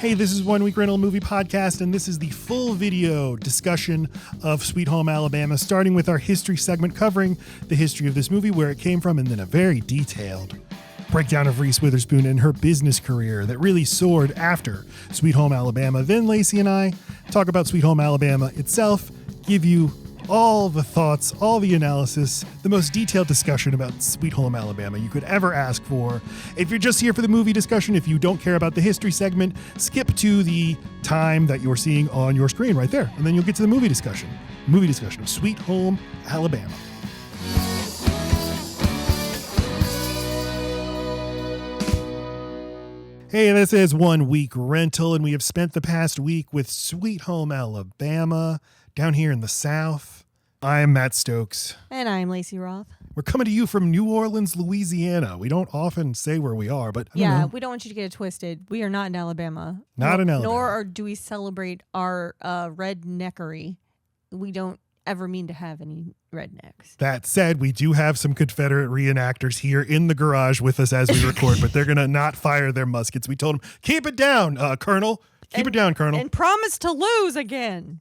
Hey, this is One Week Rental Movie Podcast, and this is the full video discussion of Sweet Home Alabama, starting with our history segment covering the history of this movie, where it came from, and then a very detailed breakdown of Reese Witherspoon and her business career that really soared after Sweet Home Alabama. Then Laci and I talk about Sweet Home Alabama itself, give you all the thoughts, all the analysis, the most detailed discussion about Sweet Home Alabama you could ever ask for. If you're just here for the movie discussion, if you don't care about the history segment, skip to the time that you're seeing on your screen right there, and then you'll get to the movie discussion. Movie discussion of Sweet Home Alabama. Hey, this is One Week Rental, and we have spent the past week with Sweet Home Alabama down here in the South. I am Matt Stokes. And I'm Laci Roth. We're coming to you from New Orleans, Louisiana. We don't often say where we are, but I don't know. We don't want you to get it twisted. We are not in Alabama. Not in Alabama. Nor do we celebrate our redneckery. We don't ever mean to have any rednecks. That said, we do have some Confederate reenactors here in the garage with us as we record, but they're going to not fire their muskets. We told them, keep it down, Colonel. Keep it down, Colonel. And promise to lose again.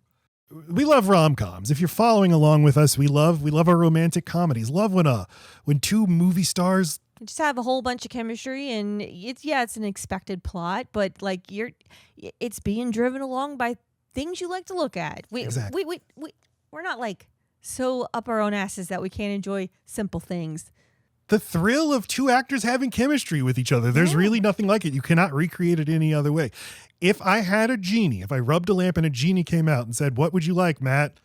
We love rom-coms. If you're following along with us, we love our romantic comedies. Love when two movie stars just have a whole bunch of chemistry, and it's an expected plot, but it's being driven along by things you like to look at. Exactly. We're not like so up our own asses that we can't enjoy simple things. The thrill of two actors having chemistry with each other. There's really nothing like it. You cannot recreate it any other way. If I had a genie, if I rubbed a lamp and a genie came out and said, what would you like, Matt?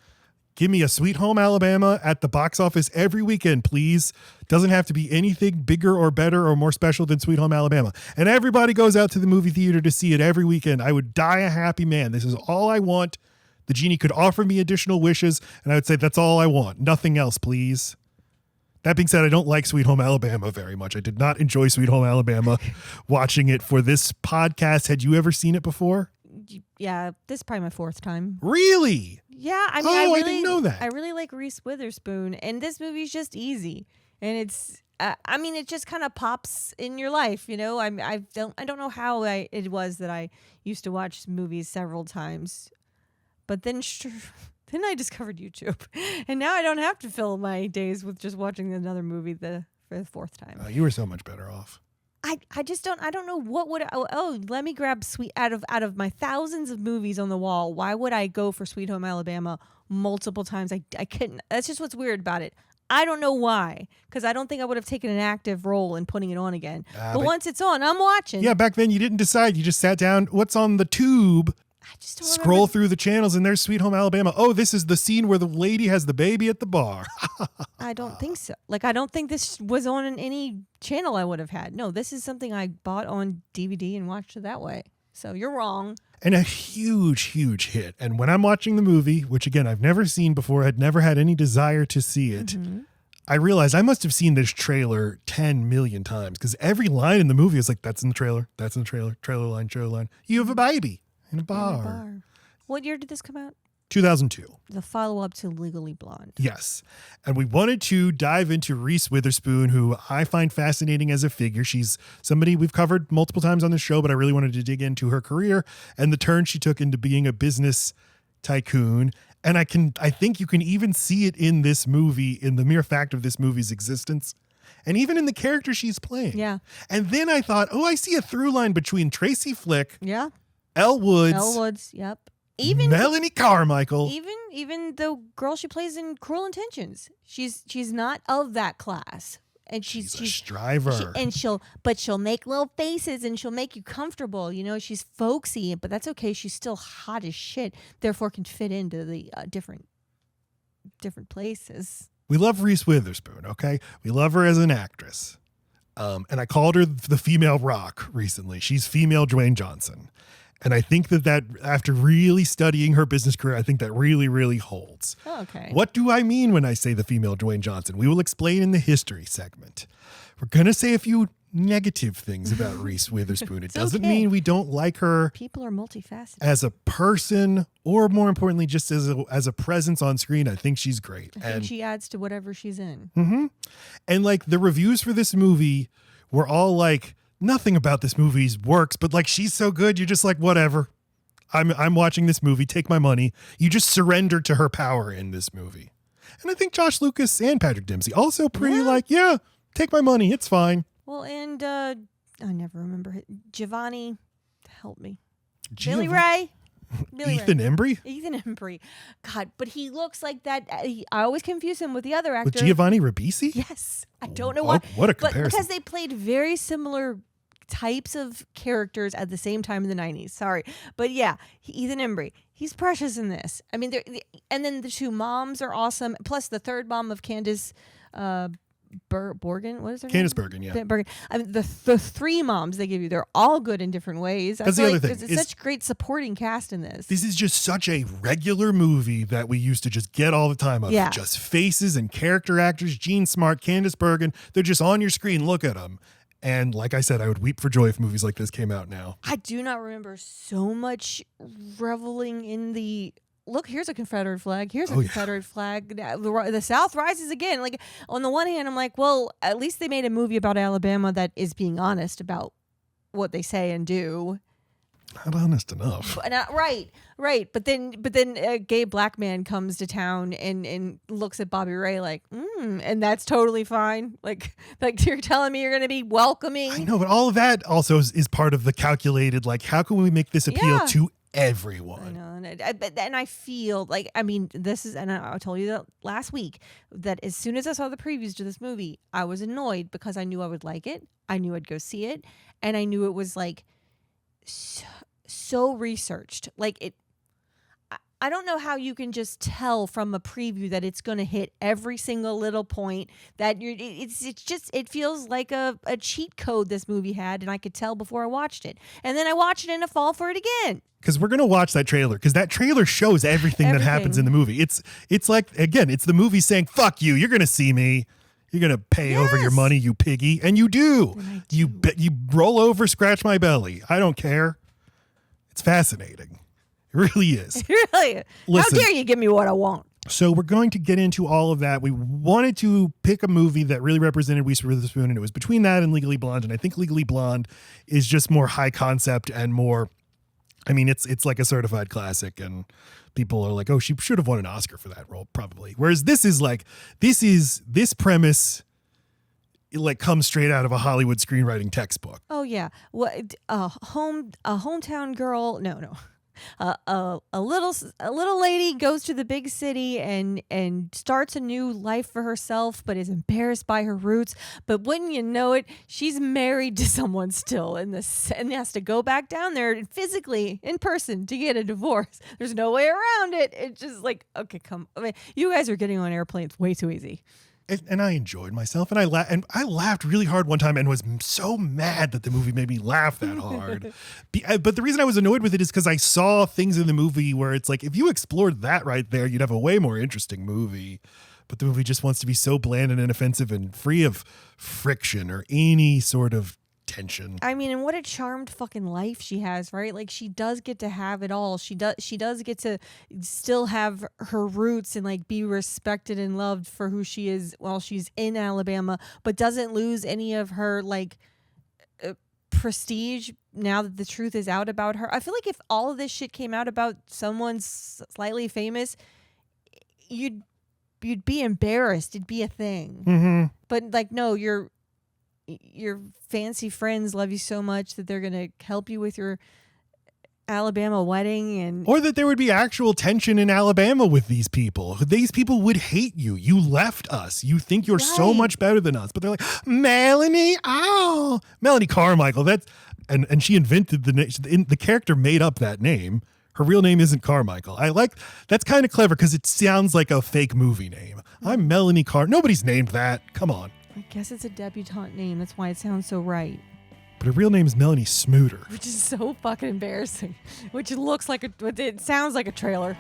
Give me a Sweet Home Alabama at the box office every weekend, please. Doesn't have to be anything bigger or better or more special than Sweet Home Alabama. And everybody goes out to the movie theater to see it every weekend. I would die a happy man. This is all I want. The genie could offer me additional wishes, and I would say, that's all I want. Nothing else, please. That being said, I don't like Sweet Home Alabama very much. I did not enjoy Sweet Home Alabama watching it for this podcast. Had you ever seen it before? Yeah, this is probably my fourth time. Really? Yeah, I didn't know that. I really like Reese Witherspoon, and this movie's just easy, and it's. It just kind of pops in your life, you know. I don't know how it was that I used to watch movies several times, but then I discovered YouTube, and now I don't have to fill my days with just watching another movie for the fourth time. You were so much better off. I just don't. I don't know what would. Let me grab out of my thousands of movies on the wall. Why would I go for Sweet Home Alabama multiple times? I couldn't. That's just what's weird about it. I don't know why, because I don't think I would have taken an active role in putting it on again. But once it's on, I'm watching. Yeah, back then you didn't decide. You just sat down. What's on the tube? I just don't scroll through the channels, and there's Sweet Home Alabama. Oh, this is the scene where the lady has the baby at the bar. I don't think so. I don't think this was on any channel I would have had. No, this is something I bought on DVD and watched it that way. So you're wrong. And a huge, huge hit. And when I'm watching the movie, which again, I've never seen before, had never had any desire to see it, I realized I must have seen this trailer 10 million times, because every line in the movie is like, that's in the trailer, that's in the trailer, trailer line. You have a baby. In a bar. What year did this come out? 2002. The follow-up to Legally Blonde. Yes. And we wanted to dive into Reese Witherspoon, who I find fascinating as a figure. She's somebody we've covered multiple times on the show, but I really wanted to dig into her career and the turn she took into being a business tycoon. And I think you can even see it in this movie, in the mere fact of this movie's existence. And even in the character she's playing. Yeah. And then I thought, I see a through line between Tracy Flick. Yeah. Elle Woods, yep. Even Melanie Carmichael, even the girl she plays in Cruel Intentions, she's not of that class, and she's a striver, she'll make little faces and she'll make you comfortable. You know, she's folksy, but that's okay. She's still hot as shit, therefore can fit into the different places. We love Reese Witherspoon. Okay, we love her as an actress. And I called her the female Rock recently. She's female Dwayne Johnson. And I think that after really studying her business career, I think that really, really holds. Oh, okay. What do I mean when I say the female Dwayne Johnson? We will explain in the history segment. We're going to say a few negative things about Reese Witherspoon. It doesn't mean we don't like her. People are multifaceted. As a person, or more importantly, just as a presence on screen, I think she's great. I think she adds to whatever she's in. Mm-hmm. And the reviews for this movie were all nothing about this movie works, but like she's so good, you're just like, whatever. I'm watching this movie, take my money. You just surrender to her power in this movie. And I think Josh Lucas and Patrick Dempsey also pretty like, yeah, take my money, it's fine. Well, and I never remember Giovanni, help me. Billy Ray. Ethan Embry? Ethan Embry. God, but he looks like that. I always confuse him with the other actor. With Giovanni Ribisi? Yes. I don't know why. What a comparison. But because they played very similar types of characters at the same time in the 90s. Sorry. But yeah, Ethan Embry. He's precious in this. I mean, and then the two moms are awesome. Plus the third mom of Candace Bergen. What is her name? Candace Bergen, yeah. Bergen. I mean, the three moms they give you, they're all good in different ways. That's the other thing. There's such great supporting cast in this. This is just such a regular movie that we used to just get all the time of. Yeah. Just faces and character actors. Gene Smart, Candace Bergen. They're just on your screen. Look at them. And like I said, I would weep for joy if movies like this came out now. I do not remember so much reveling in the... Look, here's a Confederate flag. Here's a Confederate flag. The South rises again. Like, on the one hand, I'm like, well, at least they made a movie about Alabama that is being honest about what they say and do. Not honest enough. Right. But then a gay black man comes to town and looks at Bobby Ray like, and that's totally fine. Like you're telling me you're going to be welcoming. I know, but all of that also is part of the calculated, like, how can we make this appeal to everyone? I know, and I feel like, I mean, this is, and I told you that last week, that as soon as I saw the previews to this movie, I was annoyed because I knew I would like it. I knew I'd go see it, and I knew it was like so researched. Like it, I don't know how you can just tell from a preview that it's going to hit every single little point that it feels like a cheat code this movie had, and I could tell before I watched it. And then I watched it and I fall for it again. Because we're going to watch that trailer, because that trailer shows everything that happens in the movie. It's like, again, it's the movie saying, fuck you, you're going to see me. You're going to pay over your money, you piggy. And you do. You roll over, scratch my belly. I don't care. It's fascinating. It really is. It really is. Listen, how dare you give me what I want? So we're going to get into all of that. We wanted to pick a movie that really represented Reese Witherspoon, and it was between that and Legally Blonde. And I think Legally Blonde is just more high concept and more, I mean, it's like a certified classic, and people are like, oh, she should have won an Oscar for that role, probably. Whereas this this premise, it like comes straight out of a Hollywood screenwriting textbook. Oh yeah, what a hometown girl? No. A little lady goes to the big city and starts a new life for herself, but is embarrassed by her roots. But wouldn't you know it, she's married to someone still and has to go back down there physically in person to get a divorce. There's no way around it. It's just like, okay, you guys are getting on airplanes way too easy. And I enjoyed myself, and I laughed really hard one time and was so mad that the movie made me laugh that hard. But the reason I was annoyed with it is because I saw things in the movie where it's like, if you explored that right there, you'd have a way more interesting movie. But the movie just wants to be so bland and inoffensive and free of friction or any sort of tension. I mean, and what a charmed fucking life she has, right? Like, she does get to have it all. She does get to still have her roots and like be respected and loved for who she is while she's in Alabama, but doesn't lose any of her like prestige now that the truth is out about her. I feel like if all of this shit came out about someone slightly famous, you'd be embarrassed. It'd be a thing. Mm-hmm. But like, no, your fancy friends love you so much that they're going to help you with your Alabama wedding, or that there would be actual tension in Alabama with these people. These people would hate you. You left us. You think you're so much better than us. But they're like, Melanie Carmichael. And she invented the character made up that name. Her real name isn't Carmichael. That's kind of clever because it sounds like a fake movie name. I'm Melanie Nobody's named that. Come on. I guess it's a debutante name. That's why it sounds so right. But her real name is Melanie Smooter. Which is so fucking embarrassing. Which looks like it sounds like a trailer.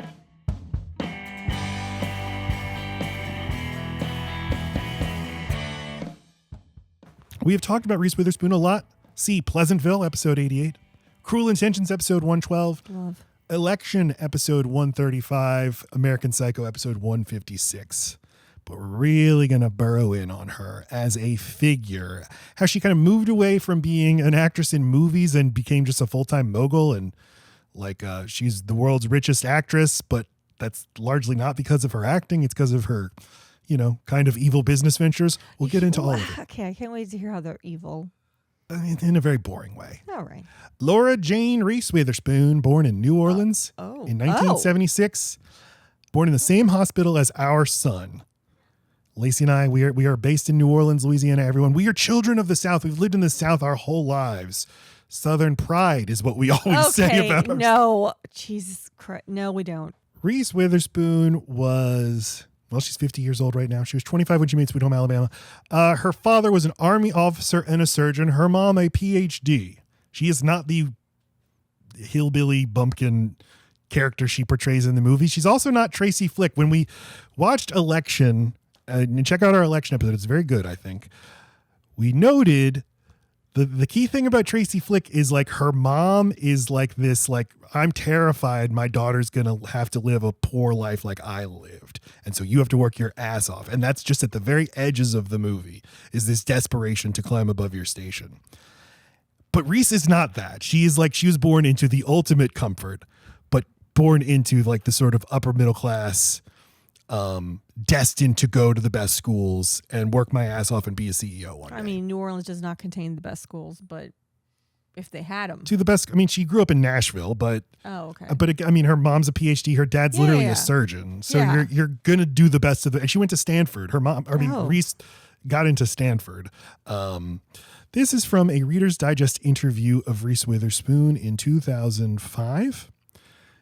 We have talked about Reese Witherspoon a lot. See Pleasantville, episode 88. Cruel Intentions, episode 112. Love. Election, episode 135. American Psycho, episode 156. but we're really going to burrow in on her as a figure, how she kind of moved away from being an actress in movies and became just a full-time mogul. And like, she's the world's richest actress, but that's largely not because of her acting. It's because of her, kind of evil business ventures. We'll get into all of it. Okay, I can't wait to hear how they're evil. In a very boring way. All right. Laura Jane Reese Witherspoon, born in New Orleans in 1976, born in the same hospital as our son. Laci and I, we are based in New Orleans, Louisiana, everyone. We are children of the South. We've lived in the South our whole lives. Southern pride is what we always say about ourselves. No, Jesus Christ. No, we don't. Reese Witherspoon was... Well, she's 50 years old right now. She was 25 when she made Sweet Home Alabama. Her father was an Army officer and a surgeon. Her mom, a PhD. She is not the hillbilly bumpkin character she portrays in the movie. She's also not Tracy Flick. When we watched Election, and check out our Election episode, it's very good, I think. We noted the key thing about Tracy Flick is like her mom is like this, like, I'm terrified my daughter's going to have to live a poor life like I lived. And so you have to work your ass off. And that's just at the very edges of the movie is this desperation to climb above your station. But Reese is not that. She is like, she was born into the ultimate comfort, but born into like the sort of upper middle class, destined to go to the best schools and work my ass off and be a CEO one day. I mean, New Orleans does not contain the best schools, but if they had them. To the best, I mean, she grew up in Nashville, but... Oh, okay. But, I mean, her mom's a PhD. Her dad's literally a surgeon. So you're going to do the best of it. And she went to Stanford. Her mom, Reese got into Stanford. This is from a Reader's Digest interview of Reese Witherspoon in 2005.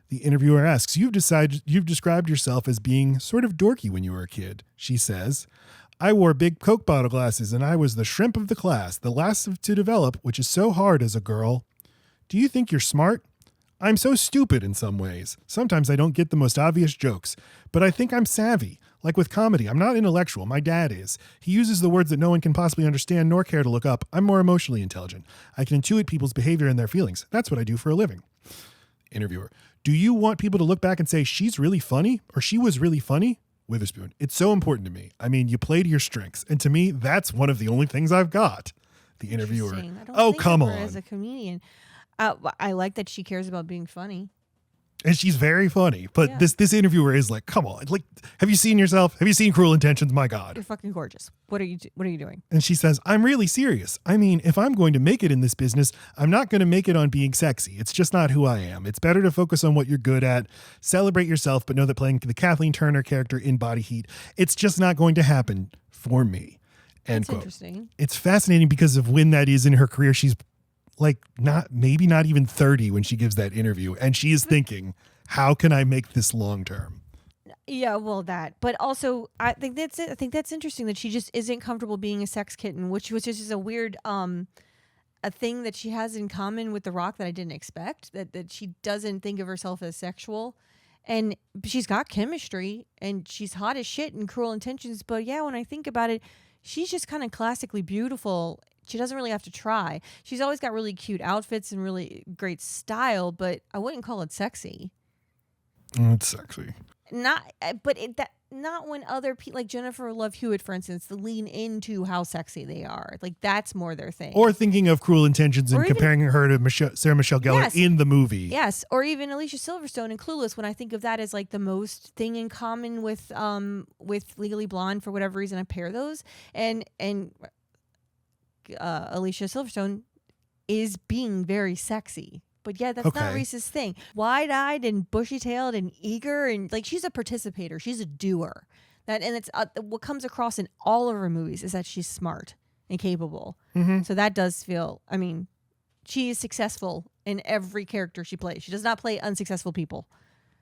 The interviewer asks, you've described yourself as being sort of dorky when you were a kid. She says, I wore big Coke bottle glasses and I was the shrimp of the class, the last to develop, which is so hard as a girl. Do you think you're smart? I'm so stupid in some ways. Sometimes I don't get the most obvious jokes, but I think I'm savvy. Like with comedy, I'm not intellectual. My dad is. He uses the words that no one can possibly understand nor care to look up. I'm more emotionally intelligent. I can intuit people's behavior and their feelings. That's what I do for a living. Interviewer. Do you want people to look back and say, she's really funny or she was really funny? Witherspoon. It's so important to me. I mean, you play to your strengths. And to me, that's one of the only things I've got. The interviewer. Oh, come on. As a comedian, I like that she cares about being funny. And she's very funny. But this interviewer is like, come on. Like, have you seen yourself? Have you seen Cruel Intentions? My God. You're fucking gorgeous. What are you doing? And she says, I'm really serious. I mean, if I'm going to make it in this business, I'm not going to make it on being sexy. It's just not who I am. It's better to focus on what you're good at, celebrate yourself, but know that playing the Kathleen Turner character in Body Heat, it's just not going to happen for me. End quote. Interesting. It's fascinating because of when that is in her career. She's like maybe not even 30 when she gives that interview. And she is thinking, how can I make this long term? Yeah, well, that. But also, I think that's it. I think that's interesting that she just isn't comfortable being a sex kitten, which was just a weird a thing that she has in common with The Rock that I didn't expect, that she doesn't think of herself as sexual. And she's got chemistry and she's hot as shit in Cruel Intentions. But yeah, when I think about it, she's just kind of classically beautiful. She doesn't really have to try. She's always got really cute outfits and really great style, but I wouldn't call it sexy. It's sexy. Not when other people like Jennifer Love Hewitt, for instance, lean into how sexy they are. Like that's more their thing. Or thinking of Cruel Intentions and comparing her to Sarah Michelle Gellar in the movie. Yes, or even Alicia Silverstone in Clueless. When I think of that as like the most thing in common with Legally Blonde, for whatever reason, I pair those and Alicia Silverstone is being very sexy. But yeah, that's not Reese's thing. Wide-eyed and bushy-tailed and eager and like she's a participator. She's a doer. And it's what comes across in all of her movies is that she's smart and capable. Mm-hmm. So that does feel. I mean, she is successful in every character she plays. She does not play unsuccessful people.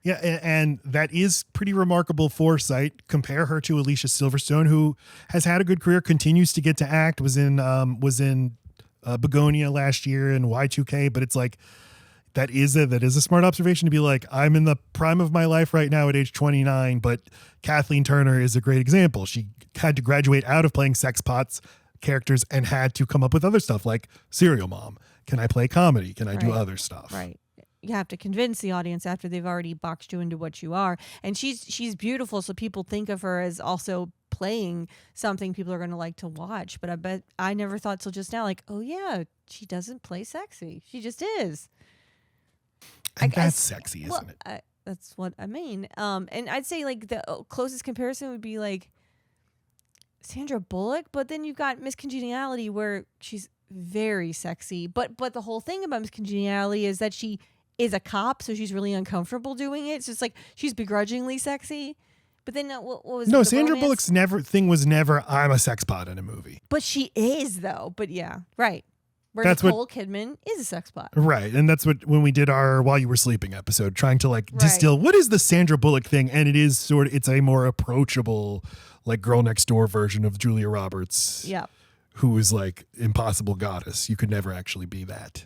Yeah, and that is pretty remarkable foresight. Compare her to Alicia Silverstone, who has had a good career, continues to get to act. Was in Begonia last year and Y2K, but it's like. That is a smart observation to be like, I'm in the prime of my life right now at age 29, but Kathleen Turner is a great example. She had to graduate out of playing sex pots characters and had to come up with other stuff like Serial Mom. Can I play comedy? Can I do other stuff? Right. You have to convince the audience after they've already boxed you into what you are. And she's beautiful, so people think of her as also playing something people are going to like to watch. But I bet I never thought till just now, like, oh yeah, she doesn't play sexy. She just is. And that's sexy, isn't it? That's what I mean. And I'd say like the closest comparison would be like Sandra Bullock, but then you've got Miss Congeniality where she's very sexy. But the whole thing about Miss Congeniality is that she is a cop, so she's really uncomfortable doing it. So it's like she's begrudgingly sexy. But then what was no, it, Sandra romance? Bullock's thing was never I'm a sex pot in a movie. But she is though. But yeah, right. Where That's Nicole Kidman is a sex pot. Right. And that's what, when we did our While You Were Sleeping episode, trying to like distill what is the Sandra Bullock thing. And it is it's a more approachable, like girl next door version of Julia Roberts. Yeah. Who is like impossible goddess. You could never actually be that.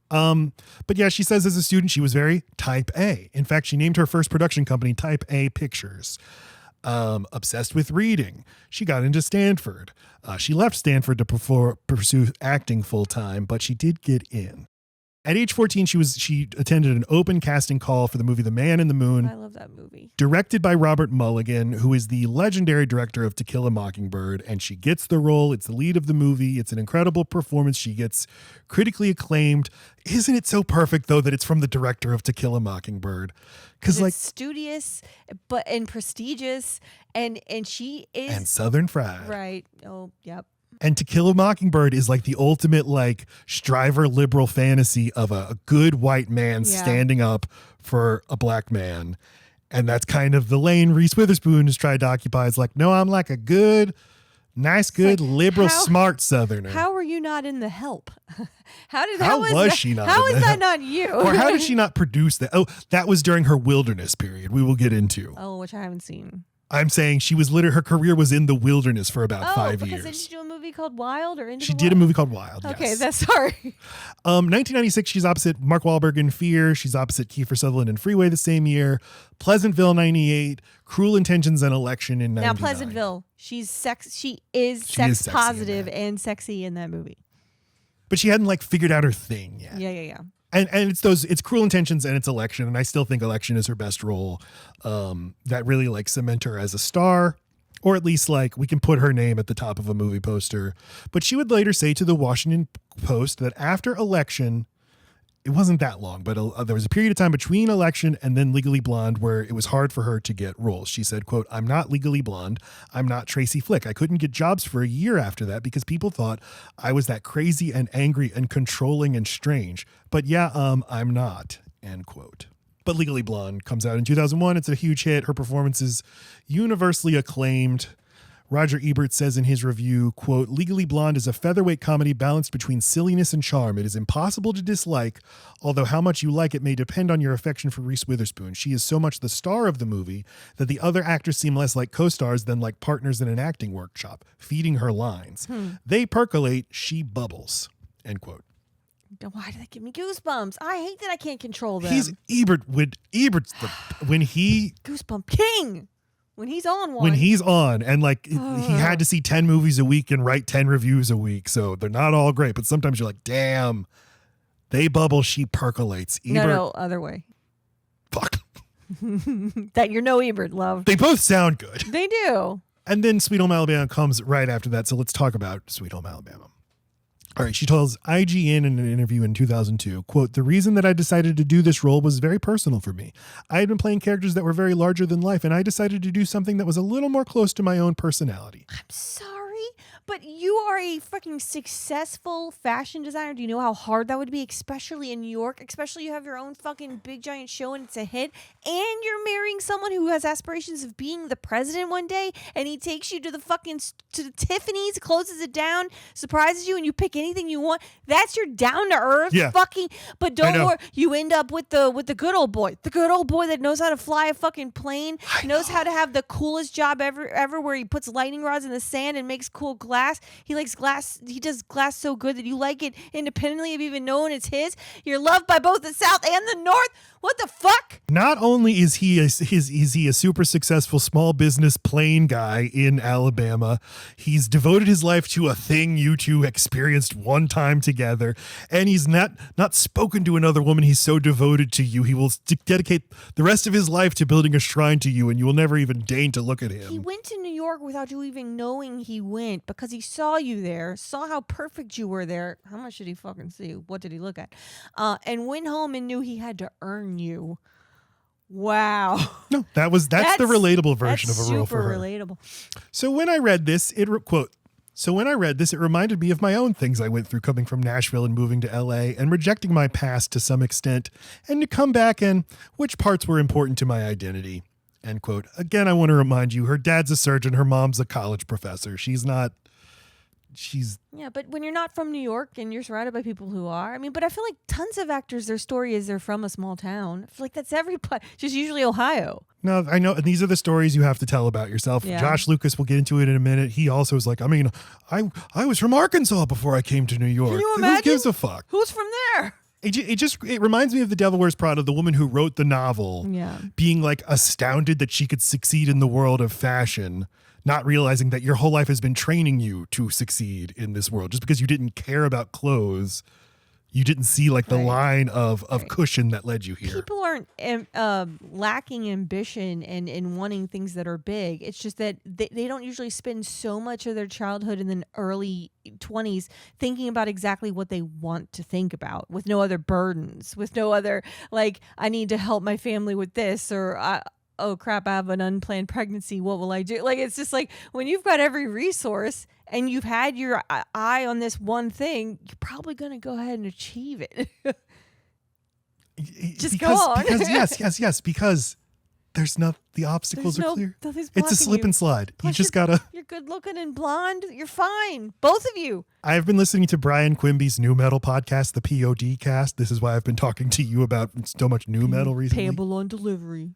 But yeah, she says as a student, she was very type A. In fact, she named her first production company Type A Pictures. Obsessed with reading. She got into Stanford. She left Stanford to pursue acting full time, but she did get in. At age 14, she attended an open casting call for the movie The Man in the Moon. I love that movie. Directed by Robert Mulligan, who is the legendary director of To Kill a Mockingbird, and she gets the role. It's the lead of the movie. It's an incredible performance. She gets critically acclaimed. Isn't it so perfect, though, that it's from the director of To Kill a Mockingbird? Because like studious, and prestigious, and she is and Southern fried. Right. Oh, yep. And To Kill a Mockingbird is like the ultimate like striver liberal fantasy of a good white man standing up for a black man. And that's kind of the lane Reese Witherspoon has tried to occupy. It's like, no, I'm like a good, nice, good, like, liberal, smart Southerner. How were you not in The Help? How was she not? How is that not you? Or how did she not produce that? Oh, that was during her Wilderness period. We will get into. Oh, which I haven't seen. I'm saying she was her career was in the wilderness for about 5 years. Did she do a movie called Wild or Into She the did a Wild? movie called Wild. Okay, yes. that's sorry. 1996, she's opposite Mark Wahlberg in Fear. She's opposite Kiefer Sutherland in Freeway the same year. Pleasantville, 98. Cruel Intentions and Election in 99. Now Pleasantville, she is sex positive and sexy in that movie. But she hadn't like figured out her thing yet. Yeah. And it's Cruel Intentions and it's Election, and I still think Election is her best role. That really like cement her as a star, or at least like we can put her name at the top of a movie poster. But she would later say to the Washington Post that after Election, it wasn't that long, but there was a period of time between Election and then Legally Blonde where it was hard for her to get roles. She said, quote, "I'm not Legally Blonde. I'm not Tracy Flick. I couldn't get jobs for a year after that because people thought I was that crazy and angry and controlling and strange. But yeah, I'm not," end quote. But Legally Blonde comes out in 2001. It's a huge hit. Her performance is universally acclaimed. Roger Ebert says in his review, quote, "Legally Blonde is a featherweight comedy balanced between silliness and charm. It is impossible to dislike, although how much you like it may depend on your affection for Reese Witherspoon. She is so much the star of the movie that the other actors seem less like co-stars than like partners in an acting workshop, feeding her lines. They percolate, she bubbles," end quote. Why do they give me goosebumps? I hate that I can't control them. Ebert's when he Goosebump King. When he's on one. When he's on, and like he had to see 10 movies a week and write 10 reviews a week. So they're not all great, but sometimes you're like, damn, they bubble, she percolates. Ebert, no, other way. Fuck. That you're no Ebert, love. They both sound good. They do. And then Sweet Home Alabama comes right after that. So let's talk about Sweet Home Alabama. All right, she tells IGN in an interview in 2002, quote, "The reason that I decided to do this role was very personal for me. I had been playing characters that were very larger than life, and I decided to do something that was a little more close to my own personality." I'm sorry, but you are a fucking successful fashion designer. Do you know how hard that would be, especially in New York? Especially you have your own fucking big giant show and it's a hit, and you're marrying someone who has aspirations of being the president one day, and he takes you to the fucking to the Tiffany's, closes it down, surprises you, and you pick anything you want. That's your down to earth fucking. But don't worry, you end up with the good old boy, that knows how to fly a fucking plane, knows how to have the coolest job ever, where he puts lightning rods in the sand and makes cool glass. He likes glass. He does glass so good that you like it independently of even knowing it's his. You're loved by both the South and the North. What the fuck? Not only is he a super successful small business plane guy in Alabama, he's devoted his life to a thing you two experienced one time together, and he's not spoken to another woman. He's so devoted to you, he will dedicate the rest of his life to building a shrine to you, and you will never even deign to look at him. He went to New York without you even knowing he went because he saw you there, saw how perfect you were there. How much did he fucking see? What did he look at? And went home and knew he had to earn you. Wow. No, that's the relatable version of a rule for her. Super relatable. So when I read this, it reminded me of my own things I went through coming from Nashville and moving to LA and rejecting my past to some extent, and to come back and which parts were important to my identity. End quote. Again, I want to remind you, her dad's a surgeon, her mom's a college professor. Yeah, but when you're not from New York and you're surrounded by people who are, but I feel like tons of actors, their story is they're from a small town. I feel like that's everybody, just usually Ohio. No, I know. And these are the stories you have to tell about yourself. Yeah. Josh Lucas, will get into it in a minute. He also is like, I was from Arkansas before I came to New York. Can you imagine? Who gives a fuck? Who's from there? It reminds me of The Devil Wears Prada, the woman who wrote the novel, being like astounded that she could succeed in the world of fashion, not realizing that your whole life has been training you to succeed in this world. Just because you didn't care about clothes, you didn't see like the line of cushion that led you here. People aren't lacking ambition and wanting things that are big. It's just that they don't usually spend so much of their childhood in the early 20s thinking about exactly what they want to think about, with no other burdens, with no other, like, I need to help my family with this, or oh crap, I have an unplanned pregnancy. What will I do? Like, it's just like when you've got every resource and you've had your eye on this one thing, you're probably going to go ahead and achieve it. Go on. Yes. Because the obstacles are clear. It's a slip and slide. Plus, you're good looking and blonde. You're fine. Both of you. I've been listening to Brian Quimby's new metal podcast, the POD cast. This is why I've been talking to you about so much new metal recently. Payable on delivery.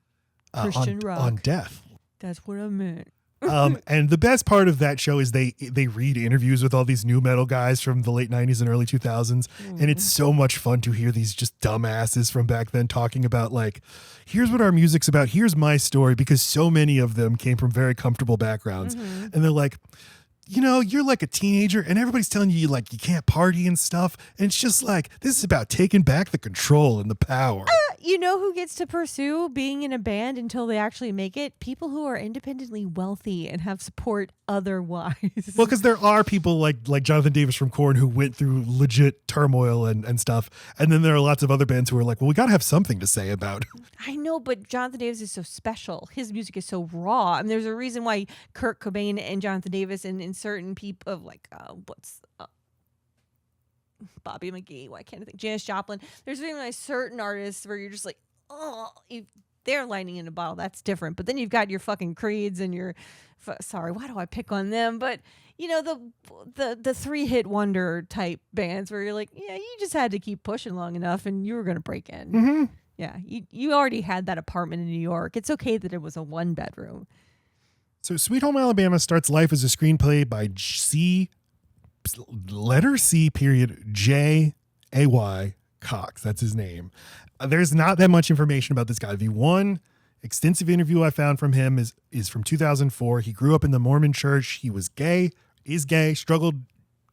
Christian rock. On death. That's what I meant. And the best part of that show is they read interviews with all these new metal guys from the late 90s and early 2000s. And it's so much fun to hear these just dumbasses from back then talking about, like, here's what our music's about. Here's my story, because so many of them came from very comfortable backgrounds. And they're like, you're like a teenager and everybody's telling you, like, you can't party and stuff. And it's just like, this is about taking back the control and the power. You know who gets to pursue being in a band until they actually make it? People who are independently wealthy and have support otherwise. Well, because there are people like Jonathan Davis from Korn who went through legit turmoil and stuff. And then there are lots of other bands who are like, well, we got to have something to say about it. I know, but Jonathan Davis is so special. His music is so raw. I mean, there's a reason why Kurt Cobain and Jonathan Davis and certain people of Bobby McGee, why can't I think? Janis Joplin. There's even like certain artists where you're just like, oh, they're lightning in a bottle. That's different. But then you've got your fucking Creeds and your, sorry, why do I pick on them? But the 3-hit wonder type bands where you're like, yeah, you just had to keep pushing long enough and you were going to break in. Mm-hmm. Yeah, you already had that apartment in New York. It's okay that it was a 1-bedroom. So Sweet Home Alabama starts life as a screenplay by letter C period J.A.Y. Cox. That's his name. There's not that much information about this guy. The one extensive interview I found from him is from 2004. He grew up in the Mormon church. He was gay, is gay, struggled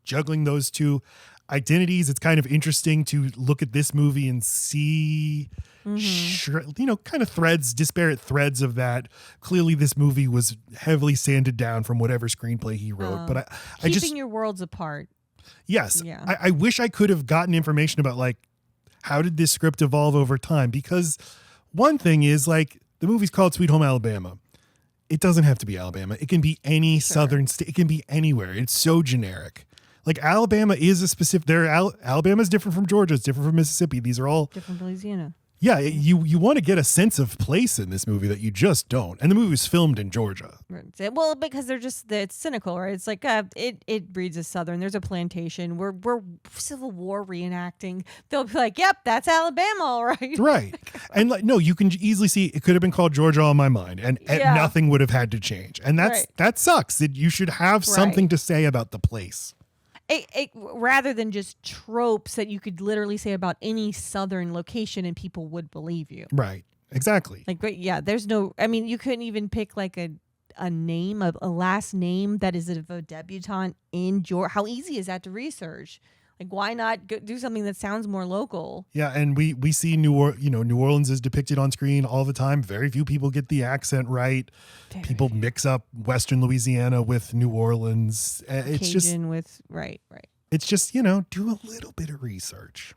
juggling those two identities. It's kind of interesting to look at this movie and see, kind of disparate threads of that. Clearly, this movie was heavily sanded down from whatever screenplay he wrote. But I just keeping your worlds apart. Yes, yeah. I wish I could have gotten information about, like, how did this script evolve over time? Because one thing is, like, the movie's called Sweet Home Alabama. It doesn't have to be Alabama. It can be any southern state. It can be anywhere. It's so generic. Like, Alabama is a specific. Alabama is different from Georgia. It's different from Mississippi. These are all different from Louisiana. Yeah, you want to get a sense of place in this movie that you just don't. And the movie was filmed in Georgia. Well, because it's cynical, right? It's like it reads as Southern. There's a plantation. We're Civil War reenacting. They'll be like, "Yep, that's Alabama, all right." Right, and like, no, you can easily see it could have been called Georgia on My Mind, and nothing would have had to change. And that sucks. You should have something to say about the place. rather than just tropes that you could literally say about any southern location and people would believe you. Right. Exactly. Like, but yeah, there's no. I mean, you couldn't even pick like a name of a last name that is of a debutante in Georgia. How easy is that to research? Like, why not do something that sounds more local? Yeah, and we see New Orleans is depicted on screen all the time. Very few people get the accent right. People mix up Western Louisiana with New Orleans. It's Cajun just with right. It's just, do a little bit of research.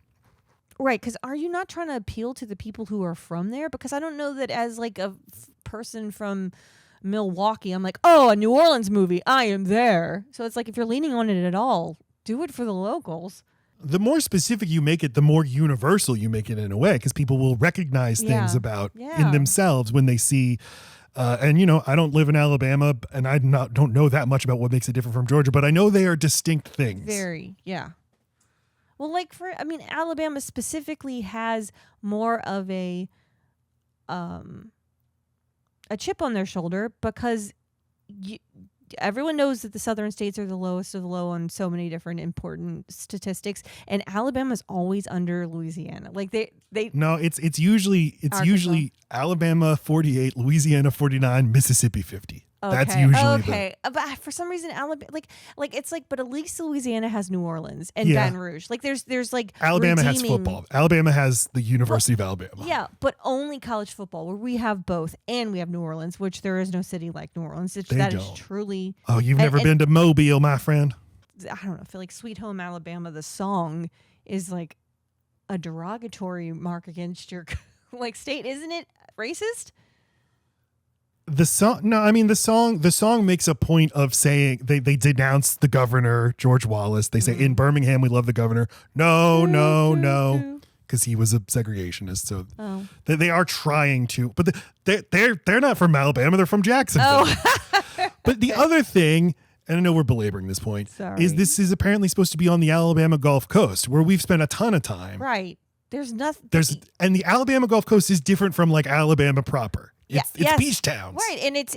Right, because are you not trying to appeal to the people who are from there? Because I don't know that as like a person from Milwaukee, I'm like, oh, a New Orleans movie, I am there. So it's like if you're leaning on it at all, do it for the locals. The more specific you make it, the more universal you make it in a way, because people will recognize things about in themselves when they see. And I don't live in Alabama, and I don't know that much about what makes it different from Georgia, but I know they are distinct things. Very, yeah. Well, Alabama specifically has more of a chip on their shoulder because everyone knows that the southern states are the lowest of the low on so many different important statistics, and Alabama's always under Louisiana. Like they No, it's usually Alabama 48, Louisiana 49, Mississippi 50. Okay. That's usually but for some reason Alabama but at least Louisiana has New Orleans and Baton Rouge. Like there's like Alabama has football. Alabama has the University of Alabama. Yeah, but only college football where we have both, and we have New Orleans, which there is no city like New Orleans. Is truly. Oh, you've never been to Mobile, my friend? I don't know. I feel like Sweet Home Alabama, the song, is like a derogatory mark against your state, isn't it? Racist? The song makes a point of saying they denounce the governor, George Wallace. They say in Birmingham we love the governor. No, because he was a segregationist. So they are trying to, but they're not from Alabama. They're from Jacksonville. Oh. But the other thing, and I know we're belaboring this point, is this is apparently supposed to be on the Alabama Gulf Coast, where we've spent a ton of time. Right. There's nothing. And the Alabama Gulf Coast is different from like Alabama proper. It's beach towns. Right. And it's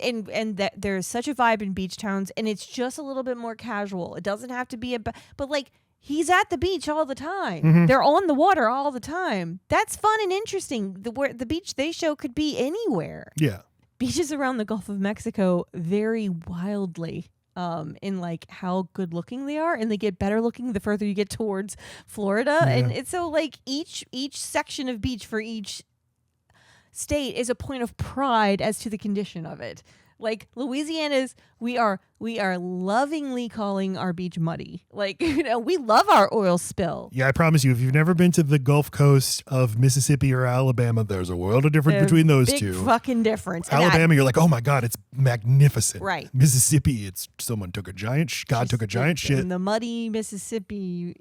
that there's such a vibe in beach towns, and it's just a little bit more casual. It doesn't have to be but like he's at the beach all the time. Mm-hmm. They're on the water all the time. That's fun and interesting. The beach they show could be anywhere. Yeah. Beaches around the Gulf of Mexico vary wildly in like how good looking they are, and they get better looking the further you get towards Florida. Yeah. And it's so like each section of beach for each state is a point of pride as to the condition of it. Like Louisiana's, we are lovingly calling our beach muddy. Like, we love our oil spill. Yeah, I promise you, if you've never been to the Gulf Coast of Mississippi or Alabama, there's a world of difference between those two. Big fucking difference. Alabama, you're like, oh my God, it's magnificent. Right. Mississippi, it's someone took a giant took a giant shit in the muddy Mississippi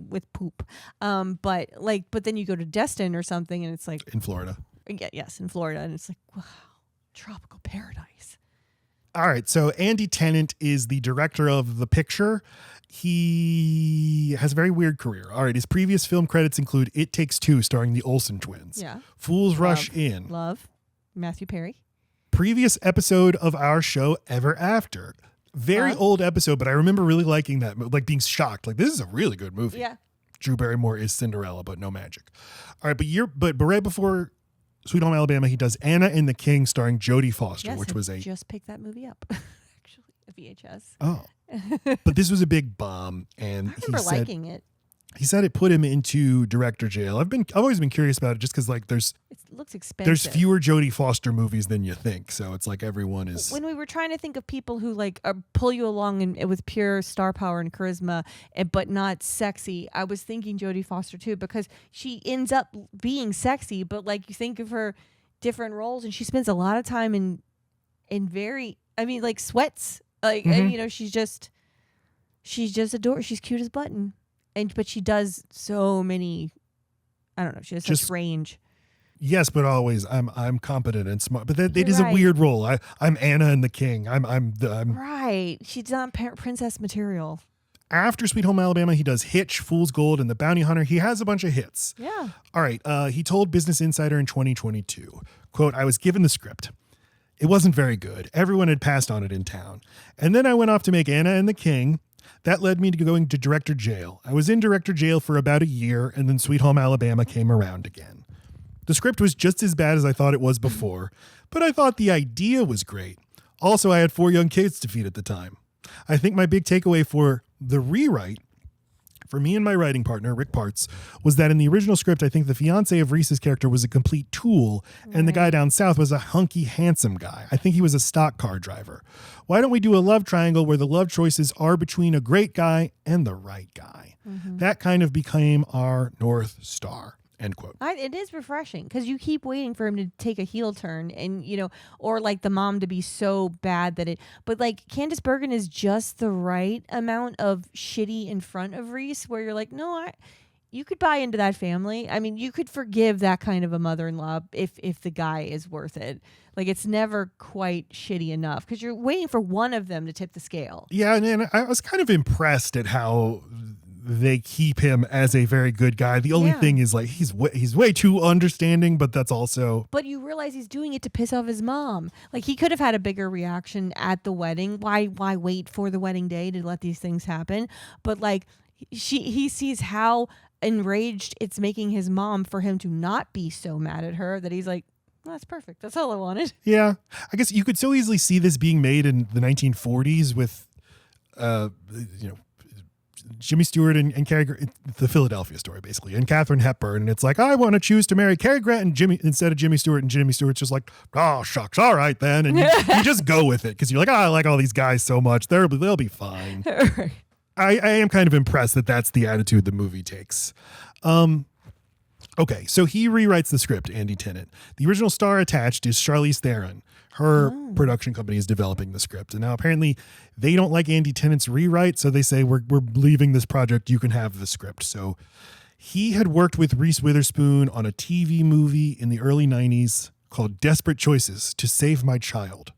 with poop. But then you go to Destin or something, and it's like in Florida. Yes, in Florida, and it's like, wow, tropical paradise. All right, so Andy Tennant is the director of the picture. He has a very weird career. All right, his previous film credits include It Takes Two, starring the Olsen twins. Yeah. Fools Rush In. Love. Matthew Perry. Previous episode of our show, Ever After. Very old episode, but I remember really liking that, like being shocked. Like, this is a really good movie. Yeah. Drew Barrymore is Cinderella, but no magic. All right, but right before Sweet Home Alabama, he does Anna and the King, starring Jodie Foster, which was just picked that movie up, actually, a VHS. Oh, but this was a big bomb, and I remember liking it. He said it put him into director jail. I've always been curious about it, just because like it looks expensive. There's fewer Jodie Foster movies than you think, so it's like everyone is. When we were trying to think of people who like pull you along with pure star power and charisma, but not sexy, I was thinking Jodie Foster too, because she ends up being sexy, but like you think of her different roles, and she spends a lot of time in very, like sweats, like she's just adorable. She's cute as button. But she does so many, I don't know, she has such range. Yes, but always I'm competent and smart. But that it is a weird role. I'm Anna and the King. I'm right. She's not princess material. After Sweet Home Alabama, he does Hitch, Fool's Gold, and The Bounty Hunter. He has a bunch of hits. Yeah. All right. He told Business Insider in 2022, quote, "I was given the script. It wasn't very good. Everyone had passed on it in town. And then I went off to make Anna and the King. That led me to going to director jail. I was in director jail for about a year, and then Sweet Home Alabama came around again. The script was just as bad as I thought it was before, but I thought the idea was great. Also, I had 4 young kids to feed at the time. I think my big takeaway for the rewrite, for me and my writing partner, Rick Parts, was that in the original script, I think the fiance of Reese's character was a complete tool, and the guy down south was a hunky, handsome guy. I think he was a stock car driver. Why don't we do a love triangle where the love choices are between a great guy and the right guy? That kind of became our North Star. End quote. It is refreshing because you keep waiting for him to take a heel turn and, or like the mom to be so bad but like Candace Bergen is just the right amount of shitty in front of Reese where you're like, no, you could buy into that family. I mean, you could forgive that kind of a mother-in-law if the guy is worth it. Like it's never quite shitty enough because you're waiting for one of them to tip the scale. Yeah. And I was kind of impressed at how they keep him as a very good guy. The only thing is like he's way too understanding, but that's also. But you realize he's doing it to piss off his mom. Like he could have had a bigger reaction at the wedding. Why wait for the wedding day to let these things happen? But like he sees how enraged it's making his mom for him to not be so mad at her that he's like, well, that's perfect. That's all I wanted. Yeah, I guess you could so easily see this being made in the 1940s with, Jimmy Stewart and Cary, the Philadelphia Story, basically, and Katharine Hepburn. And it's like, I want to choose to marry Cary Grant and Jimmy instead of Jimmy Stewart. And Jimmy Stewart's just like, oh, shucks. All right, then. And you just go with it because you're like, I like all these guys so much. They'll be fine. I am kind of impressed that that's the attitude the movie takes. Okay, so he rewrites the script, Andy Tennant. The original star attached is Charlize Theron. Her production company is developing the script. And now apparently they don't like Andy Tennant's rewrite, so they say, we're leaving this project. You can have the script. So he had worked with Reese Witherspoon on a TV movie in the early 90s called Desperate Choices to Save My Child.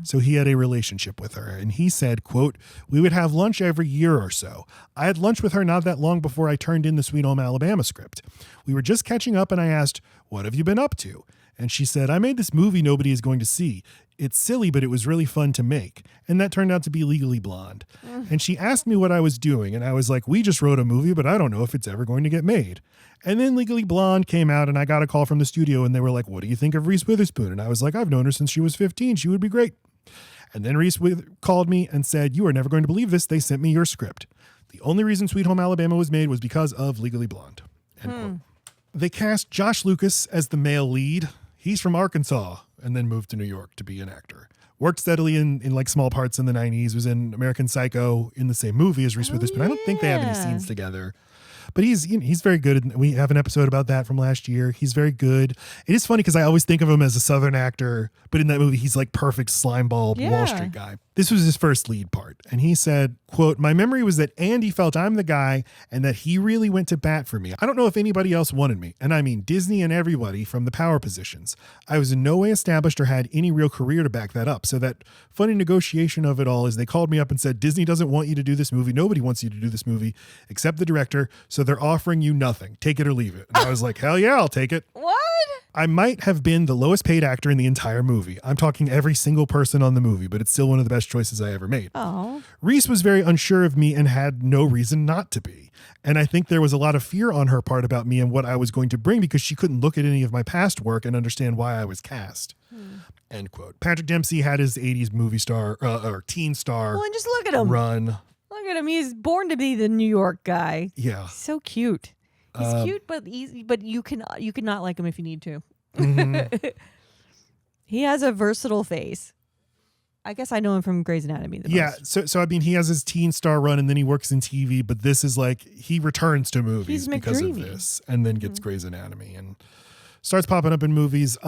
So he had a relationship with her. And he said, quote, we would have lunch every year or so. I had lunch with her not that long before I turned in the Sweet Home Alabama script. We were just catching up and I asked, what have you been up to? And she said, I made this movie nobody is going to see. It's silly, but it was really fun to make. And that turned out to be Legally Blonde. And she asked me what I was doing. And I was like, we just wrote a movie, but I don't know if it's ever going to get made. And then Legally Blonde came out and I got a call from the studio and they were like, what do you think of Reese Witherspoon? And I was like, I've known her since she was 15. She would be great. And then Reese called me and said, you are never going to believe this. They sent me your script. The only reason Sweet Home Alabama was made was because of Legally Blonde. End quote. They cast Josh Lucas as the male lead. He's from Arkansas and then moved to New York to be an actor. Worked steadily in like small parts in the 90s, was in American Psycho in the same movie as Reese Witherspoon. I don't think they have any scenes together. But he's very good. We have an episode about that from last year. He's very good. It is funny because I always think of him as a Southern actor, but in that movie, he's like perfect slimeball Wall Street guy. This was his first lead part. And he said, quote, my memory was that Andy felt I'm the guy and that he really went to bat for me. I don't know if anybody else wanted me. And I mean Disney and everybody from the power positions. I was in no way established or had any real career to back that up. So that funny negotiation of it all is they called me up and said, Disney doesn't want you to do this movie. Nobody wants you to do this movie except the director. So they're offering you nothing. Take it or leave it. And I was like, hell yeah, I'll take it. What? I might have been the lowest paid actor in the entire movie. I'm talking every single person on the movie, but it's still one of the best choices I ever made. Oh. Reese was very unsure of me and had no reason not to be. And I think there was a lot of fear on her part about me and what I was going to bring because she couldn't look at any of my past work and understand why I was cast. End quote. Patrick Dempsey had his 80s movie star or teen star Well, and just look at him. Run. Look at him. He's born to be the New York guy. Yeah. So cute. He's cute, but easy. But you can not like him if you need to. He has a versatile face. I guess I know him from Grey's Anatomy. So I mean, he has his teen star run, and then he works in TV. But this is like he returns to movies because of this, and then gets Grey's Anatomy and starts popping up in movies.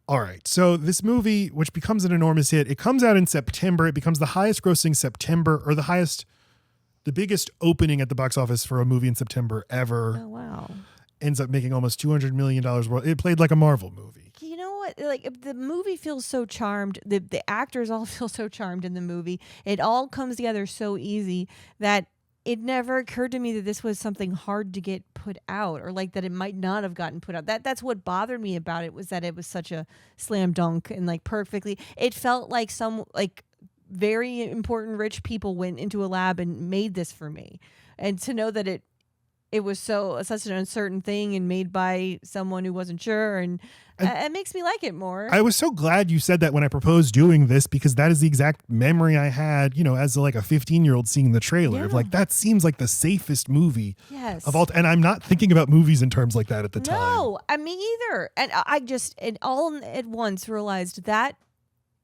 All right, so this movie, which becomes an enormous hit, it comes out in September. It becomes the highest grossing September, or the biggest opening at the box office for a movie in September ever. Oh, wow. Ends up making almost $200 million. It played like a Marvel movie. You know what? Like the movie feels so charmed. The actors all feel so charmed in the movie. It all comes together so easy that it never occurred to me that this was something hard to get put out, or like that it might not have gotten put out. That's what bothered me about it, was that it was such a slam dunk and like perfectly. It felt like very important rich people went into a lab and made this for me. And to know that it was such an uncertain thing and made by someone who wasn't sure, and it makes me like it more. I was so glad you said that when I proposed doing this, because that is the exact memory I had, as like a 15-year-old seeing the trailer of like, that seems like the safest movie of all. And I'm not thinking about movies in terms like that at the time. No, me either. And I just all at once realized that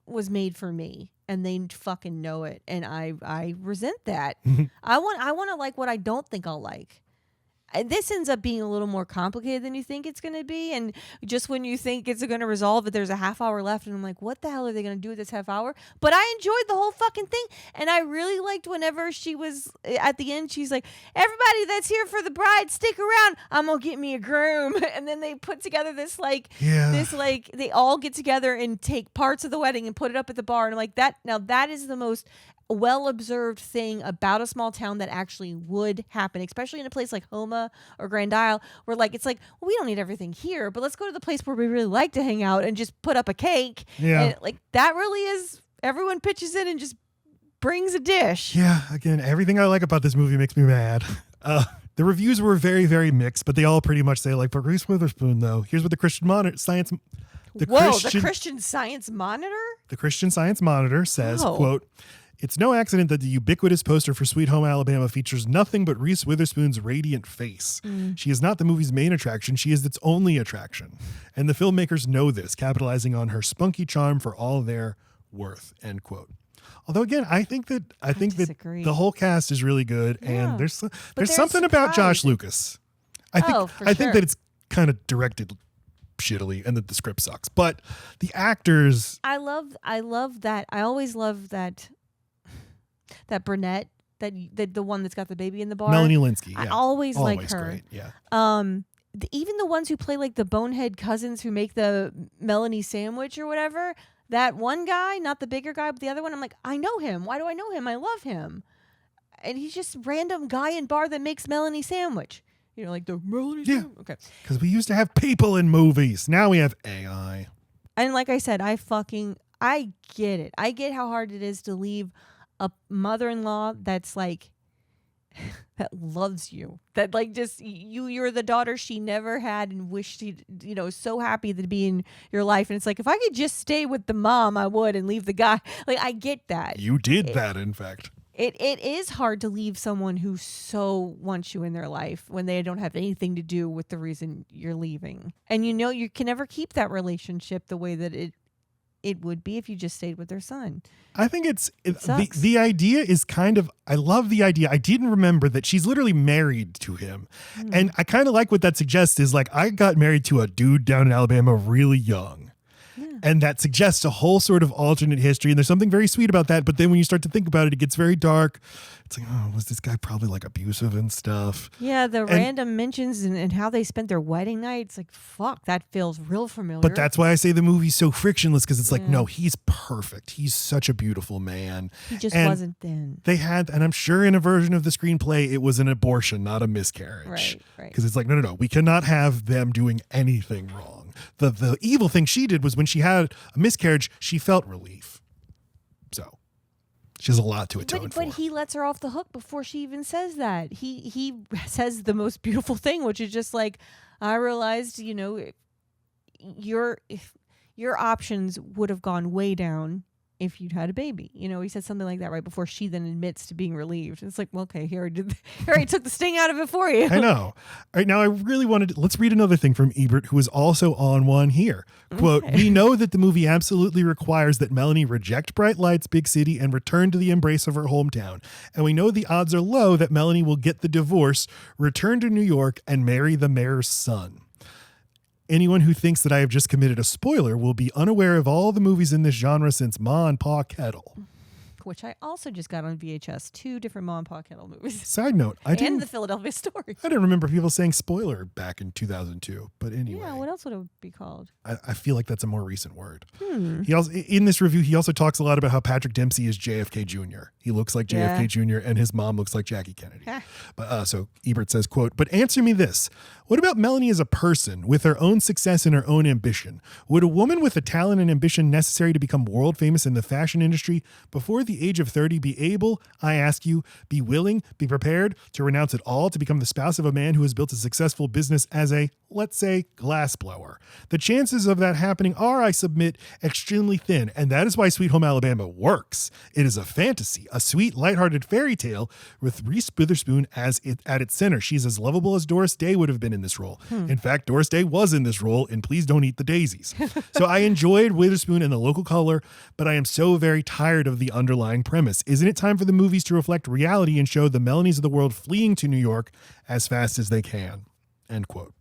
was made for me, and they fucking know it, and I resent that. I want to like what I don't think I'll like. This ends up being a little more complicated than you think it's going to be. And just when you think it's going to resolve it, there's a half hour left. And I'm like, what the hell are they going to do with this half hour? But I enjoyed the whole fucking thing. And I really liked whenever she was at the end, she's like, everybody that's here for the bride, stick around. I'm going to get me a groom. And then they put together this they all get together and take parts of the wedding and put it up at the bar. And I'm like, that is the most well-observed thing about a small town that actually would happen, especially in a place like Homa or Grand Isle, where it's like, well, we don't need everything here, but let's go to the place where we really like to hang out and just put up a cake. Yeah. And that really is, everyone pitches in and just brings a dish. Yeah. Again, everything I like about this movie makes me mad. The reviews were very, very mixed, but they all pretty much say but Reese Witherspoon, though, here's what the Christian Science Monitor? The Christian Science Monitor says, quote, "It's no accident that the ubiquitous poster for Sweet Home Alabama features nothing but Reese Witherspoon's radiant face. She is not the movie's main attraction. She is its only attraction. And the filmmakers know this, capitalizing on her spunky charm for all their worth," end quote. Although, again, I think that the whole cast is really good. Yeah. And there's something about Josh Lucas. I think that it's kind of directed shittily and that the script sucks. But the actors... I love that. I always love that brunette, the one that's got the baby in the bar. Melanie Linsky. Yeah. I always like her. Great. Yeah. Even the ones who play the bonehead cousins who make the Melanie sandwich or whatever, that one guy, not the bigger guy, but the other one, I'm like, I know him. Why do I know him? I love him. And he's just random guy in bar that makes Melanie sandwich. Like the Melanie sandwich. Okay. Because we used to have people in movies. Now we have AI. And like I said, I get it. I get how hard it is to leave a mother-in-law that's that loves you, that just you're the daughter she never had and wished she so happy to be in your life, and it's like, if I could just stay with the mom I would and leave the guy. I get that you did that. In fact, it is hard to leave someone who so wants you in their life when they don't have anything to do with the reason you're leaving, and you can never keep that relationship the way that it would be if you just stayed with their son. I think the idea is I love the idea. I didn't remember that she's literally married to him. And I kind of like what that suggests is I got married to a dude down in Alabama really young. Yeah. And that suggests a whole sort of alternate history. And there's something very sweet about that. But then when you start to think about it, it gets very dark. It's like, oh, was this guy probably abusive and stuff? Yeah, random mentions and how they spent their wedding night. It's like, fuck, that feels real familiar. But that's why I say the movie's so frictionless, because it's no, he's perfect. He's such a beautiful man. He just wasn't then. They had, and I'm sure in a version of the screenplay, it was an abortion, not a miscarriage. Right. Because it's no, we cannot have them doing anything wrong. The evil thing she did was when she had a miscarriage, she felt relief. So she has a lot to atone for. But he lets her off the hook before she even says that. He says the most beautiful thing, which is just I realized, your options would have gone way down if you'd had a baby. He said something like that right before she then admits to being relieved. It's like, well, okay, he already took the sting out of it for you. I know. All right, now I really let's read another thing from Ebert, who is also on one here. Quote, "We know that the movie absolutely requires that Melanie reject bright lights, big city, and return to the embrace of her hometown. And we know the odds are low that Melanie will get the divorce, return to New York, and marry the mayor's son. Anyone who thinks that I have just committed a spoiler will be unaware of all the movies in this genre since Ma and Pa Kettle." Which I also just got on VHS, 2 different Ma and Pa Kettle movies. Side note, and the Philadelphia Story. I didn't remember people saying spoiler back in 2002, but anyway. Yeah, what else would it be called? I feel like that's a more recent word. He also, in this review, he also talks a lot about how Patrick Dempsey is JFK Jr. He looks like JFK Jr. and his mom looks like Jackie Kennedy. But so Ebert says, quote, "But answer me this. What about Melanie as a person with her own success and her own ambition? Would a woman with the talent and ambition necessary to become world famous in the fashion industry before the age of 30 be able, I ask you, be willing, be prepared to renounce it all to become the spouse of a man who has built a successful business as a, let's say, glassblower? The chances of that happening are, I submit, extremely thin, and that is why Sweet Home Alabama works. It is a fantasy, a sweet, lighthearted fairy tale with Reese Witherspoon at its center. She's as lovable as Doris Day would have been in this role. In fact, Doris Day was in this role in Please Don't Eat the Daisies. So I enjoyed Witherspoon and the local color, but I am so very tired of the underlying premise. Isn't it time for the movies to reflect reality and show the Melanies of the world fleeing to New York as fast as they can? End quote.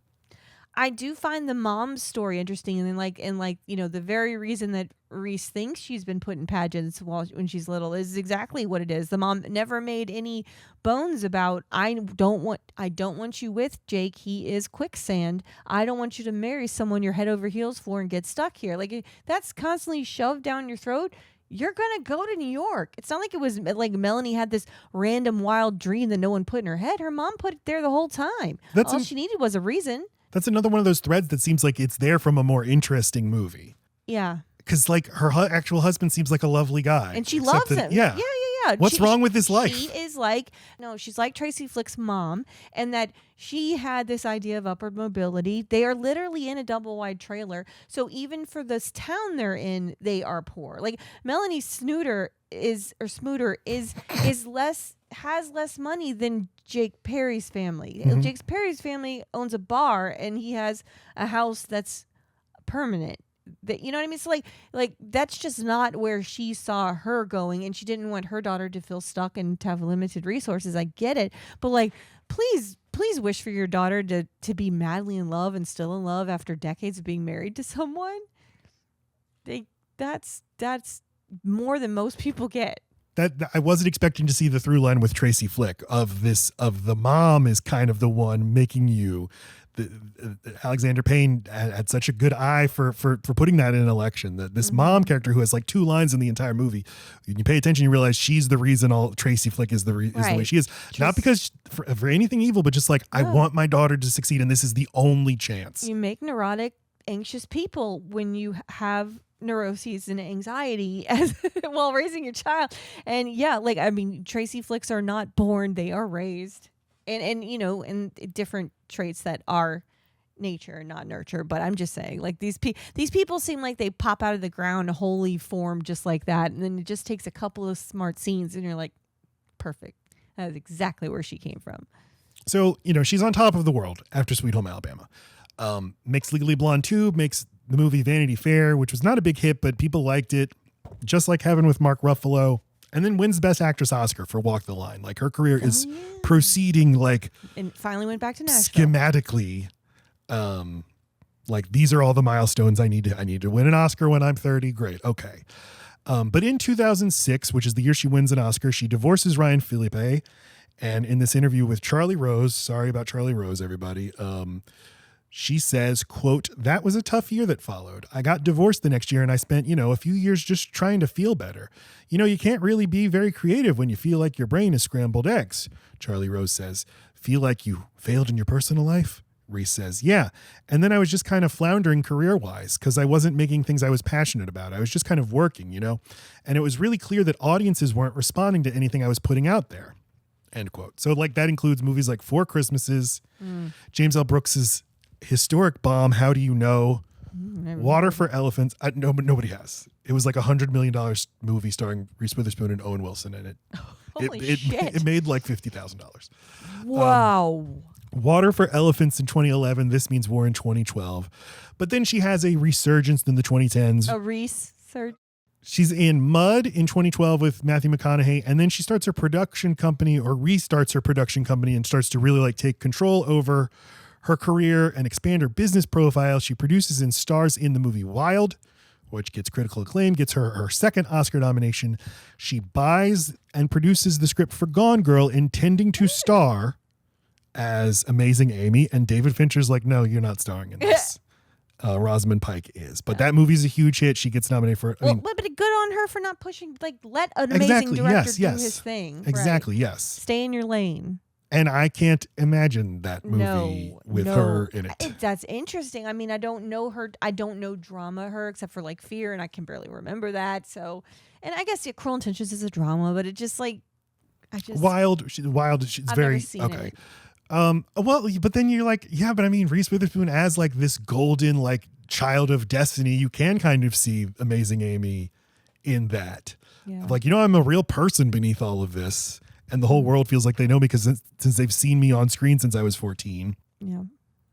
I do find the mom's story interesting, and the very reason that Reese thinks she's been put in pageants when she's little is exactly what it is. The mom never made any bones about, I don't want you with Jake. He is quicksand. I don't want you to marry someone you're head over heels for and get stuck here. Like, that's constantly shoved down your throat. You're going to go to New York. It's not like it was like Melanie had this random wild dream that no one put in her head. Her mom put it there the whole time. All she needed was a reason. That's another one of those threads that seems like it's there from a more interesting movie. Yeah. Because like her actual husband seems like a lovely guy. And she loves him. Yeah. What's wrong with his life? She is she's like Tracy Flick's mom, and that she had this idea of upward mobility. They are literally in a double wide trailer. So even for this town they're in, they are poor. Like Melanie Snooter has less money than Jake Perry's family. Mm-hmm. Jake Perry's family owns a bar and he has a house that's permanent. That, you know what I mean? So like that's just not where she saw her going, and she didn't want her daughter to feel stuck and to have limited resources. I get it, but like, please wish for your daughter to be madly in love and still in love after decades of being married to someone. That's more than most people get. That I wasn't expecting to see the through line with Tracy Flick of the mom is kind of the one making you. Alexander Payne had such a good eye for putting that in an election. That this mom character who has like 2 lines in the entire movie, you pay attention, you realize she's the reason all Tracy Flick is the way she is. Not because for anything evil, but just like I want my daughter to succeed, and this is the only chance. You make neurotic, anxious people when you have neuroses and anxiety while raising your child. And Tracy Flicks are not born, they are raised. And different traits that are nature, not nurture. But I'm just saying, like, these people seem like they pop out of the ground wholly formed just like that. And then it just takes a couple of smart scenes and you're like, perfect. That is exactly where she came from. So, she's on top of the world after Sweet Home Alabama. Makes Legally Blonde 2, makes the movie Vanity Fair, which was not a big hit, but people liked it. Just Like Heaven with Mark Ruffalo. And then wins Best Actress Oscar for Walk the Line. Like, her career is proceeding like, and finally went back to Nashville. Schematically, like these are all the milestones I need to win an Oscar when I'm 30. Great, okay. But in 2006, which is the year she wins an Oscar, she divorces Ryan Philippe, and in this interview with Charlie Rose, sorry about Charlie Rose, everybody. She says, quote, "That was a tough year that followed. I got divorced the next year and I spent, a few years just trying to feel better. You can't really be very creative when you feel like your brain is scrambled eggs." Charlie Rose says, "Feel like you failed in your personal life?" Reese says, "Yeah. And then I was just kind of floundering career-wise because I wasn't making things I was passionate about. I was just kind of working, And it was really clear that audiences weren't responding to anything I was putting out there." End quote. So like that includes movies like Four Christmases, James L. Brooks's historic bomb, How Do You Know? Water for Elephants. No, but nobody has. It was like $100 million movie starring Reese Witherspoon and Owen Wilson, and it made like $50,000. Wow. Water for Elephants in 2011. This Means War in 2012. But then she has a resurgence in the 2010s. A resurgence. She's in Mud in 2012 with Matthew McConaughey, and then she starts her production company, or restarts her production company, and starts to really like take control over her career and expand her business profile. She produces and stars in the movie Wild, which gets critical acclaim, gets her second Oscar nomination. She buys and produces the script for Gone Girl, intending to star as Amazing Amy. And David Fincher's like, "No, you're not starring in this." Rosamund Pike is. But that movie's a huge hit. She gets nominated for it. But good on her for not pushing, let an amazing director do his thing. Exactly, right. yes. Stay in your lane. And I can't imagine that movie with her in it. That's interesting. I mean, I don't know her. I don't know drama her except for like Fear, and I can barely remember that. So, and I guess Cruel Intentions is a drama, but it just like, Wild. She's I've very never seen okay. it. Well, but then you're like, yeah, but I mean, Reese Witherspoon as like this golden like child of destiny. You can kind of see Amazing Amy in that. Yeah. Like, I'm a real person beneath all of this. And the whole world feels like they know me because since they've seen me on screen since I was 14. Yeah.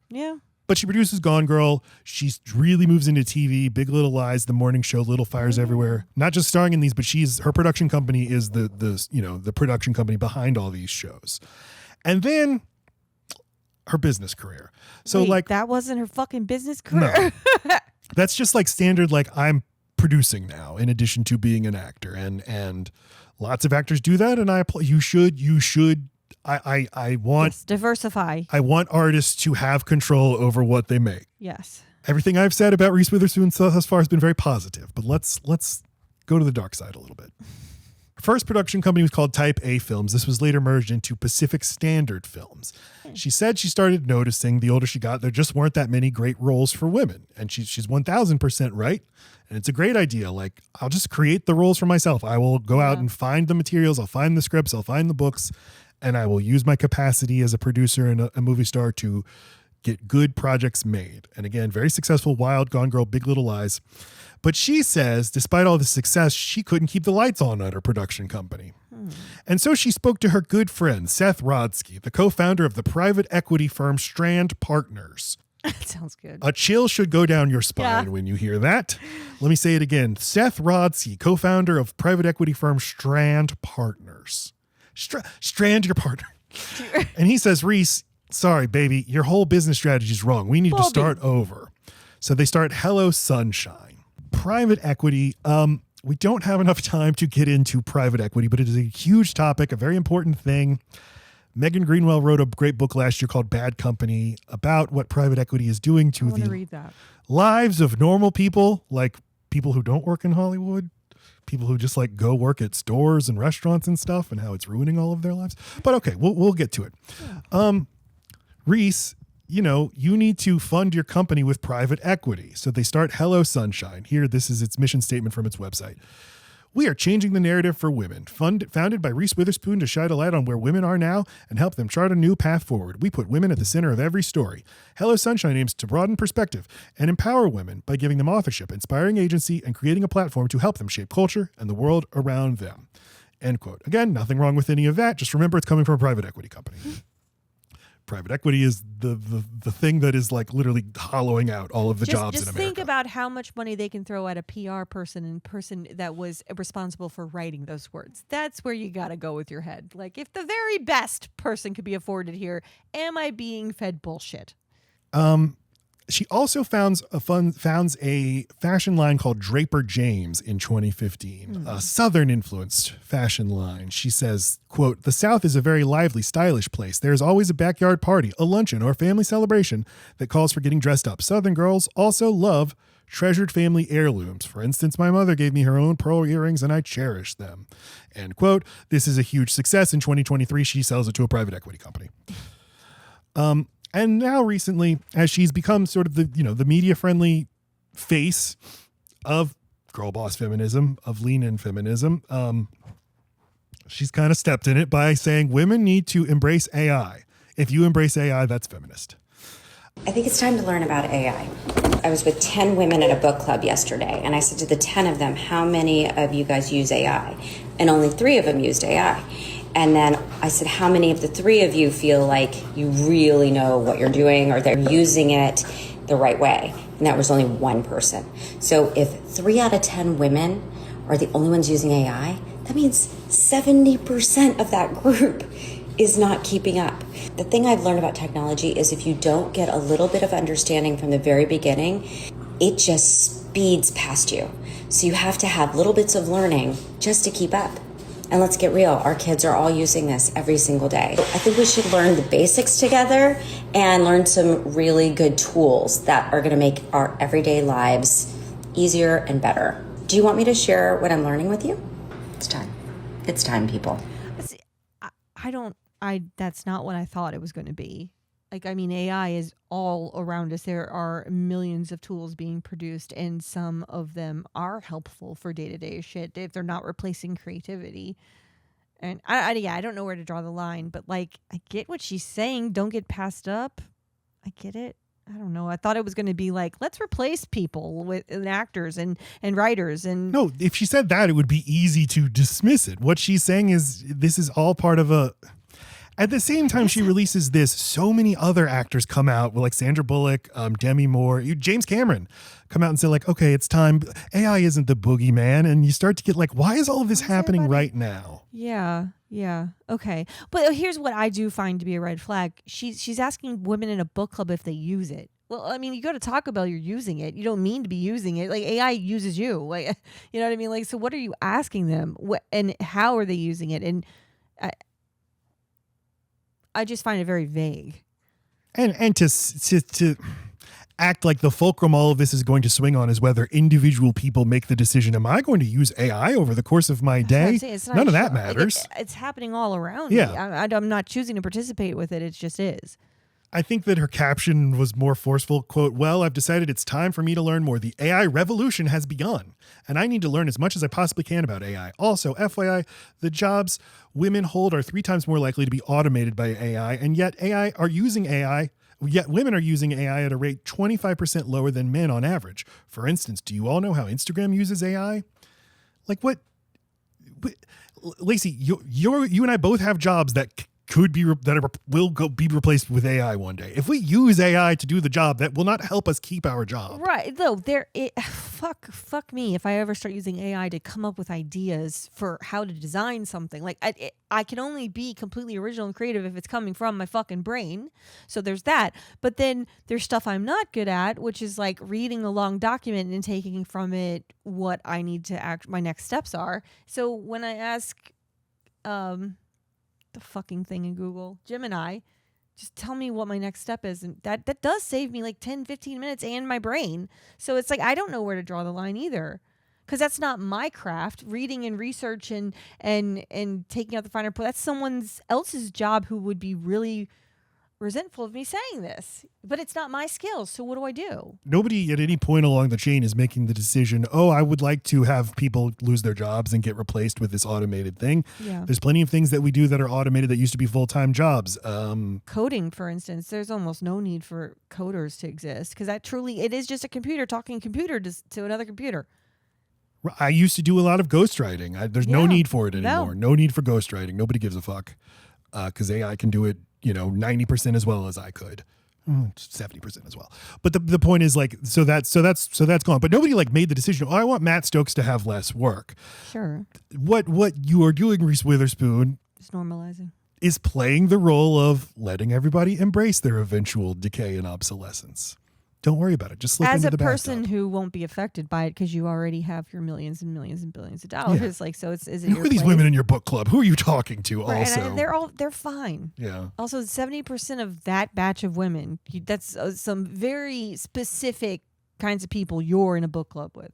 Yeah. But she produces Gone Girl. She really moves into TV. Big Little Lies, The Morning Show, Little Fires Everywhere. Not just starring in these, but her production company is the production company behind all these shows. And then her business career. So Wait, that wasn't her fucking business career. No. That's just like standard. Like, I'm producing now in addition to being an actor, and lots of actors do that, and you should. I want diversify. I want artists to have control over what they make. Yes. Everything I've said about Reese Witherspoon thus far has been very positive, but let's go to the dark side a little bit. Her first production company was called Type A Films. This was later merged into Pacific Standard Films. She said she started noticing the older she got, there just weren't that many great roles for women, and she's 1000% right. And it's a great idea. Like, I'll just create the roles for myself. I will go out and find the materials. I'll find the scripts. I'll find the books. And I will use my capacity as a producer and a movie star to get good projects made. And again, very successful, Wild, Gone Girl, Big Little Lies. But she says, despite all the success, she couldn't keep the lights on at her production company. And so she spoke to her good friend, Seth Rodsky, the co-founder of the private equity firm Strand Partners. That sounds good. A chill should go down your spine when you hear that. Let me say it again. Seth Rodsky, co-founder of private equity firm Strand Partners. Strand your partner. And he says, Reese, sorry, baby, your whole business strategy is wrong. We need to start over. So they start Hello Sunshine. Private equity. We don't have enough time to get into private equity, but it is a huge topic, a very important thing. Megan Greenwell wrote a great book last year called Bad Company about what private equity is doing to the lives of normal people, like people who don't work in Hollywood, people who just like go work at stores and restaurants and stuff, and how it's ruining all of their lives. But okay, we'll get to it. Reese, you need to fund your company with private equity. So they start Hello Sunshine. Here, this is its mission statement from its website. We are changing the narrative for women. Founded by Reese Witherspoon to shine a light on where women are now and help them chart a new path forward. We put women at the center of every story. Hello Sunshine aims to broaden perspective and empower women by giving them authorship, inspiring agency, and creating a platform to help them shape culture and the world around them. End quote. Again, nothing wrong with any of that. Just remember it's coming from a private equity company. Private equity is the thing that is like literally hollowing out all of the jobs in America. Just think about how much money they can throw at a PR person that was responsible for writing those words. That's where you got to go with your head. Like, if the very best person could be afforded here, am I being fed bullshit? She also founds a fashion line called Draper James in 2015, a Southern-influenced fashion line. She says, quote, "The South is a very lively, stylish place. There is always a backyard party, a luncheon, or family celebration that calls for getting dressed up. Southern girls also love treasured family heirlooms. For instance, my mother gave me her own pearl earrings and I cherish them." End quote. This is a huge success. In 2023, she sells it to a private equity company. And now recently, as she's become sort of the media-friendly face of girl boss feminism, of lean-in feminism, she's kind of stepped in it by saying women need to embrace AI. If you embrace AI, that's feminist. I think it's time to learn about AI. I was with 10 women at a book club yesterday, and I said to the 10 of them, how many of you guys use AI? And only 3 of them used AI. And then I said, how many of the 3 of you feel like you really know what you're doing or they're using it the right way? And that was only 1 person. So if 3 out of 10 women are the only ones using AI, that means 70% of that group is not keeping up. The thing I've learned about technology is if you don't get a little bit of understanding from the very beginning, it just speeds past you. So you have to have little bits of learning just to keep up. And let's get real, our kids are all using this every single day. I think we should learn the basics together and learn some really good tools that are gonna make our everyday lives easier and better. Do you want me to share what I'm learning with you? It's time. It's time, people. See, I don't that's not what I thought it was going to be. Like, I mean, AI is all around us. There are millions of tools being produced, and some of them are helpful for day-to-day shit if they're not replacing creativity. And I don't know where to draw the line, but like, I get what she's saying. Don't get passed up. I get it. I don't know. I thought it was going to be like, let's replace people with actors and writers. And no, if she said that, it would be easy to dismiss it. What she's saying is this is all part of a... At the same time she releases this, so many other actors come out, like Sandra Bullock, Demi Moore, James Cameron, come out and say like, okay, it's time. AI isn't the boogeyman. And you start to get like, why is all of this happening right now? Yeah. Okay. But here's what I do find to be a red flag. She's asking women in a book club if they use it. Well, I mean, you go to Taco Bell, you're using it. You don't mean to be using it. Like, AI uses you. Like, you know what I mean? Like, so what are you asking them? And how are they using it? And I just find it very vague. And to act like the fulcrum all of this is going to swing on is whether individual people make the decision, am I going to use AI over the course of my day? None of that matters. Like it's happening all around me. I'm not choosing to participate with it. It just is. I think that her caption was more forceful. Quote, well, I've decided it's time for me to learn more. The AI revolution has begun, and I need to learn as much as I possibly can about AI. Also, FYI, the jobs women hold are 3 times more likely to be automated by AI, and yet women are using AI at a rate 25% lower than men on average. For instance, do you all know how Instagram uses AI? Like what Laci, you and I both have jobs that will be replaced with AI one day. If we use AI to do the job, that will not help us keep our job. Right. Though fuck me if I ever start using AI to come up with ideas for how to design something. Like I can only be completely original and creative if it's coming from my fucking brain. So there's that. But then there's stuff I'm not good at, which is like reading a long document and taking from it what I need to my next steps are. So when I ask the fucking thing in Google, Gemini, just tell me what my next step is, and that does save me like 10-15 minutes and my brain. So it's like I don't know where to draw the line either, because that's not my craft. Reading and research and taking out the finer point, that's someone else's job who would be really resentful of me saying this, but it's not my skills. So what do I do? Nobody at any point along the chain is making the decision, oh, I would like to have people lose their jobs and get replaced with this automated thing. Yeah. There's plenty of things that we do that are automated that used to be full-time jobs. Coding, for instance, there's almost no need for coders to exist, because it is just a computer talking computer to another computer. I used to do a lot of ghostwriting. There's no need for it anymore. No need for ghostwriting. Nobody gives a fuck, because AI can do it 90% as well as I could, 70% as well. But the point is like, so that's gone. But nobody like made the decision, oh, I want Matt Stokes to have less work. Sure. What you are doing, Reese Witherspoon, is normalizing, is playing the role of letting everybody embrace their eventual decay and obsolescence. Don't worry about it. Just slip into the bathtub. As a person who won't be affected by it because you already have your millions and millions and billions of dollars. Yeah. Like, so is it? Who are these women in your book club? Who are you talking to? Right, also, they're fine. Yeah. Also, 70% of that batch of women, that's some very specific kinds of people you're in a book club with.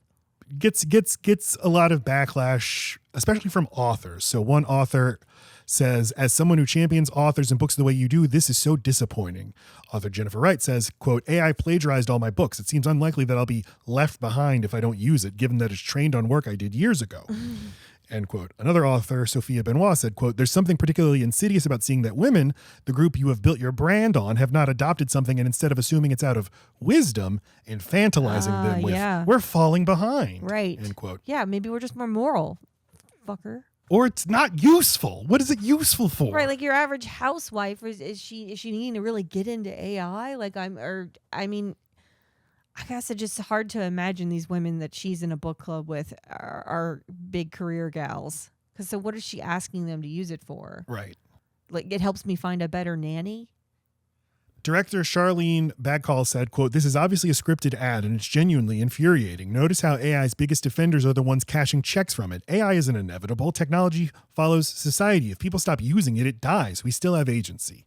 Gets a lot of backlash, especially from authors. So one author says, as someone who champions authors and books the way you do, this is so disappointing. Author Jennifer Wright says, quote, AI plagiarized all my books. It seems unlikely that I'll be left behind if I don't use it, given that it's trained on work I did years ago. End quote. Another author, Sophia Benoit, said, quote, there's something particularly insidious about seeing that women, the group you have built your brand on, have not adopted something, and instead of assuming it's out of wisdom, infantilizing them with, we're falling behind. Right. End quote. Yeah, maybe we're just more moral, fucker. Or it's not useful. What is it useful for? Right, like your average housewife, is she needing to really get into AI? I guess it's just hard to imagine these women that she's in a book club with are big career gals. Because so what is she asking them to use it for? Right. Like, it helps me find a better nanny? Director Charlene Bagcall said, quote, this is obviously a scripted ad and it's genuinely infuriating. Notice how AI's biggest defenders are the ones cashing checks from it. AI isn't inevitable. Technology follows society. If people stop using it, it dies. We still have agency.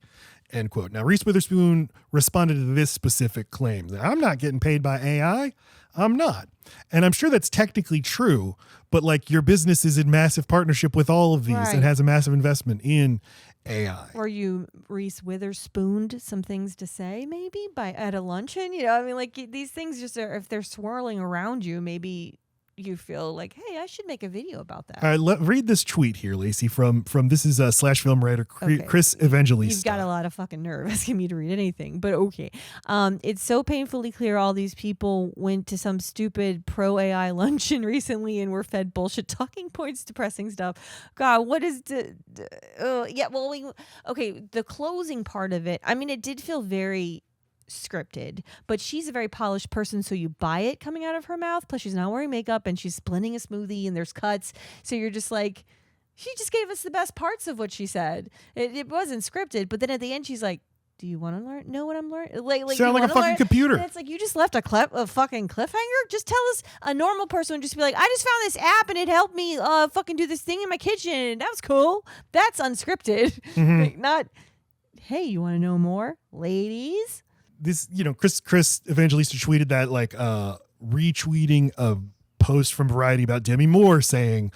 End quote. Now, Reese Witherspoon responded to this specific claim. I'm not getting paid by AI. I'm not. And I'm sure that's technically true, but like your business is in massive partnership with all of these Right. and has a massive investment in AI. Or you Reese Witherspooned some things to say maybe at a luncheon. I mean, like these things just are, if they're swirling around you, maybe you feel like, hey, I should make a video about that. All right, read this tweet here, Laci, from this is Slash film writer Okay. Chris Evangelista. You've got a lot of fucking nerve asking me to read anything, but okay. It's so painfully clear all these people went to some stupid pro AI luncheon recently and were fed bullshit talking points, depressing stuff. God, what is the closing part of it, I mean, it did feel very scripted, but she's a very polished person, so you buy it coming out of her mouth. Plus she's not wearing makeup and she's blending a smoothie and there's cuts, so you're just like, she just gave us the best parts of what she said. It wasn't scripted, but then at the end she's like, do you want to know what I'm learning? Like Sound like a fucking computer. And it's like, you just left a fucking cliffhanger. Just tell us. A normal person would just be like, I just found this app and it helped me fucking do this thing in my kitchen. That was cool. That's unscripted. Like, not, hey, you want to know more, ladies? This, Chris Evangelista tweeted that, like, retweeting a post from Variety about Demi Moore saying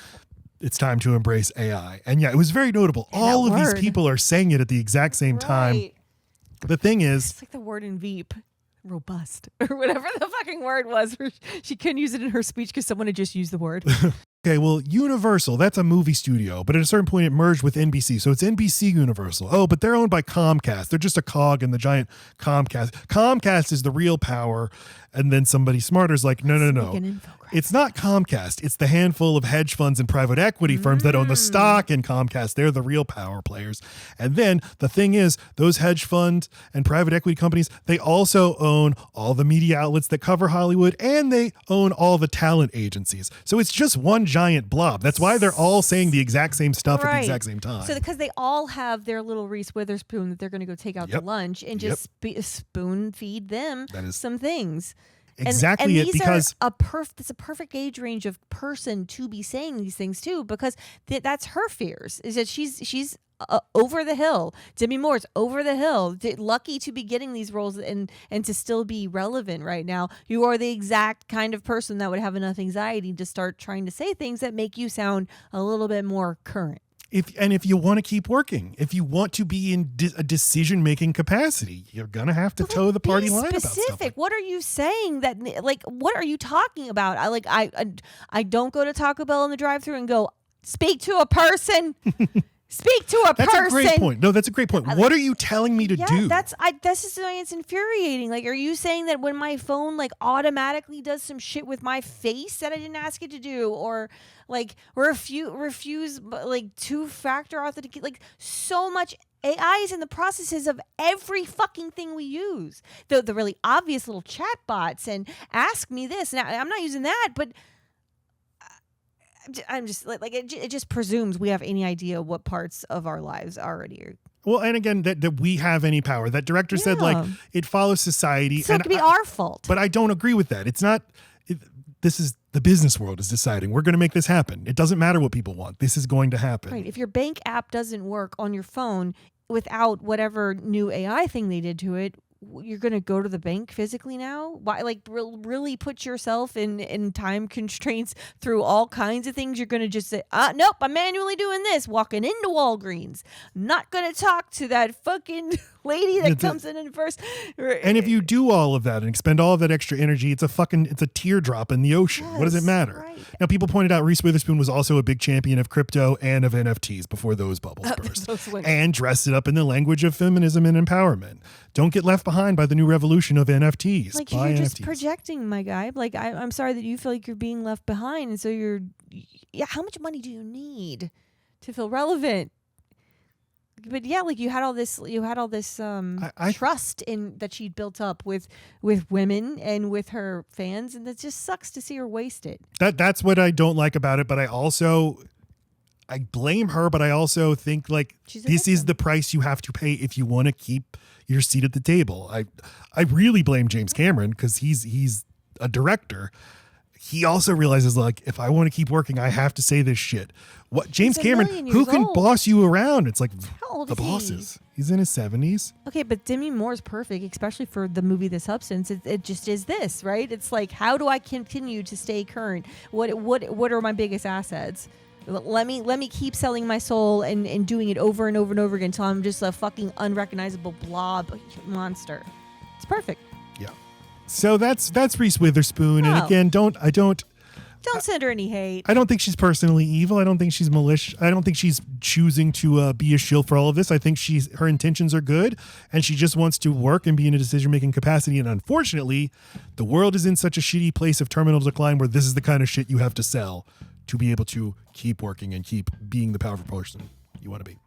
it's time to embrace AI. And yeah, it was very notable. And all of that these word. people are saying it at the exact same time. Right. The thing is, It's like the word in Veep, robust, or whatever the fucking word was. She couldn't use it in her speech because someone had just used the word. okay, well, Universal, that's a movie studio, but at a certain point it merged with NBC. So it's NBC Universal. Oh, but they're owned by Comcast. They're just a cog in the giant Comcast. Comcast is the real power. And then somebody smarter is like, no. It's not Comcast. It's the handful of hedge funds and private equity firms that own the stock in Comcast. They're the real power players. And then the thing is, those hedge fund and private equity companies, they also own all the media outlets that cover Hollywood, and they own all the talent agencies. So it's just one giant blob. That's why they're all saying the exact same stuff at the exact same time. So because they all have their little Reese Witherspoon that they're going to go take out to lunch and just spoon feed them some things. Exactly, and because it's a perfect age range of person to be saying these things too, because that's her fears, is that she's over the hill. Demi Moore's over the hill, lucky to be getting these roles and to still be relevant right now. You are the exact kind of person that would have enough anxiety to start trying to say things that make you sound a little bit more current. If you want to keep working, if you want to be in a decision-making capacity, you're going to have to toe the party line about stuff. What are you saying that, like, what are you talking about? I don't go to Taco Bell in the drive-thru and go, speak to a person. Speak to a person. That's a great point. No, that's a great point. What are you telling me to do? This is why it's infuriating. Like, are you saying that when my phone like automatically does some shit with my face that I didn't ask it to do, or like refuse like two-factor authentication? Like, so much AI is in the processes of every fucking thing we use. The really obvious little chat bots and ask me this. Now, I'm not using that, but I'm just like it just presumes we have any idea what parts of our lives already are. Well, and again, that we have any power. That director said, like, it follows society. So it could be our fault. But I don't agree with that. It's not. This is the business world is deciding we're going to make this happen. It doesn't matter what people want. This is going to happen. Right. If your bank app doesn't work on your phone without whatever new AI thing they did to it, you're going to go to the bank physically now? Why, like, really put yourself in time constraints through all kinds of things? You're going to just say, nope, I'm manually doing this, walking into Walgreens. Not going to talk to that fucking lady that comes in first. And if you do all of that and expend all of that extra energy, it's a teardrop in the ocean. What does it matter? Right. Now, people pointed out Reese Witherspoon was also a big champion of crypto and of NFTs before those bubbles burst. And dressed it up in the language of feminism and empowerment. Don't get left behind by the new revolution of NFTs. Like, you're just projecting, my guy. Like, I'm sorry that you feel like you're being left behind. And so how much money do you need to feel relevant? But yeah, like you had all this trust in that she'd built up with women and with her fans, and it just sucks to see her waste it. That's what I don't like about it. But I blame her, but I also think, like, this is the price you have to pay if you want to keep your seat at the table. I really blame James Cameron because he's a director. he also realizes, like, if I want to keep working, I have to say this shit. What James He's a Cameron, million who years can old. boss you around? It's like How old the is he? bosses. He's in his 70s. Okay, but Demi Moore's perfect, especially for the movie The Substance. It just is this, right? It's like, how do I continue to stay current? What are my biggest assets? Let me keep selling my soul and doing it over and over and over again until I'm just a fucking unrecognizable blob monster. It's perfect. Yeah. So that's Reese Witherspoon, and Oh. again, don't Send her any hate. I don't think she's personally evil. I don't think she's malicious. I don't think she's choosing to be a shill for all of this. I think her intentions are good, and she just wants to work and be in a decision-making capacity. And unfortunately, the world is in such a shitty place of terminal decline where this is the kind of shit you have to sell to be able to keep working and keep being the powerful person you want to be.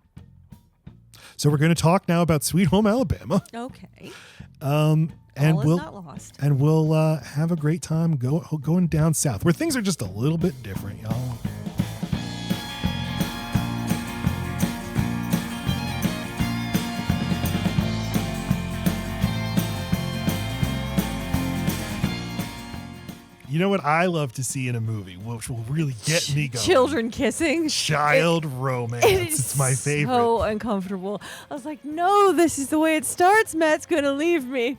So we're going to talk now about Sweet Home Alabama. Okay. And All is not lost. we'll have a great time going down south where things are just a little bit different, y'all. You know what I love to see in a movie, which will really get me going? Children kissing. Child romance. It's my favorite. So uncomfortable. I was like, no, this is the way it starts. Matt's gonna leave me.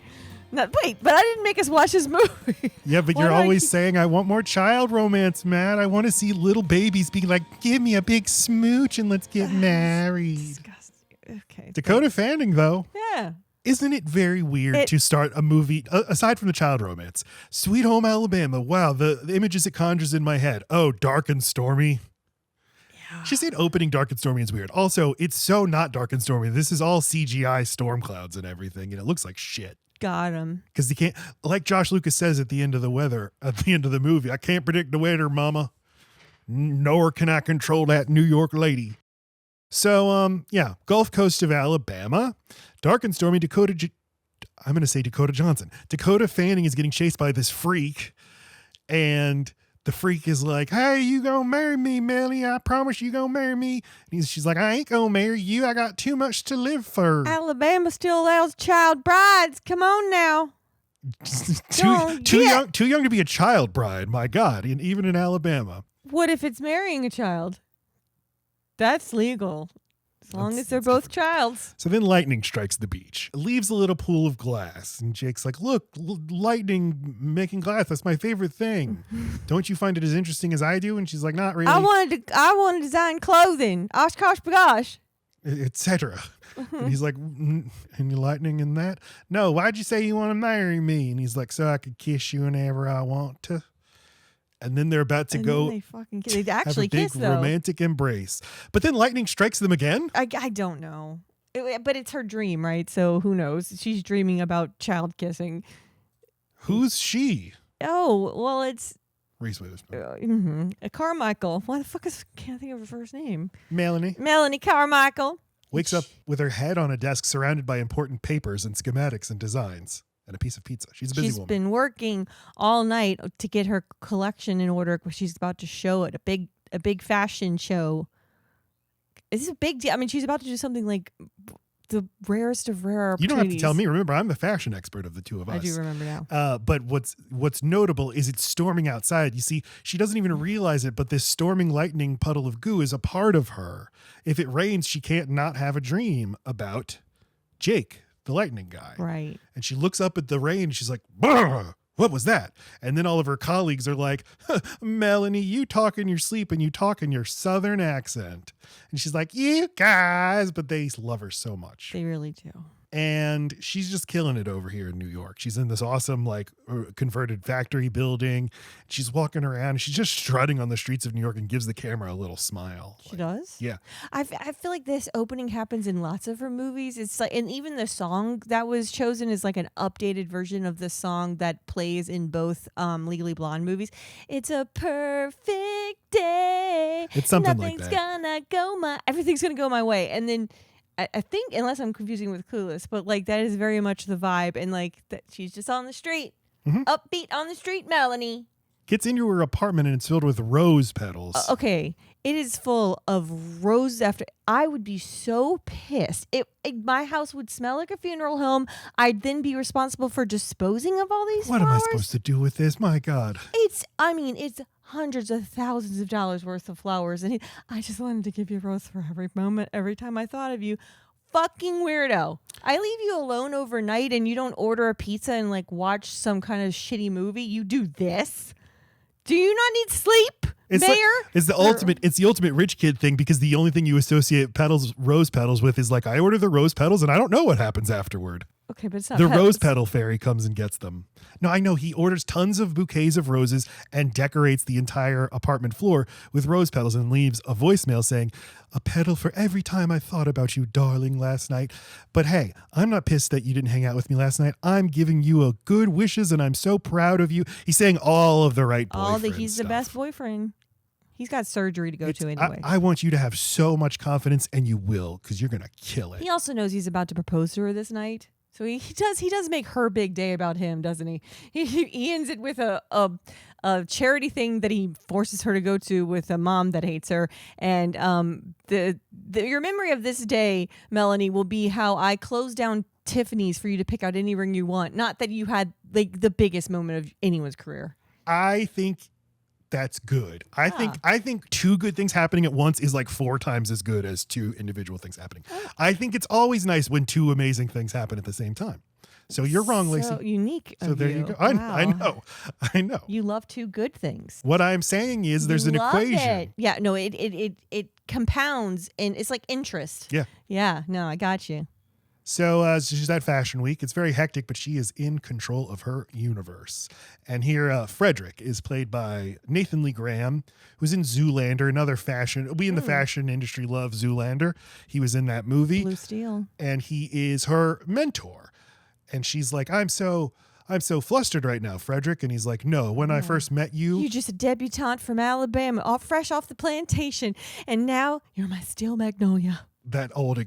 Wait, but I didn't make us watch this movie. Yeah, but Why you're do I always keep- saying, I want more child romance, Matt. I want to see little babies being like, give me a big smooch and let's get married. Disgusting. Okay. Dakota Fanning, though, Yeah. isn't it very weird to start a movie, aside from the child romance, Sweet Home Alabama, wow, the images it conjures in my head. Oh, dark and stormy. Yeah. She said opening dark and stormy is weird. Also, it's so not dark and stormy. This is all CGI storm clouds and everything, and it looks like shit. Got him. Because you can't, like Josh Lucas says at the end of the movie, I can't predict the weather, mama. Nor can I control that New York lady. So, yeah, Gulf Coast of Alabama, dark and stormy. I'm going to say Dakota Johnson. Dakota Fanning is getting chased by this freak, and the freak is like, hey, you gonna marry me, Melanie? I promise you gonna marry me. And she's like, I ain't gonna marry you. I got too much to live for. Alabama still allows child brides. Come on now. too young to be a child bride. My God, and even in Alabama. What if it's marrying a child? That's legal. As long as they're both childs. So then lightning strikes the beach, leaves a little pool of glass. And Jake's like, look, lightning making glass. That's my favorite thing. Don't you find it as interesting as I do? And she's like, not really. I want to design clothing. Oshkosh bagosh. Etc. And he's like, any lightning in that? No, why'd you say you want to marry me? And he's like, so I could kiss you whenever I want to. And then they're about to go They actually have a big kiss, though. romantic embrace. But then lightning strikes them again. I don't know. But it's her dream, right? So who knows? She's dreaming about child Who's she? Oh, well, it's Reese Witherspoon. Carmichael. Why the fuck can't I think of her first name? Melanie Carmichael. wakes up with her head on a desk surrounded by important papers and schematics and designs and a piece of pizza. She's a busy woman. She's been working all night to get her collection in order. She's about to show it, a big fashion show. This is a big deal. I mean, she's about to do something like the rarest of rare You opportunities. don't have to tell me. Remember, I'm the fashion expert of the two of us. I do remember now. But what's notable is it's storming outside. You see, she doesn't even realize it, but this storming lightning puddle of goo is a part of her. If it rains, she can't not have a dream about Jake, the lightning guy. Right. And she looks up at the rain and she's like, "Brr, what was that?" And then all of her colleagues are like, Melanie, you talk in your sleep and you talk in your southern accent. And she's like, you guys, but they love her so much. They really do. And she's just killing it over here in New York. She's in this awesome, converted factory building. She's walking around and she's just strutting on the streets of New York and gives the camera a little smile. She does? Yeah. I feel like this opening happens in lots of her movies. It's like, and even the song that was chosen is like an updated version of the song that plays in both Legally Blonde movies. It's a perfect day. It's something like that. Everything's gonna go my way. And then I think, unless I'm confusing with Clueless, but like that is very much the vibe, and like that she's just on the street, upbeat on the street, Melanie. gets into her apartment and it's filled with rose petals. Okay. It is full of roses after. I would be so pissed. My house would smell like a funeral home. I'd then be responsible for disposing of all these What flowers. am I supposed to do with this? My God. It's hundreds of thousands of dollars worth of flowers. And I just wanted to give you a rose for every moment, every time I thought of you. Fucking weirdo. I leave you alone overnight and you don't order a pizza and like watch some kind of shitty movie. You do this? Do you not need sleep? Mayor? It's the ultimate rich kid thing, because the only thing you associate rose petals with is like, I order the rose petals and I don't know what happens afterward. Okay, but it's not the petals. rose petal fairy comes and gets them. No, I know. He orders tons of bouquets of roses and decorates the entire apartment floor with rose petals and leaves a voicemail saying, a petal for every time I thought about you, darling, last night. But hey, I'm not pissed that you didn't hang out with me last night. I'm giving you a good wishes and I'm so proud of you. He's saying all of the right boyfriend He's stuff. the best boyfriend. He's got surgery to go to anyway. I want you to have so much confidence, and you will, because you're going to kill it. He also knows he's about to propose to her this night. So he does make her big day about him, doesn't he? He ends it with a charity thing that he forces her to go to with a mom that hates her. And your memory of this day, Melanie, will be how I closed down Tiffany's for you to pick out any ring you want. Not that you had like the biggest moment of anyone's career. I think that's good. I think two good things happening at once is like 4 times as good as two individual things happening. I think it's always nice when two amazing things happen at the same time. So you're wrong, Laci. So unique. So there you go. Wow. I know. You love two good things. What I'm saying is there's an equation. It. Yeah, no, it compounds and it's like interest. Yeah. Yeah, no, I got you. So she's at Fashion Week. It's very hectic, but she is in control of her universe. And here, Frederick is played by Nathan Lee Graham, who's in Zoolander, another fashion. We in the fashion industry love Zoolander. He was in that movie. Blue Steel. And he is her mentor. And she's like, I'm so flustered right now, Frederick. And he's like, no, when I first met you. You're just a debutante from Alabama, fresh off the plantation. And now you're my steel magnolia.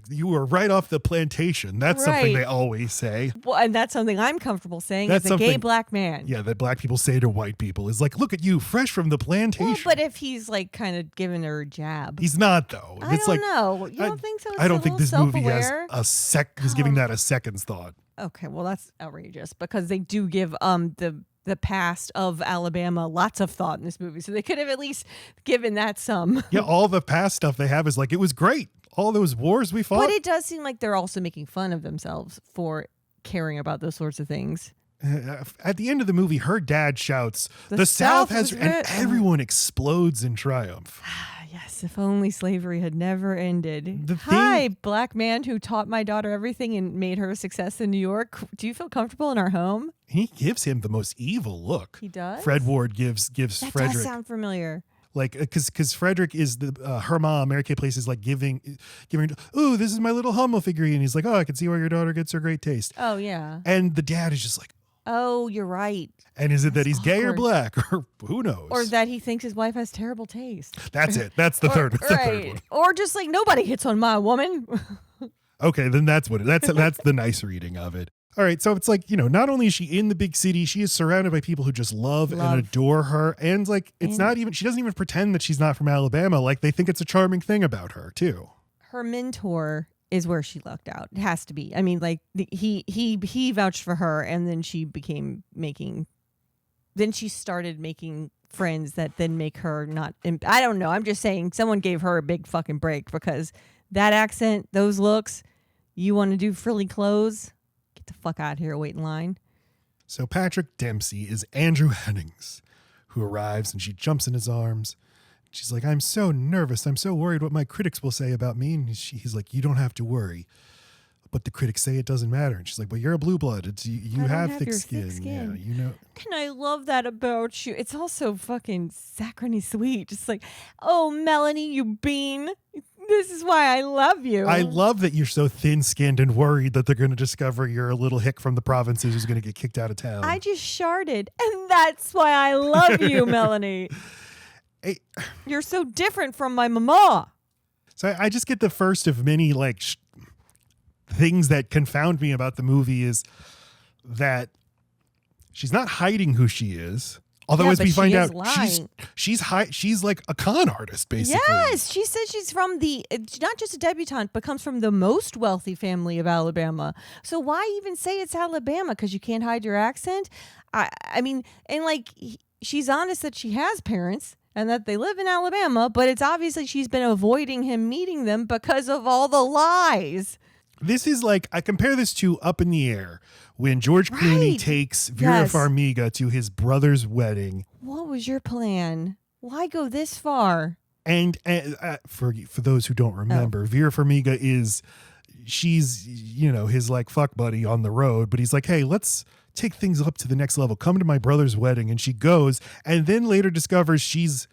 You were right off the plantation. That's something they always say. Well, and that's something I'm comfortable saying as a gay black man. Yeah, that black people say to white people is like, look at you, fresh from the plantation. Well, but if he's like kind of giving her a jab. He's not, though. I don't know. You don't think so? I don't think this movie has self-aware? is giving that a second's thought. Okay, well, that's outrageous because they do give the past of Alabama lots of thought in this movie. So they could have at least given that some. Yeah, all the past stuff they have is like, it was great. All those wars we fought. But it does seem like they're also making fun of themselves for caring about those sorts of things. At the end of the movie, her dad shouts, the South has, and everyone explodes in triumph. Yes, if only slavery had never ended. Hi, black man who taught my daughter everything and made her a success in New York. Do you feel comfortable in our home? He gives him the most evil look. He does? Fred Ward gives that Frederick. Does sound familiar. Like, because Frederick is her mom, Mary Kay Place is like giving, oh, this is my little Hummel figurine. And he's like, oh, I can see why your daughter gets her great taste. Oh, yeah. And the dad is just like, oh, you're right. And is it that he's gay or black? Or who knows? Or that he thinks his wife has terrible taste. That's it. That's the third one. Or just like, nobody hits on my woman. Okay, then that's the nice reading of it. All right, so it's like, not only is she in the big city, she is surrounded by people who just love. And adore her. And like, she doesn't even pretend that she's not from Alabama. Like, they think it's a charming thing about her, too. Her mentor is where she lucked out. It has to be. I mean, like, he vouched for her, and then she started making friends that then make her not, I don't know. I'm just saying someone gave her a big fucking break because that accent, those looks, you want to do frilly clothes? Get the fuck out of here, wait in line. So Patrick Dempsey is Andrew Hennings, who arrives and she jumps in his arms. She's like, I'm so nervous. I'm so worried what my critics will say about me. And he's like, you don't have to worry. But the critics say it doesn't matter. And she's like, well, you're a blue blood. You have thick skin. Yeah, And I love that about you. It's also fucking saccharine sweet. Just like, oh, Melanie, you bean. This is why I love you. I love that you're so thin-skinned and worried that they're going to discover you're a little hick from the provinces who's going to get kicked out of town. I just sharted, and that's why I love you, Melanie. You're so different from my mama. So I just get the first of many things that confound me about the movie is that she's not hiding who she is. Although, Yeah, as but we she find is out, lying. she's like a con artist, basically. Yes, she says she's from not just a debutante, but comes from the most wealthy family of Alabama. So why even say it's Alabama? Because you can't hide your accent. I mean, and like she's honest that she has parents and that they live in Alabama, but it's obviously she's been avoiding him meeting them because of all the lies. This is like, I compare this to Up in the Air, when George Clooney Right. takes Vera Yes. Farmiga to his brother's wedding. What was your plan? Why go this far? And for those who don't remember, Vera Farmiga she's, you know, his like fuck buddy on the road, but he's like, hey, let's take things up to the next level. Come to my brother's wedding. And she goes, and then later discovers she's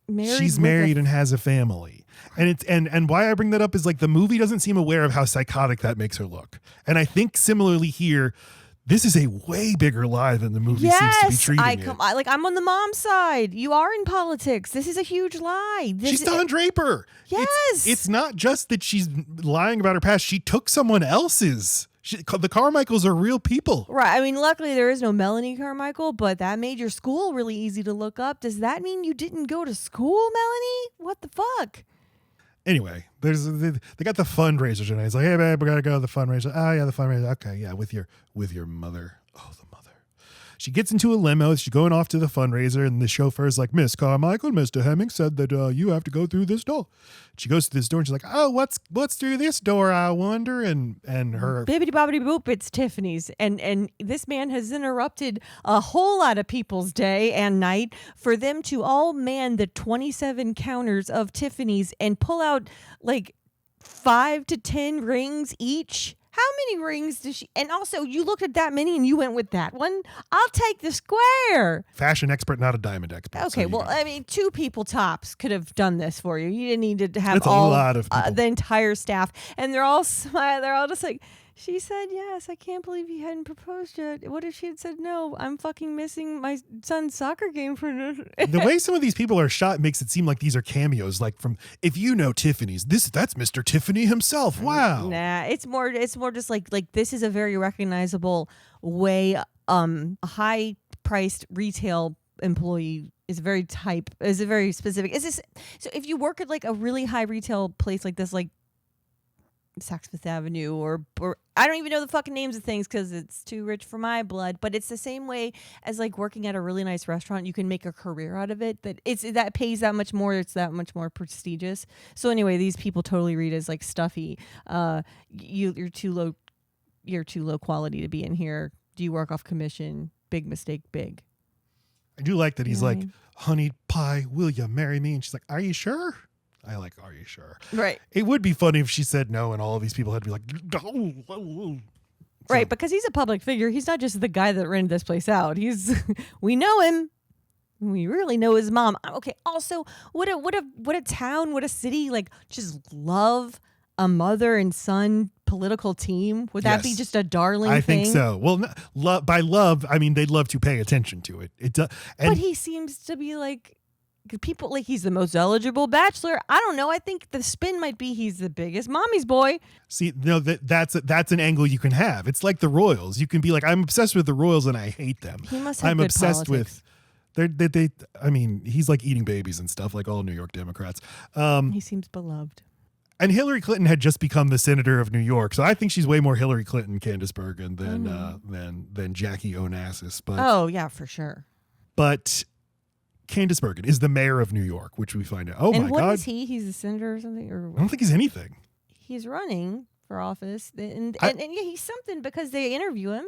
married and has a family. And it's and why I bring that up is like the movie doesn't seem aware of how psychotic that makes her look. And I think similarly here, this is a way bigger lie than the movie seems to be treating it. I'm on the mom side. You are in politics. This is a huge lie. She's Don Draper. Yes. It's not just that she's lying about her past. She took someone else's. The Carmichaels are real people. Right. I mean, luckily there is no Melanie Carmichael, but that made your school really easy to look up. Does that mean you didn't go to school, Melanie? What the fuck? Anyway, they got the fundraiser tonight. It's like, hey babe, we gotta go to the fundraiser. Oh yeah, the fundraiser. Okay, yeah, with your mother. Oh, the mother. She gets into a limo. She's going off to the fundraiser, and the chauffeur's like, Miss Carmichael, Mr. Hemming said that you have to go through this door. She goes to this door, and she's like, oh, what's through this door, I wonder? And her Bibbidi bobbidi boop, it's Tiffany's. And this man has interrupted a whole lot of people's day and night for them to all man the 27 counters of Tiffany's and pull out like 5 to 10 rings each. How many rings does she? And also, you looked at that many and you went with that one. I'll take the square. fashion expert, not a diamond expert. Okay, well, I mean, 2 people tops could have done this for you. You didn't need to have That's a all lot of people. the entire staff, and they're all smiling. They're all just like, she said yes. I can't believe he hadn't proposed yet. What if she had said no? I'm fucking missing my son's soccer game for. The way some of these people are shot makes it seem like these are cameos. Like from, if you know Tiffany's, that's Mr. Tiffany himself. Wow. Nah, it's more just like this is a very recognizable way. A high priced retail employee is a very specific. Is this so? If you work at like a really high retail place like this, like Saks Fifth Avenue or I don't even know the fucking names of things because it's too rich for my blood, but it's the same way as like working at a really nice restaurant. You can make a career out of it, that pays that much more. It's that much more prestigious. So anyway, these people totally read as like stuffy. You're too low quality to be in here. Do you work off commission? Big mistake, big. I do like that he's Yeah. like, honey pie, will you marry me? And she's like, are you sure? I like, are you sure? Right. It would be funny if she said no and all of these people had to be like, no. Right, because he's a public figure. He's not just the guy that rented this place out. We know him. We really know his mom. Okay. Also, what a town, what a city, like just love a mother and son political team. Would that be Yes. just a darling I thing? think so. Well, by love, I mean they'd love to pay attention to it. It does, But he seems to be like people like he's the most eligible bachelor. I don't know. I think the spin might be he's the biggest mommy's boy. see, no, that's an angle you can have. It's like the Royals. You can be like, I'm obsessed with the Royals and I hate them. He must have I'm good obsessed politics. with. I mean, he's like eating babies and stuff, like all New York Democrats. He seems beloved. And Hillary Clinton had just become the senator of New York, so I think she's way more Hillary Clinton, Candace Bergen, than Jackie Onassis. But Oh yeah, for sure. but Candace Bergen is the mayor of New York, which we find out. Oh And my what God, is he? He's a senator or something, or I don't think he's anything. he's running for office, and yeah, he's something because they interview him.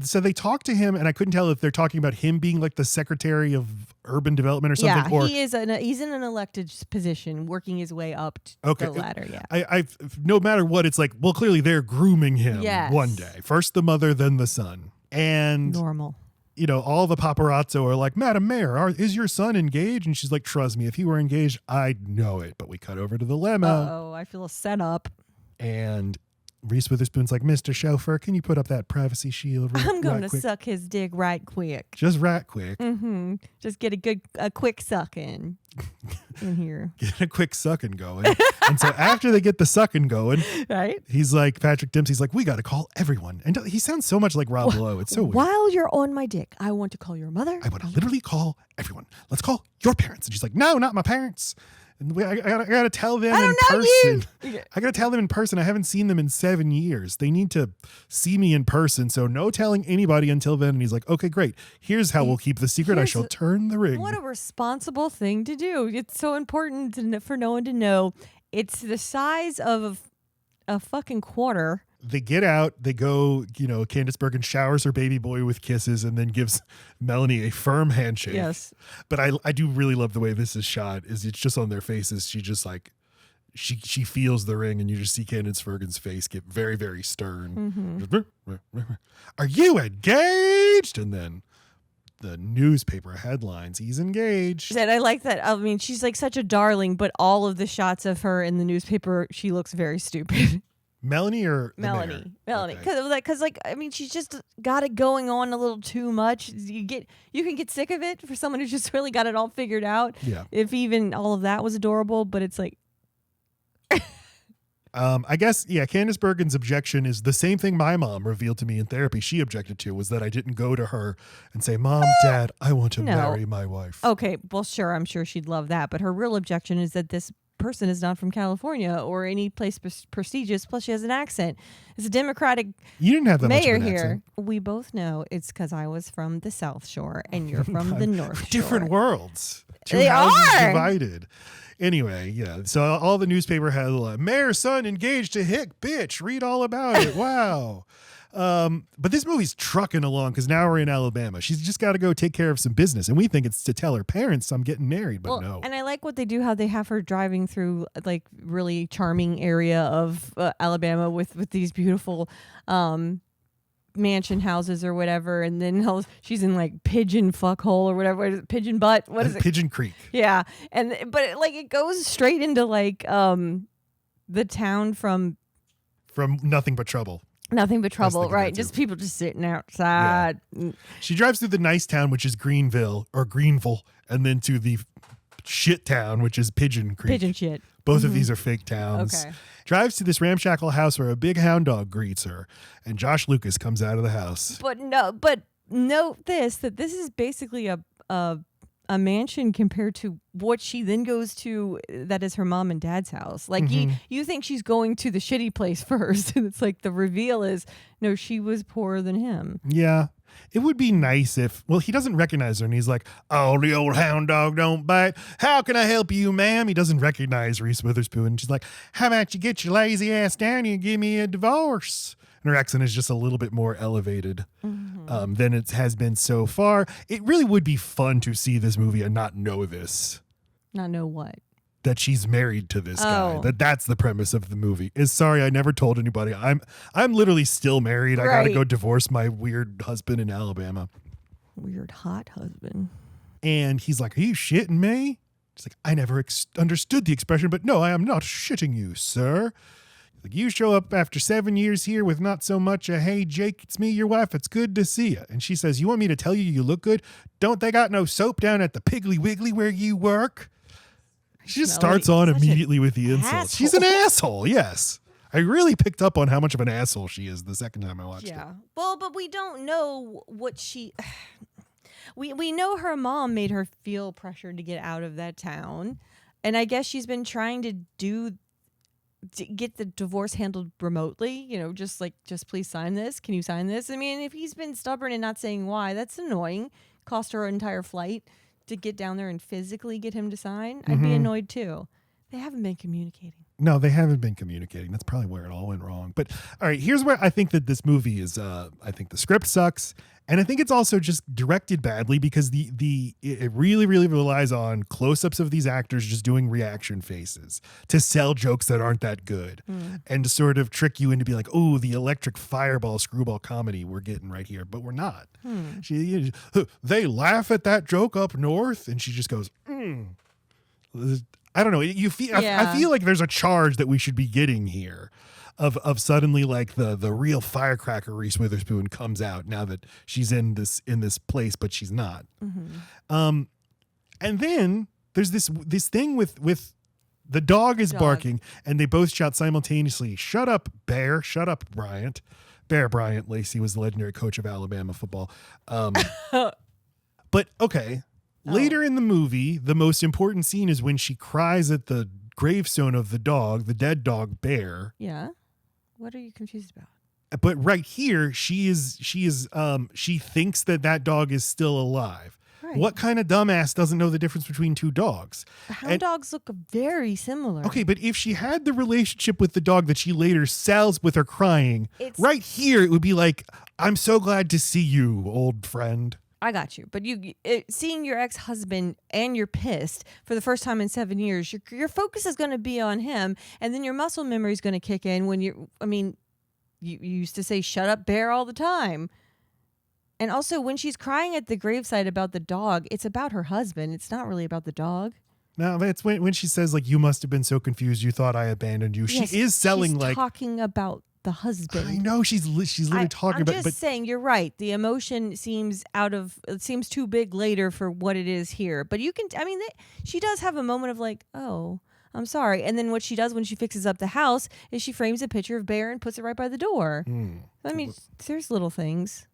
So they talk to him, and I couldn't tell if they're talking about him being like the Secretary of Urban Development or something. Yeah, or he's in an elected position, working his way up Okay. the ladder. Yeah, I no matter what, it's like, well, clearly they're grooming him Yes. one day. First the mother, then the son, and normal. you know, all the paparazzo are like, Madam Mayor, is your son engaged? And she's like, trust me, if he were engaged, I'd know it. But we cut over to the limo, Oh, I feel a setup. and Reese Witherspoon's like, Mr. Chauffeur, can you put up that privacy shield? I'm going right to quick? suck his dick right quick. Just right quick. Mm-hmm. Just get a quick suck in here. Get a quick sucking going. And so after they get the sucking going, Right? he's like, Patrick Dempsey's like, we got to call everyone. And he sounds so much like Rob Lowe. It's so weird. While you're on my dick, I want to call your mother. I want to literally call everyone. Let's call your parents. And she's like, no, not my parents. And I gotta tell them in person. I gotta tell them in person. I haven't seen them in 7 years. They need to see me in person. So no telling anybody until then. And he's like, okay, great. Here's how we'll keep the secret. I shall turn the ring. What a responsible thing to do. It's so important for no one to know. It's the size of a fucking quarter. They get out, they go, Candace Bergen showers her baby boy with kisses and then gives Melanie a firm handshake. Yes. But I do really love the way this is shot. Is it's just on their faces. She just like, she feels the ring and you just see Candace Bergen's face get very, very stern. Mm-hmm. Are you engaged? And then the newspaper headlines, he's engaged. And I like that. I mean, she's like such a darling, but all of the shots of her in the newspaper, she looks very stupid. Melanie or Melanie, Okay. because I mean, she's just got it going on a little too much. You can get sick of it for someone who's just really got it all figured out. Yeah. If even all of that was adorable, but it's like, I guess, Candace Bergen's objection is the same thing my mom revealed to me in therapy. She objected to was that I didn't go to her and say, Mom, Dad, I want to marry my wife. Okay, well, sure, I'm sure she'd love that. But her real objection is that this person is not from California or any place prestigious. Plus, she has an accent. It's a Democratic You didn't have that much mayor of an here. accent. We both know it's because I was from the South Shore and you're from the North Shore. Different worlds. Two They houses are. divided. Anyway, so all the newspaper headline, mayor's son engaged to hick bitch. Read all about it. Wow. But this movie's trucking along because now we're in Alabama. She's just got to go take care of some business. And we think it's to tell her parents I'm getting married, but no. And I like what they do, how they have her driving through like really charming area of Alabama with these beautiful mansion houses or whatever. And then she's in like Pigeon Fuckhole or whatever. What is it? Pigeon Butt. What is it? Pigeon Creek. Yeah. But it goes straight into like the town from Nothing But Trouble. Nothing But Trouble, right? that Just too. people just sitting outside. Yeah. She drives through the nice town, which is Greenville, and then to the shit town, which is Pigeon Creek. Pigeon shit. Both of these are fake towns. Okay. Drives to this ramshackle house where a big hound dog greets her, and Josh Lucas comes out of the house. But note that this is basically a mansion compared to what she then goes to that is her mom and dad's house. Like you think she's going to the shitty place first. And it's like the reveal is no, she was poorer than him. Yeah. It would be nice if, he doesn't recognize her and he's like, oh, the old hound dog don't bite. How can I help you, ma'am? He doesn't recognize Reese Witherspoon. And she's like, how about you get your lazy ass down here and give me a divorce? And her accent is just a little bit more elevated than it has been so far. It really would be fun to see this movie and not know this. Not know what? That she's married to this guy. Oh. That's the premise of the movie. Is sorry, I never told anybody. I'm literally still married. I gotta go divorce my weird husband in Alabama. Weird hot husband. And he's like, are you shitting me? She's like, I never understood the expression, but no, I am not shitting you, sir. Like, you show up after 7 years here with not so much a, hey, Jake, it's me, your wife. It's good to see you. And she says, you want me to tell you you look good? Don't they got no soap down at the Piggly Wiggly where you work? She just starts on immediately with the insults. asshole. She's an asshole, yes. I really picked up on how much of an asshole she is the second time I watched it. Well, but we don't know what she... We know her mom made her feel pressured to get out of that town. And I guess she's been trying to get the divorce handled remotely. Just please sign this. Can you sign this? I mean, if he's been stubborn and not saying why, that's annoying. Cost her entire flight to get down there and physically get him to sign. I'd be annoyed too. They haven't been communicating. No, they haven't been communicating. That's probably where it all went wrong. But all right, here's where I think that this movie is. I think the script sucks, and I think it's also just directed badly because it really, really relies on close-ups of these actors just doing reaction faces to sell jokes that aren't that good, and to sort of trick you into be like, oh, the electric fireball screwball comedy we're getting right here, but we're not. They laugh at that joke up north, and she just goes, I don't know. You feel I feel like there's a charge that we should be getting here of suddenly like the real firecracker Reese Witherspoon comes out now that she's in this place, but she's not. Mm-hmm. And then there's this thing with the dog is barking, and they both shout simultaneously, "Shut up, Bear! Shut up, Bryant!" Bear Bryant. Laci was the legendary coach of Alabama football. But okay. Later in the movie, the most important scene is when she cries at the gravestone of the dog, the dead dog Bear. Yeah. What are you confused about? But right here, she thinks that dog is still alive. Right. What kind of dumbass doesn't know the difference between two dogs? Hound dogs look very similar. Okay, but if she had the relationship with the dog that she later sells with her crying, right here it would be like, I'm so glad to see you, old friend. I got you. But seeing your ex-husband and you're pissed for the first time in 7 years, your focus is going to be on him, and then your muscle memory is going to kick in when you used to say, "Shut up, Bear," all the time. And also, when she's crying at the gravesite about the dog, it's about her husband. It's not really about the dog. No, that's when she says, like, "You must have been so confused. You thought I abandoned you." Yes, she is selling she's like talking about the husband. I know she's literally talking about. I'm just saying, you're right. The emotion seems too big later for what it is here. But you can, she does have a moment of like, oh, I'm sorry. And then what she does when she fixes up the house is she frames a picture of Bear and puts it right by the door. I mean, there's little things.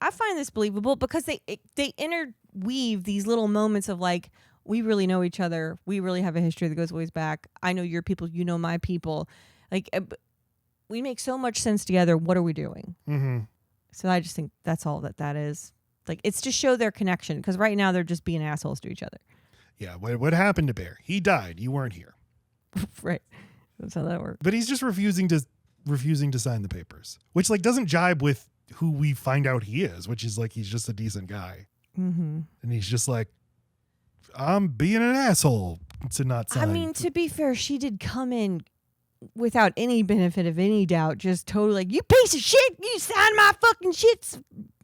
I find this believable because they interweave these little moments of like, we really know each other. We really have a history that goes ways back. I know your people. You know my people. Like, we make so much sense together. What are we doing? Mm-hmm. So I just think that's all that is. Like, it's to show their connection, because right now they're just being assholes to each other. Yeah. What happened to Bear? He died. You weren't here. Right. That's how that works. But he's just refusing to sign the papers, which like doesn't jibe with who we find out he is, which is like he's just a decent guy. Mm-hmm. And he's just like, I'm being an asshole to not sign. I mean, to be fair, she did come in without any benefit of any doubt, just totally like, you piece of shit, you sign my fucking shit's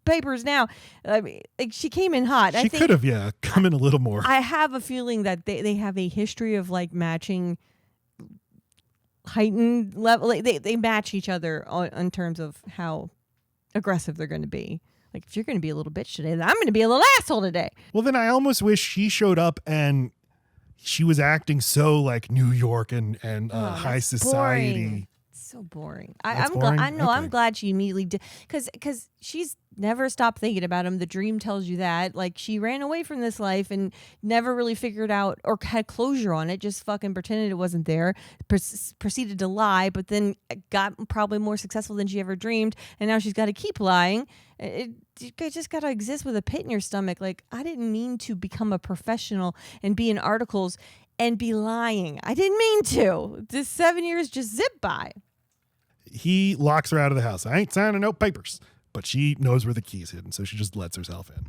papers now. I mean, like, she came in hot. She could have, come in a little more. I have a feeling that they have a history of like matching heightened level. Like, they match each other in terms of how aggressive they're going to be. Like, if you're going to be a little bitch today, then I'm going to be a little asshole today. Well, then I almost wish she showed up and she was acting so like New York and high society. Boring. So boring. I'm glad she immediately did, because she's never stopped thinking about him. The dream tells you that. Like, she ran away from this life and never really figured out or had closure on it. Just fucking pretended it wasn't there. Proceeded to lie, but then got probably more successful than she ever dreamed. And now she's got to keep lying. You just got to exist with a pit in your stomach. Like, I didn't mean to become a professional and be in articles and be lying. I didn't mean to. This 7 years just zipped by. He locks her out of the house. I ain't signing no papers. But she knows where the key's hidden, so she just lets herself in.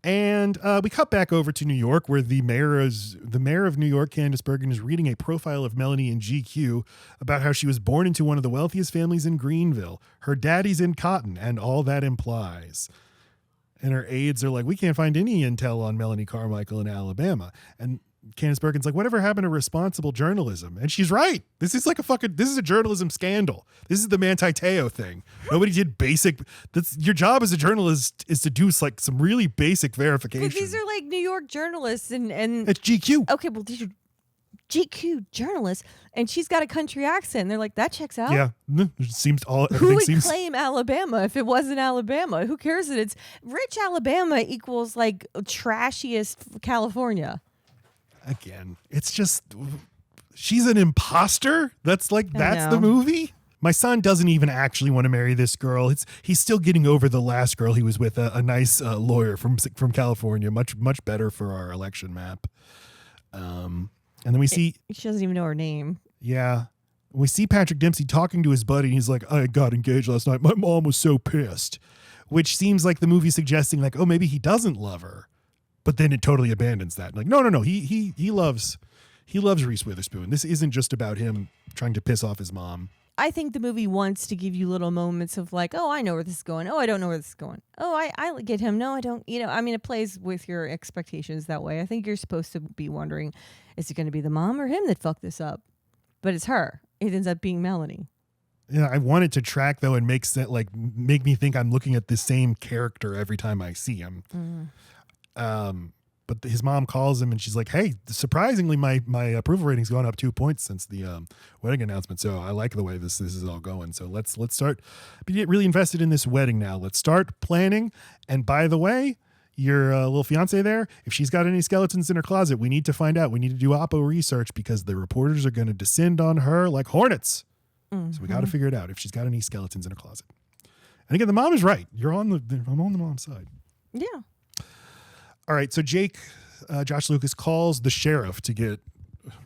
And we cut back over to New York, where the mayor of New York, Candace Bergen, is reading a profile of Melanie in GQ about how she was born into one of the wealthiest families in Greenville. Her daddy's in cotton, and all that implies. And her aides are like, we can't find any intel on Melanie Carmichael in Alabama. And Candace Bergen's like, whatever happened to responsible journalism? And she's right. This is a journalism scandal. This is the Manti Te'o thing. Nobody did basic. Your job as a journalist is to do like some really basic verification. But these are like New York journalists and it's GQ. Okay, well, these are GQ journalists, and she's got a country accent. They're like, that checks out. Yeah, it seems Who would claim Alabama if it wasn't Alabama? Who cares that it's rich Alabama equals like trashiest California? Again, it's just, she's an imposter. That's the movie. My son doesn't even actually want to marry this girl. He's still getting over the last girl he was with, a nice lawyer from California, much better for our election map. And then we see she doesn't even know her name. Yeah, we see Patrick Dempsey talking to his buddy, and he's like, "I got engaged last night. My mom was so pissed," which seems like the movie suggesting like, oh, maybe he doesn't love her. But then it totally abandons that. Like, no. He loves Reese Witherspoon. This isn't just about him trying to piss off his mom. I think the movie wants to give you little moments of like, oh, I know where this is going. Oh, I don't know where this is going. Oh, I get him. No, I don't. I mean, it plays with your expectations that way. I think you're supposed to be wondering, is it going to be the mom or him that fucked this up? But it's her. It ends up being Melanie. Yeah, I want it to track though and make me think I'm looking at the same character every time I see him. But his mom calls him and she's like, "Hey, surprisingly, my approval rating's gone up 2 points since the wedding announcement. So I like the way this is all going. So let's start get really invested in this wedding now. Let's start planning. And by the way, your little fiance there, if she's got any skeletons in her closet, we need to find out. We need to do Oppo research because the reporters are going to descend on her like hornets. So we got to figure it out if she's got any skeletons in her closet." And again, the mom is right. I'm on the mom's side. Yeah. All right, so Jake, Josh Lucas, calls the sheriff to get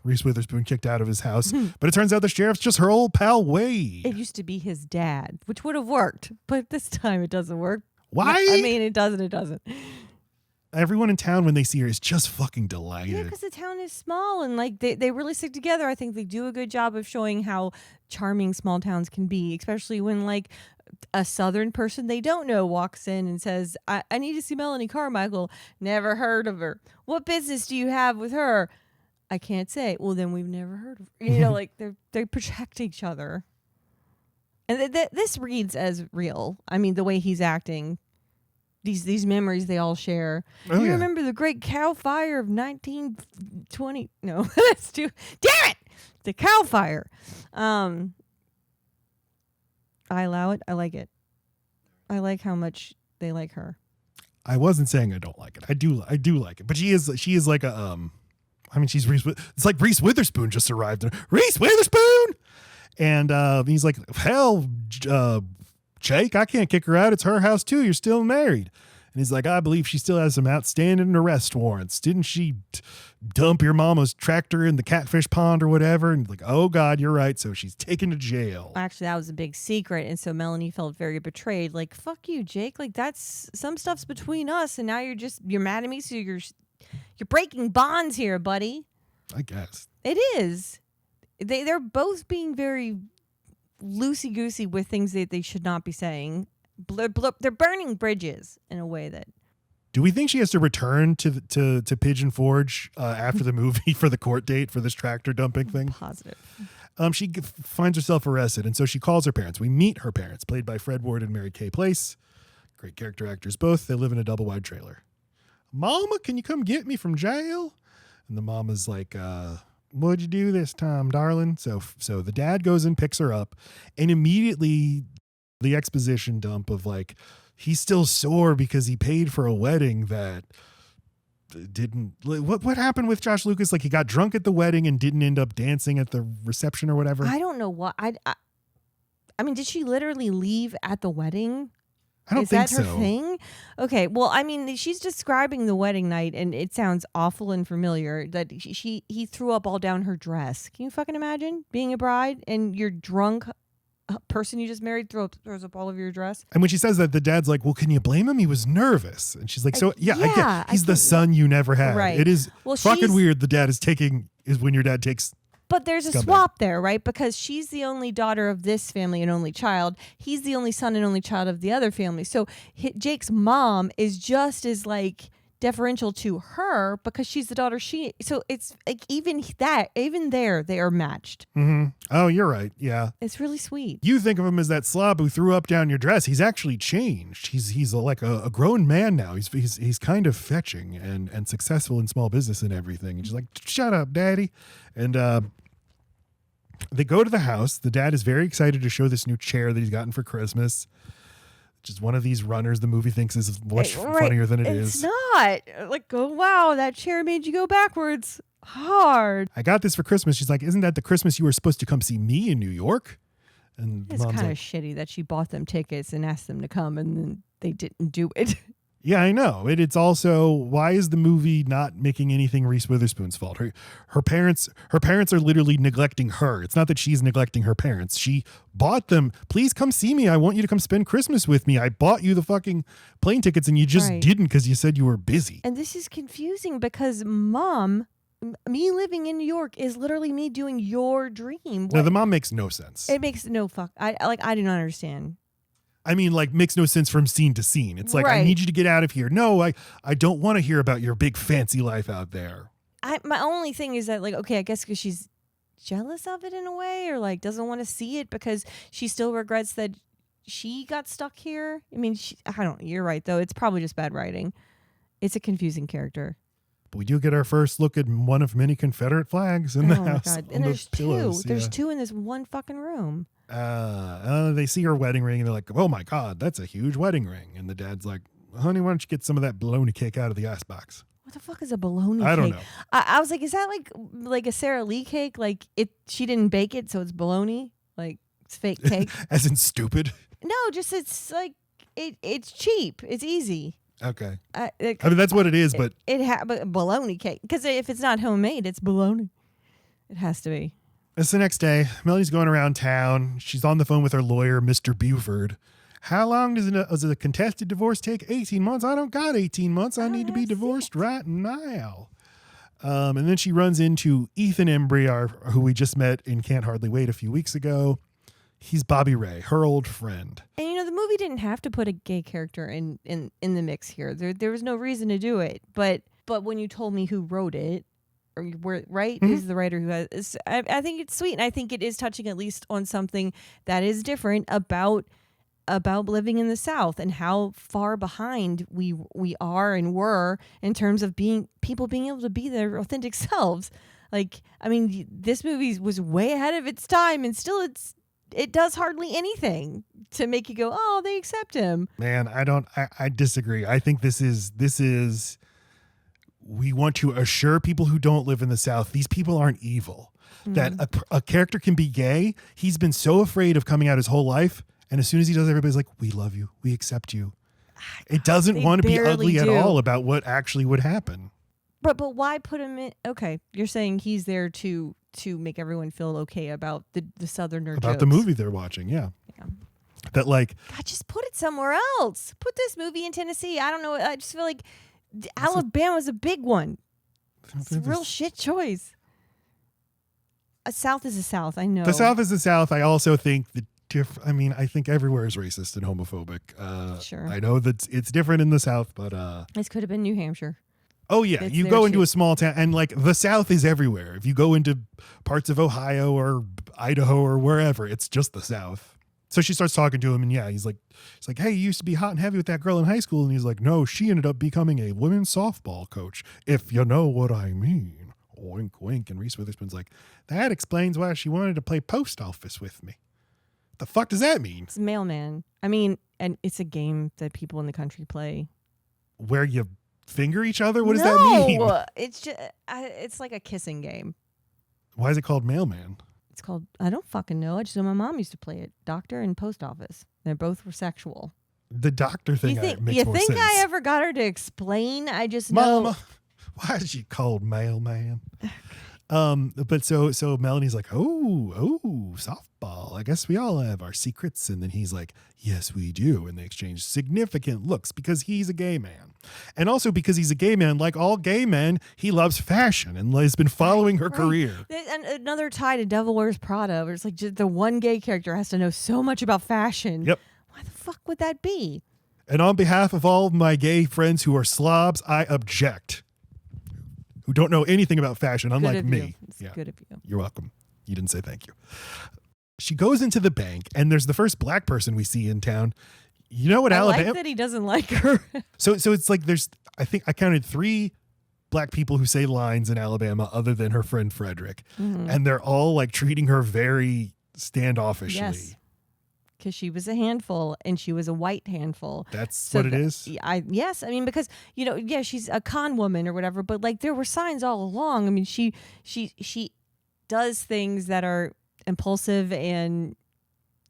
Reese Witherspoon kicked out of his house. But it turns out the sheriff's just her old pal Wade. It used to be his dad, which would have worked. But this time it doesn't work. Why? I mean, it doesn't. Everyone in town, when they see her, is just fucking delighted. Yeah, because the town is small and like they really stick together. I think they do a good job of showing how charming small towns can be, especially when like a southern person they don't know walks in and says, I need to see Melanie Carmichael. Never heard of her. What business do you have with her? I can't say. Well, then we've never heard of her. Like they protect each other. And this reads as real. I mean, the way he's acting, these memories they all share. Oh, you yeah. remember the Great Cow Fire of 1920? No, that's too. Damn it! The Cow Fire. I allow it. I like it. I like how much they like her. I wasn't saying I don't like it. I do like it. But she is like a I mean, she's Reese. It's like Reese Witherspoon just arrived. Reese Witherspoon, and he's like, "Hell, Jake, I can't kick her out. It's her house too. You're still married." And he's like, "I believe she still has some outstanding arrest warrants. Didn't she dump your mama's tractor in the catfish pond or whatever?" And like, "Oh God, you're right." So she's taken to jail. Actually, that was a big secret, and so Melanie felt very betrayed. Like, fuck you, Jake. Like, that's some stuff's between us, and now you're mad at me. So you're breaking bonds here, buddy. I guess It is. They're both being very loosey goosey with things that they should not be saying. They're burning bridges in a way that. Do we think she has to return to Pigeon Forge after the movie for the court date for this tractor dumping thing? Positive. She finds herself arrested, and so she calls her parents. We meet her parents, played by Fred Ward and Mary Kay Place. Great character actors both. They live in a double-wide trailer. "Mama, can you come get me from jail?" And the mama's like, "What'd you do this time, darling?" So the dad goes and picks her up, and immediately the exposition dump of like, he's still sore because he paid for a wedding that didn't. What happened with Josh Lucas? Like, he got drunk at the wedding and didn't end up dancing at the reception or whatever. I don't know what. I mean, did she literally leave at the wedding? I don't think so. Is that so. her thing? Okay. Well, I mean, she's describing the wedding night, and it sounds awful and familiar. That he threw up all down her dress. Can you fucking imagine being a bride and your drunk person you just married throws up all over your dress? And when she says that, the dad's like, "Well, can you blame him? He was nervous." And she's like, "So yeah, I get. He's the son you never had. Right. It is fucking she's weird. The dad is when your dad takes." But there's a swap there, right? Because she's the only daughter of this family and only child. He's the only son and only child of the other family. So Jake's mom is just as like deferential to her because she's the daughter. So it's like even there they are matched. Mm-hmm. Oh, you're right. Yeah, it's really sweet. You think of him as that slob who threw up down your dress. He's actually changed. He's like a grown man now. He's kind of fetching and successful in small business and everything. And she's like, "Shut up, daddy." And they go to the house. The dad is very excited to show this new chair that he's gotten for Christmas. Just one of these runners the movie thinks is much funnier than it is. It's not. Like, oh, wow, that chair made you go backwards hard. "I got this for Christmas." She's like, "Isn't that the Christmas you were supposed to come see me in New York?" And it's Mom's kind of like, shitty that she bought them tickets and asked them to come and then they didn't do it. Yeah, I know. It's also, why is the movie not making anything Reese Witherspoon's fault? Her parents are literally neglecting her. It's not that she's neglecting her parents. She bought them. "Please come see me. I want you to come spend Christmas with me. I bought you the fucking plane tickets and you just didn't because you said you were busy." And this is confusing because mom, Me living in New York is literally me doing your dream. No, the mom makes no sense. It makes no fuck. I do not understand. I mean, like, makes no sense from scene to scene. It's like, I need you to get out of here. No, I don't want to hear about your big fancy life out there. My only thing is that, like, okay, I guess because she's jealous of it in a way, or like doesn't want to see it because she still regrets that she got stuck here. I mean, you're right, though. It's probably just bad writing. It's a confusing character. But we do get our first look at one of many Confederate flags in the house. My God. And there's two. There's two in this one fucking room. They see her wedding ring and they're like, oh my God, that's a huge wedding ring. And the dad's like, honey, why don't you get some of that bologna cake out of the icebox? What the fuck is a bologna cake? I don't know. I was like, is that like a Sara Lee cake? Like she didn't bake it, so it's bologna? Like it's fake cake? As in stupid? No, just it's like it's cheap. It's easy. Okay. I mean, that's what it is, but but bologna cake, because if it's not homemade, it's bologna. It has to be. It's the next day. Melanie's going around town. She's on the phone with her lawyer, Mr. Buford. How long does a contested divorce take? 18 months? I don't got 18 months. I need to be divorced right now. And then she runs into Ethan Embry, who we just met in Can't Hardly Wait a few weeks ago. He's Bobby Ray, her old friend. And the movie didn't have to put a gay character in the mix here. There was no reason to do it. But when you told me who wrote it, or is the writer who has, I think it's sweet, and I think it is touching at least on something that is different about living in the South and how far behind we are and were in terms of people being able to be their authentic selves. Like, I mean, this movie was way ahead of its time, and still it does hardly anything to make you go, oh, they accept him. Man, I disagree. I think this is we want to assure people who don't live in the South, these people aren't evil. That a character can be gay. He's been so afraid of coming out his whole life. And as soon as he does, everybody's like, we love you. We accept you. It doesn't want to be ugly at all about what actually would happen. But why put him in? Okay, you're saying he's there to make everyone feel okay about the Southerner about jokes. The movie they're watching. Yeah. That God, just put it somewhere else. Put this movie in Tennessee. I don't know. I just feel like Alabama's a big one. It's a real shit choice. A South is a South. I know. The South is the South. I also think I think everywhere is racist and homophobic. Sure. I know that it's different in the South, but this could have been New Hampshire. Oh yeah, you go into a small town, and like the South is everywhere. If you go into parts of Ohio or Idaho or wherever, it's just the South. So she starts talking to him, and he's like, hey, you used to be hot and heavy with that girl in high school, and he's like, no, she ended up becoming a women's softball coach, if you know what I mean. Wink, wink. And Reese Witherspoon's like, that explains why she wanted to play post office with me. The fuck does that mean? It's mailman. I mean, and it's a game that people in the country play. Where you finger each other? What does that mean? It's just it's like a kissing game. Why is it called mailman? It's called, I don't fucking know. I just know my mom used to play it. Doctor and post office. They both were sexual. The doctor thing makes more sense. You think I ever got her to explain? I just know. Mama, why is she called mailman? But so Melanie's like, oh, softball. I guess we all have our secrets. And then he's like, yes, we do. And they exchange significant looks because he's a gay man. And also because he's a gay man, like all gay men, he loves fashion and has been following her career. And another tie to Devil Wears Prada, where it's like just the one gay character has to know so much about fashion. Yep. Why the fuck would that be? And on behalf of all of my gay friends who are slobs, I object. Who don't know anything about fashion, unlike me. It's good of you. You're welcome. You didn't say thank you. She goes into the bank, and there's the first black person we see in town. You know what, Alabama? I like that he doesn't like her. So it's like I think I counted 3 black people who say lines in Alabama other than her friend Frederick. Mm-hmm. And they're all like treating her very standoffishly. Yes. Because she was a handful, and she was a white handful. That's what it is? Yes. I mean, because, she's a con woman or whatever, but like there were signs all along. I mean, she does things that are impulsive, and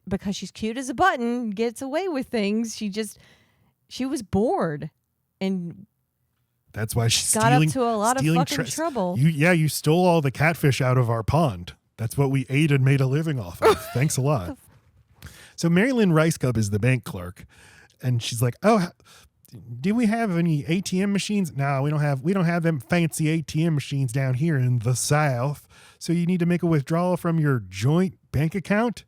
because she's cute as a button, gets away with things. She was bored, and that's why she's got up to a lot of fucking trouble. You stole all the catfish out of our pond. That's what we ate and made a living off of. Thanks a lot. So Mary Lynn Rice Cub is the bank clerk, and she's like, oh, do we have any ATM machines? No, we don't have them fancy ATM machines down here in the South. So you need to make a withdrawal from your joint bank account?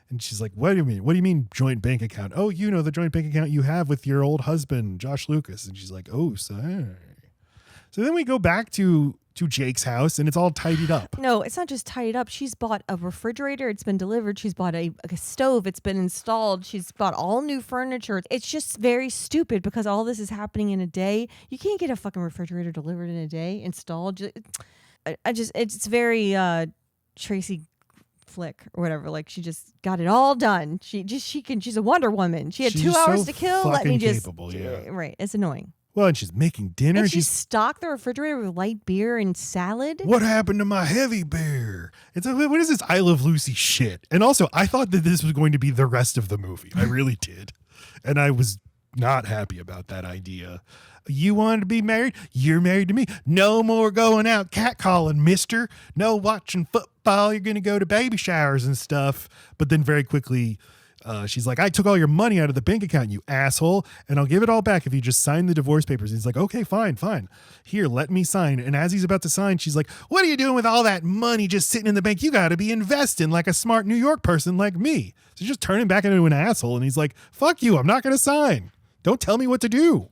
And she's like, what do you mean? What do you mean joint bank account? Oh, you know, the joint bank account you have with your old husband, Josh Lucas. And she's like, oh, sorry. So then we go back to Jake's house and it's all tidied up. No, it's not just tidied up. She's bought a refrigerator. It's been delivered. She's bought a stove. It's been installed. She's bought all new furniture. It's just very stupid because all this is happening in a day. You can't get a fucking refrigerator delivered in a day, installed. It's very Tracy Flick or whatever. Like she just got it all done. She's a Wonder Woman. She had She's 2 hours so to kill. Let me just capable, yeah. Right. It's annoying. Well, and she's making dinner. And she stocked the refrigerator with light beer and salad. What happened to my heavy beer? What is this I Love Lucy shit? And also, I thought that this was going to be the rest of the movie. I really did. And I was not happy about that idea. You wanted to be married? You're married to me. No more going out catcalling, mister. No watching football. You're going to go to baby showers and stuff. But then very quickly... she's like, I took all your money out of the bank account, you asshole, and I'll give it all back if you just sign the divorce papers. And he's like, okay, fine. Here, let me sign. And as he's about to sign, she's like, what are you doing with all that money just sitting in the bank? You got to be investing like a smart New York person like me. So just turn him back into an asshole. And he's like, fuck you. I'm not going to sign. Don't tell me what to do.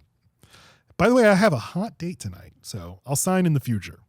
By the way, I have a hot date tonight, so I'll sign in the future.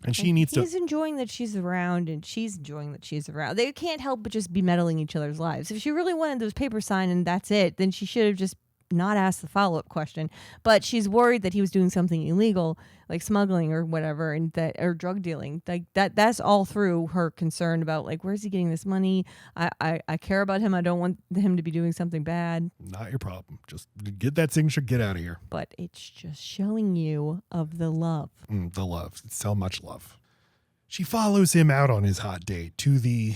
And she needs to. He's enjoying that she's around, and she's enjoying that she's around. They can't help but just be meddling each other's lives. If she really wanted those papers signed and that's it, then she should have just not asked the follow-up question. But she's worried that he was doing something illegal, like smuggling or whatever, and that or drug dealing. Like that's all through her concern about like where's he getting this money? I care about him. I don't want him to be doing something bad. Not your problem. Just get that signature. Get out of here. But it's just showing you of the love. The love. It's so much love. She follows him out on his hot date to the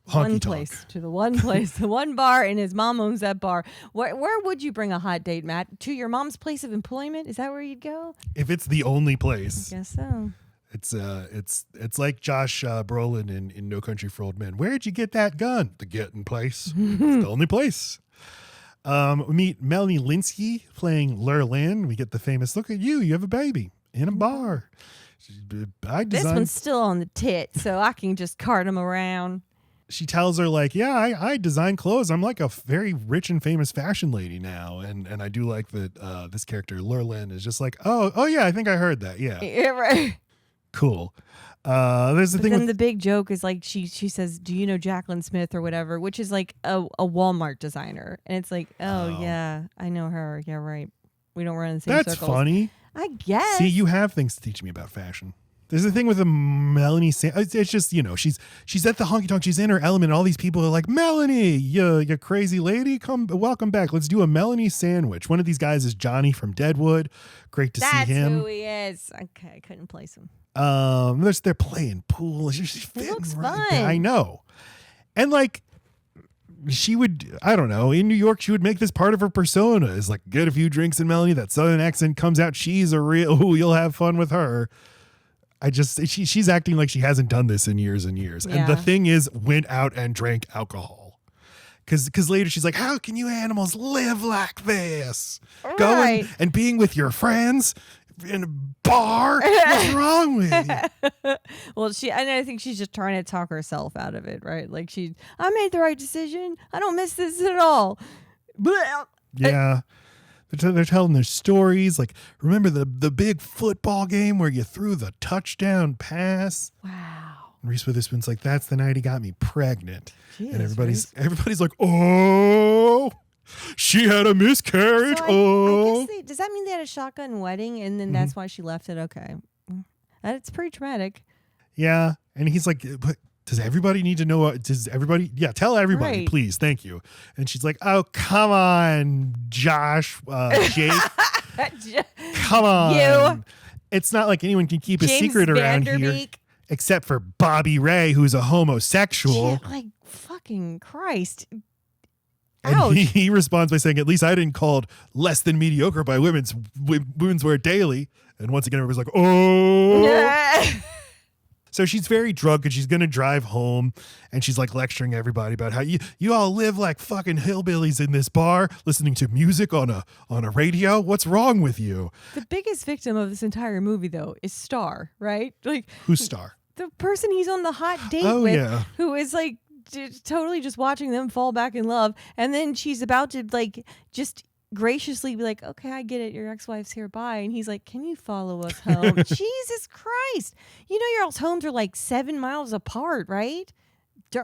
honky tonk. To the one place, the one bar, and his mom owns that bar. Where would you bring a hot date, Matt? To your mom's place of employment? Is that where you'd go? If it's the only place. I guess so. It's like Josh Brolin in No Country for Old Men. Where'd you get that gun? The Getting place. It's the only place. We meet Melanie Linsky playing Lurlin. We get the famous, look at you have a baby in a bar. This one's still on the tit, so I can just cart him around. She tells her like, yeah, I design clothes. I'm like a very rich and famous fashion lady now. And I do like that this character, Lurlin, is just like, oh yeah, I think I heard that. Yeah. Yeah, right. Cool. There's the thing. Then the big joke is like she says, do you know Jacqueline Smith or whatever, which is like a Walmart designer. And it's like, oh yeah, I know her. Yeah, right. We don't run in the same circles. That's funny. I guess. See, you have things to teach me about fashion. There's the thing with the Melanie. It's just, she's at the honky tonk. She's in her element. All these people are like, Melanie, you crazy lady. Welcome back. Let's do a Melanie sandwich. One of these guys is Johnny from Deadwood. Great to see him. That's who he is. Okay, I couldn't place him. They're playing pool. It looks fun. I know. And like, she would, I don't know, in New York, she would make this part of her persona is like, get a few drinks in Melanie. That Southern accent comes out. She's a real, you'll have fun with her. She's acting like she hasn't done this in years and years. Yeah. And the thing is, went out and drank alcohol. Because later she's like, how can you animals live like this? Right. Going and being with your friends in a bar? What's wrong with you? Well, I think she's just trying to talk herself out of it, right? Like I made the right decision. I don't miss this at all. Yeah. They're telling their stories. Like, remember the big football game where you threw the touchdown pass? Wow. And Reese Witherspoon's like, that's the night he got me pregnant. Jeez, and everybody's like, oh, she had a miscarriage. So I guess does that mean they had a shotgun wedding and then that's why she left it? Okay. That's pretty traumatic. Yeah. And he's like, but does everybody need to know? Tell everybody, right. Please. Thank you. And she's like, oh, come on, Josh, Jake. Come on. You. It's not like anyone can keep James a secret around here. Except for Bobby Ray, who's a homosexual. Yeah, like, fucking Christ. And Ouch. he responds by saying, at least I didn't called less than mediocre by women's wear daily. And once again, everybody's like, oh. So she's very drunk and she's going to drive home and she's like lecturing everybody about how you all live like fucking hillbillies in this bar listening to music on a radio. What's wrong with you? The biggest victim of this entire movie, though, is Star, right? Like, who's Star? The person he's on the hot date with, who is like totally just watching them fall back in love. And then she's about to like just graciously be like, okay, I get it, your ex-wife's here, bye. And he's like, can you follow us home? Jesus Christ, you know your all's homes are like 7 miles apart, right?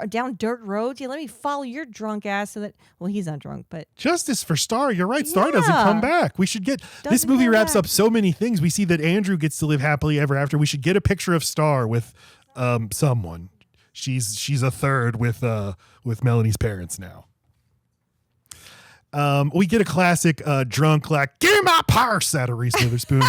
Down dirt roads. Yeah, let me follow your drunk ass so that, well, he's not drunk, but justice for Star. You're right. Star doesn't come back. We should get this movie wraps up so many things. We see that Andrew gets to live happily ever after. We should get a picture of Star with someone. She's a third with Melanie's parents now. We get a classic drunk like, give me my purse out of Reese Witherspoon.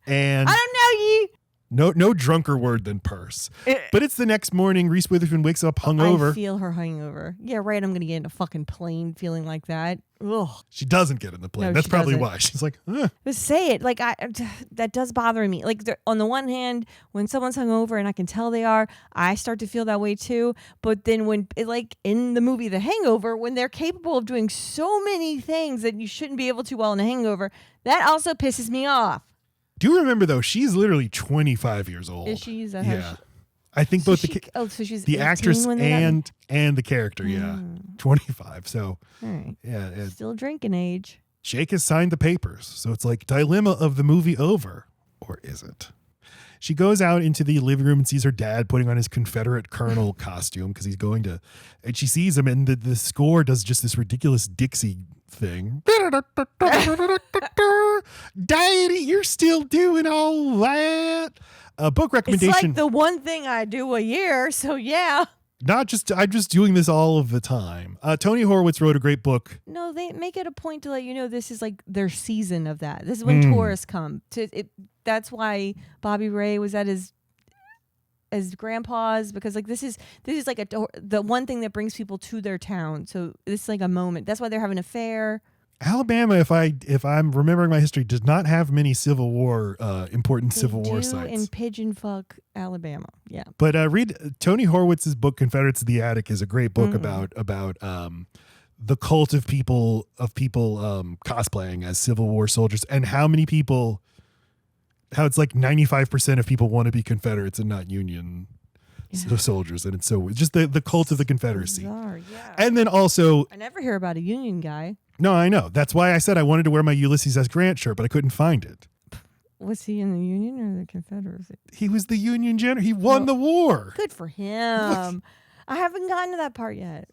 And I don't know you. No drunker word than purse. But it's the next morning. Reese Witherspoon wakes up hungover. I feel her hungover. Yeah, right. I'm going to get in a fucking plane feeling like that. Ugh. She doesn't get in the plane. No, That's probably doesn't. why. She's like, Just say it. Like, that does bother me. Like, on the one hand, when someone's hungover and I can tell they are, I start to feel that way too. But then when, like in the movie The Hangover, when they're capable of doing so many things that you shouldn't be able to while in a hangover, that also pisses me off. Do you remember though? She's literally 25 years old. Is she? Is that yeah. how she, I think so both so she's the actress and the character. Yeah, 25. So all right. Yeah, still drinking age. Jake has signed the papers, so it's like dilemma of the movie over, or is it? She goes out into the living room and sees her dad putting on his Confederate colonel costume because he's going to, and she sees him, and the score does just this ridiculous Dixie thing. Daddy, you're still doing all that. A book recommendation. It's like the one thing I do a year, so yeah. I'm just doing this all of the time. Tony Horwitz wrote a great book. No, they make it a point to let you know this is like their season of that. This is when tourists come. That's why Bobby Ray was at his grandpa's, because like this is like the one thing that brings people to their town. So this is like a moment. That's why they're having a fair. Alabama, if I'm remembering my history, does not have many Civil War important Civil War sites. In Pigeon Fuck, Alabama, yeah. But read Tony Horwitz's book "Confederates of the Attic" is a great book about the cult of people cosplaying as Civil War soldiers, and how it's like 95% of people want to be Confederates and not Union soldiers, and it's so just the cult of the Confederacy. Bizarre, yeah. And then also, I never hear about a Union guy. No, I know. That's why I said I wanted to wear my Ulysses S. Grant shirt, but I couldn't find it. Was he in the Union or the Confederacy? He was the Union general. He won the war. Good for him. I haven't gotten to that part yet.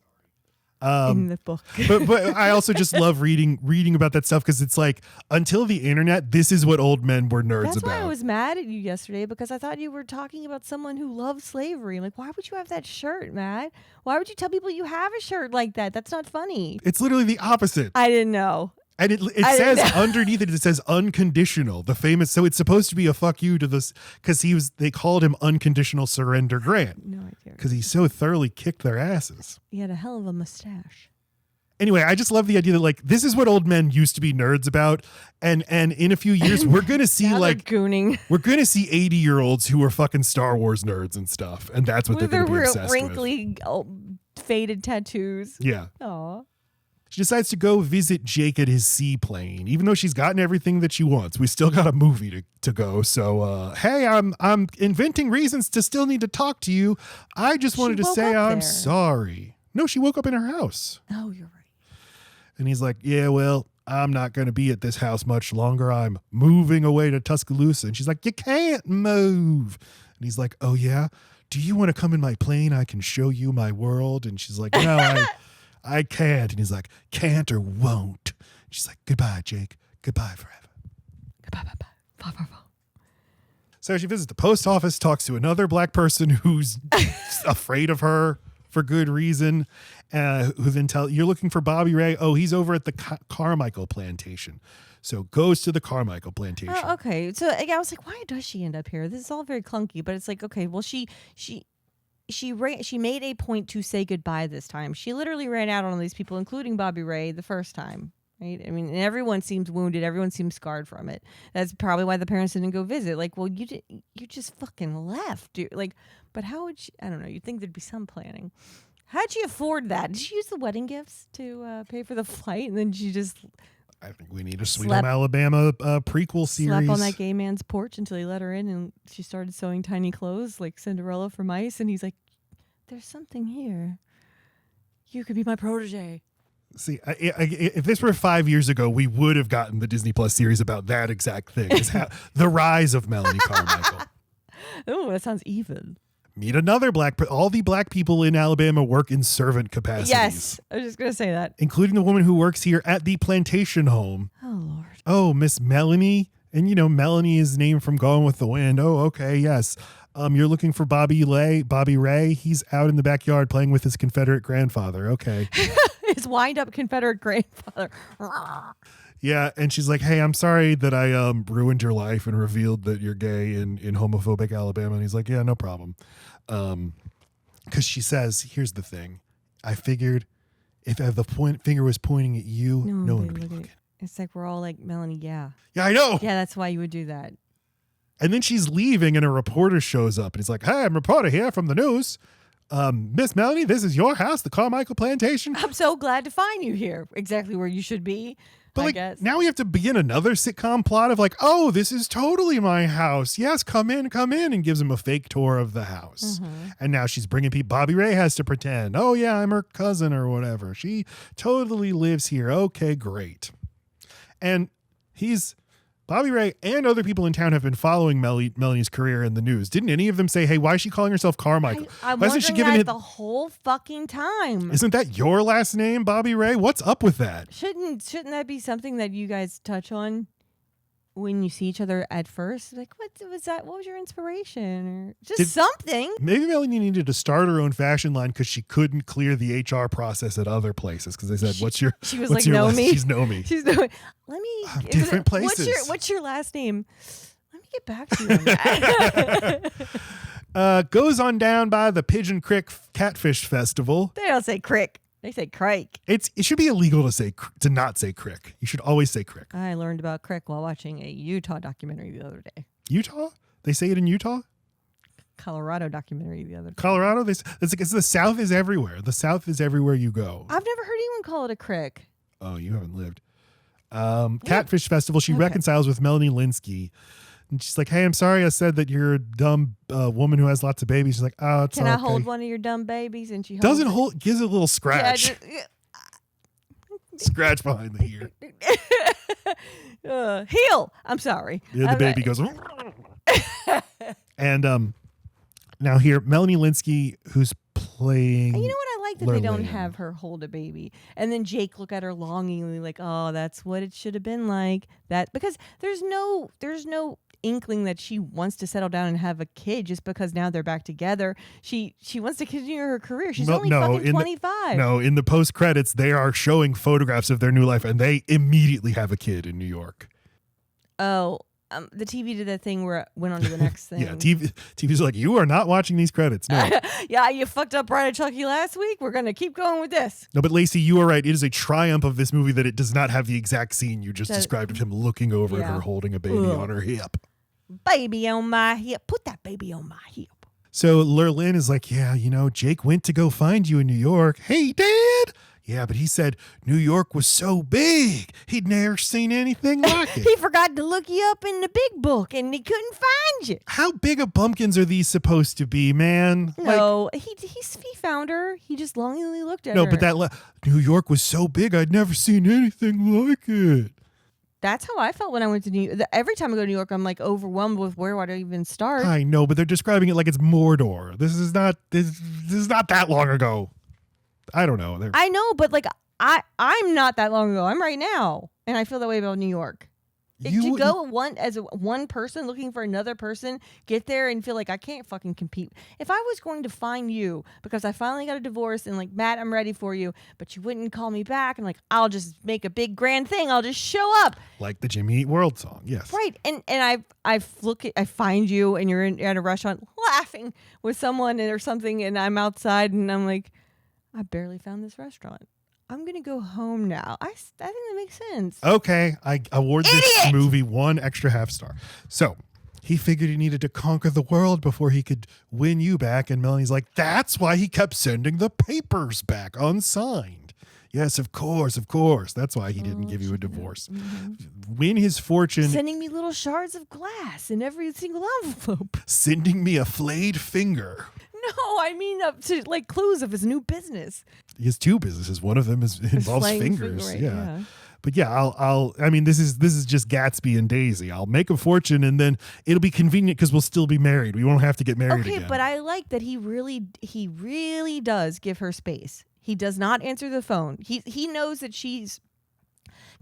In the book. but I also just love reading about that stuff, because it's like, until the internet, this is what old men were nerds about. That's why I was mad at you yesterday, because I thought you were talking about someone who loved slavery. Like, why would you have that shirt, Matt? Why would you tell people you have a shirt like that? That's not funny. It's literally the opposite. I didn't know. And it says underneath it says unconditional. The famous, so it's supposed to be a fuck you to this, because they called him Unconditional Surrender Grant. No idea. Because he so thoroughly kicked their asses. He had a hell of a mustache. Anyway, I just love the idea that like this is what old men used to be nerds about, and in a few years we're gonna see like gooning. We're gonna see 80-year-olds who are fucking Star Wars nerds and stuff, and that's what they're gonna be obsessed wrinkly, faded tattoos. Yeah. Aw. She decides to go visit Jake at his seaplane, even though she's gotten everything that she wants. We still got a movie to go. So, hey, I'm inventing reasons to still need to talk to you. I just wanted to say I'm sorry. No, she woke up in her house. Oh, you're right. And he's like, yeah, well, I'm not going to be at this house much longer. I'm moving away to Tuscaloosa. And she's like, you can't move. And he's like, oh, yeah? Do you want to come in my plane? I can show you my world. And she's like, no, I can't. And he's like, can't or won't. She's like, goodbye, Jake. Goodbye forever. Goodbye, bye. Bye. So she visits the post office, talks to another black person who's afraid of her for good reason, who then you're looking for Bobby Ray. Oh, he's over at the Carmichael Plantation. So goes to the Carmichael Plantation. Oh, okay. So I was like, why does she end up here? This is all very clunky, but it's like, okay, well, she made a point to say goodbye this time. She literally ran out on these people, including Bobby Ray, the first time. right? I mean, and everyone seems wounded. Everyone seems scarred from it. That's probably why the parents didn't go visit. Like, well, you just fucking left, dude. Like, but how would you? I don't know. You'd think there'd be some planning. How'd she afford that? Did she use the wedding gifts to pay for the flight, and then she just? I think we need a Sweet Home Alabama prequel series. Slept on that gay man's porch until he let her in, and she started sewing tiny clothes like Cinderella for mice. And he's like, "There's something here. You could be my protege." See, if this were 5 years ago, we would have gotten the Disney Plus series about that exact thing. The rise of Melanie Carmichael. Oh, that sounds even. Meet another all the black people in Alabama work in servant capacities. Yes, I was just going to say that. Including the woman who works here at the plantation home. Oh, Lord. Oh, Miss Melanie. And, Melanie is named from Gone with the Wind. Oh, okay, yes. You're looking for Bobby Ray. He's out in the backyard playing with his Confederate grandfather. Okay. His wind-up Confederate grandfather. Yeah, and she's like, "Hey, I'm sorry that I ruined your life and revealed that you're gay in homophobic Alabama." And he's like, "Yeah, no problem." Because she says, "Here's the thing. I figured if the finger was pointing at you, no one would be looking." It's like we're all like, Melanie, yeah. Yeah, I know. Yeah, that's why you would do that. And then she's leaving and a reporter shows up and he's like, "Hey, I'm a reporter here from the news. Miss Melanie, this is your house, the Carmichael Plantation. I'm so glad to find you here. Exactly where you should be." But I guess. Now we have to begin another sitcom plot of like, "Oh, this is totally my house. Yes, come in," and gives him a fake tour of the house. Mm-hmm. And now she's bringing people. Bobby Ray has to pretend, "Oh yeah, I'm her cousin or whatever. She totally lives here." Okay, great. And Bobby Ray and other people in town have been following Melanie's career in the news. Didn't any of them say, "Hey, why is she calling herself Carmichael? I'm Why isn't she wondering giving that the whole fucking time. Isn't that your last name, Bobby Ray? What's up with that?" Shouldn't that be something that you guys touch on when you see each other at first? Like, what was that? What was your inspiration? Or just something? Maybe Melanie needed to start her own fashion line because she couldn't clear the HR process at other places because they said, She was like, "Know me." She's know me. She's know me. Let me different places. What's your last name? Let me get back to you on that. Goes on down by the Pigeon Creek Catfish Festival. They don't say crick. They say crike. It should be illegal to not say crick. You should always say crick. I learned about crick while watching a Utah documentary the other day. Utah? They say it in Utah? Colorado documentary the other day. Colorado? It's the South is everywhere. The South is everywhere you go. I've never heard anyone call it a crick. Oh, you haven't lived. Catfish Festival. She reconciles with Melanie Linsky. And she's like, "Hey, I'm sorry I said that you're a dumb woman who has lots of babies." She's like, "Oh, it's Can okay." I hold one of your dumb babies? And she gives it a little scratch. Scratch behind the ear. Heel. I'm sorry. Yeah, the baby goes. And now here, Melanie Linsky, who's playing. And you know what? I like that they don't have her hold a baby, and then Jake look at her longingly, like, "Oh, that's what it should have been like." That because there's no inkling that she wants to settle down and have a kid just because now they're back together. She wants to continue her career. She's only fucking 25. In the post credits, they are showing photographs of their new life, and they immediately have a kid in New York. Oh. The TV did that thing where it went on to the next thing. Yeah, TV's like, "You are not watching these credits." No. Yeah, you fucked up Bride of Chucky last week. We're going to keep going with this. No, but Laci, you are right. It is a triumph of this movie that it does not have the exact scene you just described of him looking over at her holding a baby on her hip. Baby on my hip. Put that baby on my hip. So Lurlyn is like, "Yeah, Jake went to go find you in New York." "Hey, Dad." "Yeah, but he said New York was so big. He'd never seen anything like it." He forgot to look you up in the big book and he couldn't find you. How big of bumpkins are these supposed to be, man? No, he found her. He just longingly looked at her. No, but New York was so big, I'd never seen anything like it. That's how I felt when I went to New York. Every time I go to New York, I'm like overwhelmed with where would I even start. I know, but they're describing it like it's Mordor. This is not that long ago. I don't know. I know, but like I'm not that long ago. I'm right now, and I feel that way about New York. To go as one person looking for another person, get there and feel like I can't fucking compete. If I was going to find you because I finally got a divorce and like, "Matt, I'm ready for you," but you wouldn't call me back, and like, I'll just make a big grand thing. I'll just show up, like the Jimmy Eat World song. Yes, right. And I find you and you're at a restaurant laughing with someone or something, and I'm outside and I'm like, I barely found this restaurant. I'm going to go home now. I think that makes sense. Okay, I award this movie 1 extra half star. So he figured he needed to conquer the world before he could win you back. And Melanie's like, that's why he kept sending the papers back unsigned. Yes, of course. That's why he didn't give you a divorce. Win his fortune. Sending me little shards of glass in every single envelope. Sending me a flayed finger. No, I mean up to like clues of his new business. He has 2 businesses. One of them involves fingers. Finger, right, yeah. But yeah, I mean, this is just Gatsby and Daisy. I'll make a fortune and then it'll be convenient because we'll still be married. We won't have to get married again. Okay, but I like that he really does give her space. He does not answer the phone. He knows that she's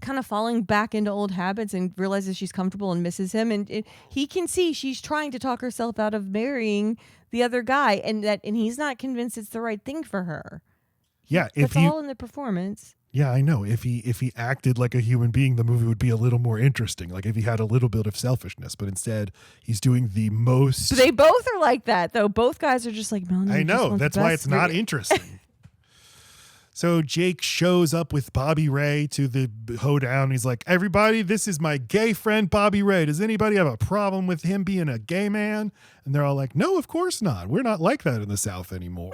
kind of falling back into old habits and realizes she's comfortable and misses him. And he can see she's trying to talk herself out of marrying the other guy, and he's not convinced it's the right thing for her. Yeah, it's all in the performance. Yeah, I know. If he acted like a human being, the movie would be a little more interesting. Like if he had a little bit of selfishness, but instead he's doing the most. But they both are like that, though. Both guys are just like, Melanie. I know. That's why it's not interesting. So Jake shows up with Bobby Ray to the hoedown. He's like, everybody, this is my gay friend, Bobby Ray. Does anybody have a problem with him being a gay man? And they're all like, no, of course not. We're not like that in the South anymore.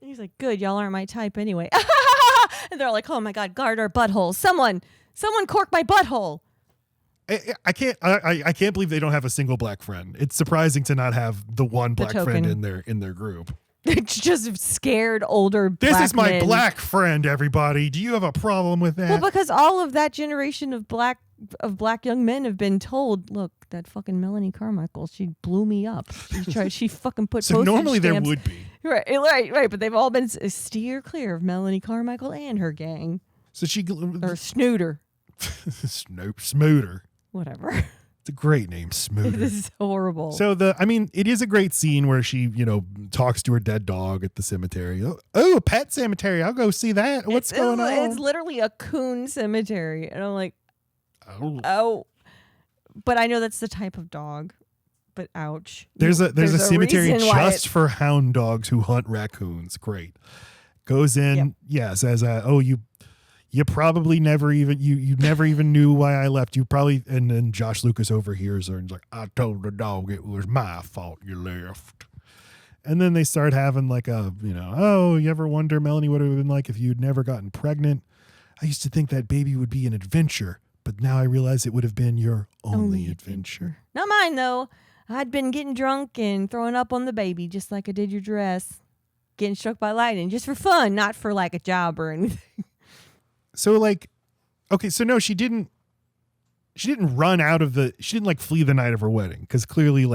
He's like, good. Y'all aren't my type anyway. And they're all like, oh my God, guard our buttholes. Someone cork my butthole. I can't believe they don't have a single black friend. It's surprising to not have the one black friend in their group. It's just scared older black This is my men. black friend, everybody. Do you have a problem with that? Well, because all of that generation of black young men have been told, look, that fucking Melanie Carmichael, she blew me up. She fucking put so postage normally stamps. there would be. Right. But they've all been steer clear of Melanie Carmichael and her gang. So she or Snooter. Smooter. Whatever. It's a great name, Smooter. This is horrible. So it is a great scene where she, talks to her dead dog at the cemetery. Oh, a pet cemetery. I'll go see that. What's going on? It's literally a coon cemetery. And I'm like, oh. But I know that's the type of dog. But ouch. There's a cemetery just for for hound dogs who hunt raccoons. Great. Goes in, says, you probably never even knew why I left. You probably, and then Josh Lucas overhears her and is like, I told the dog it was my fault you left. And then they start having like you ever wonder, Melanie, what it would have been like if you'd never gotten pregnant? I used to think that baby would be an adventure, but now I realize it would have been your only adventure. Not mine, though. I'd been getting drunk and throwing up on the baby, just like I did your dress. Getting struck by lightning, just for fun, not for like a job or anything. So no, she didn't run out of she didn't flee the night of her wedding, because clearly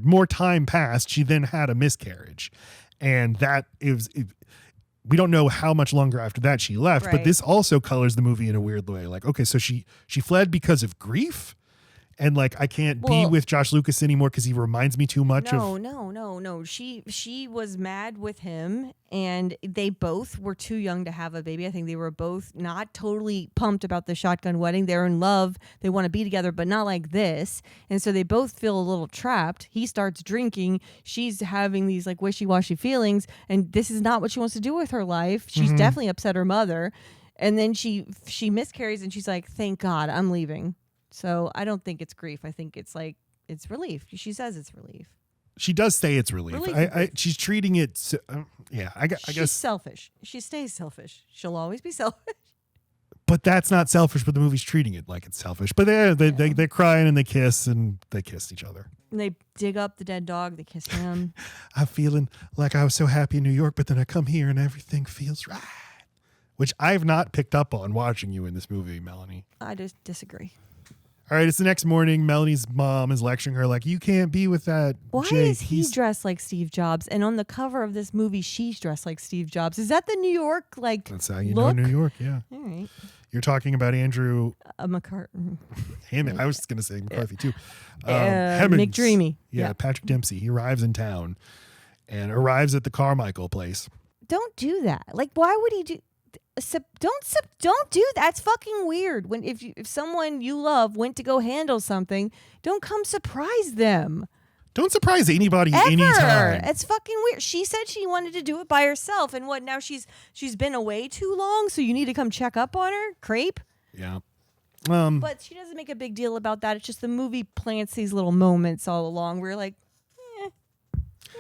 more time passed. She then had a miscarriage, and that we don't know how much longer after that she left, right. But this also colors the movie in a weird way. So she fled because of grief. And I can't be with Josh Lucas anymore because he reminds me too much of. No. She was mad with him, and they both were too young to have a baby. I think they were both not totally pumped about the shotgun wedding. They're in love. They want to be together, but not like this. And so they both feel a little trapped. He starts drinking. She's having these wishy-washy feelings, and this is not what she wants to do with her life. She's definitely upset her mother. And then she miscarries, and she's like, thank God, I'm leaving. So I don't think it's grief. I think it's it's relief. She says it's relief. She does say it's relief. She's treating it. I guess she's selfish. She stays selfish. She'll always be selfish. But that's not selfish. But the movie's treating it like it's selfish. But they're crying and they kiss each other. And they dig up the dead dog. They kiss him. I'm feeling like I was so happy in New York, but then I come here and everything feels right. Which I've not picked up on watching you in this movie, Melanie. I just disagree. All right, it's the next morning. Melanie's mom is lecturing her you can't be with that Why Jake. is he dressed like Steve Jobs? And on the cover of this movie, she's dressed like Steve Jobs. Is that the New York That's how you look? know New York, yeah. All right. You're talking about Andrew McCarthy. Hammond. I was going to say McCarthy too. McDreamy. Yeah, Patrick Dempsey. He arrives in town and arrives at the Carmichael place. Don't do that. Why would he do? Don't do that. It's fucking weird. When if someone you love went to go handle something, don't come surprise them. Don't surprise anybody Ever. anytime. It's fucking weird. She said she wanted to do it by herself, and what now? She's been away too long, so you need to come check up on her. Creep. Yeah. But she doesn't make a big deal about that. It's just the movie plants these little moments all along. We're like,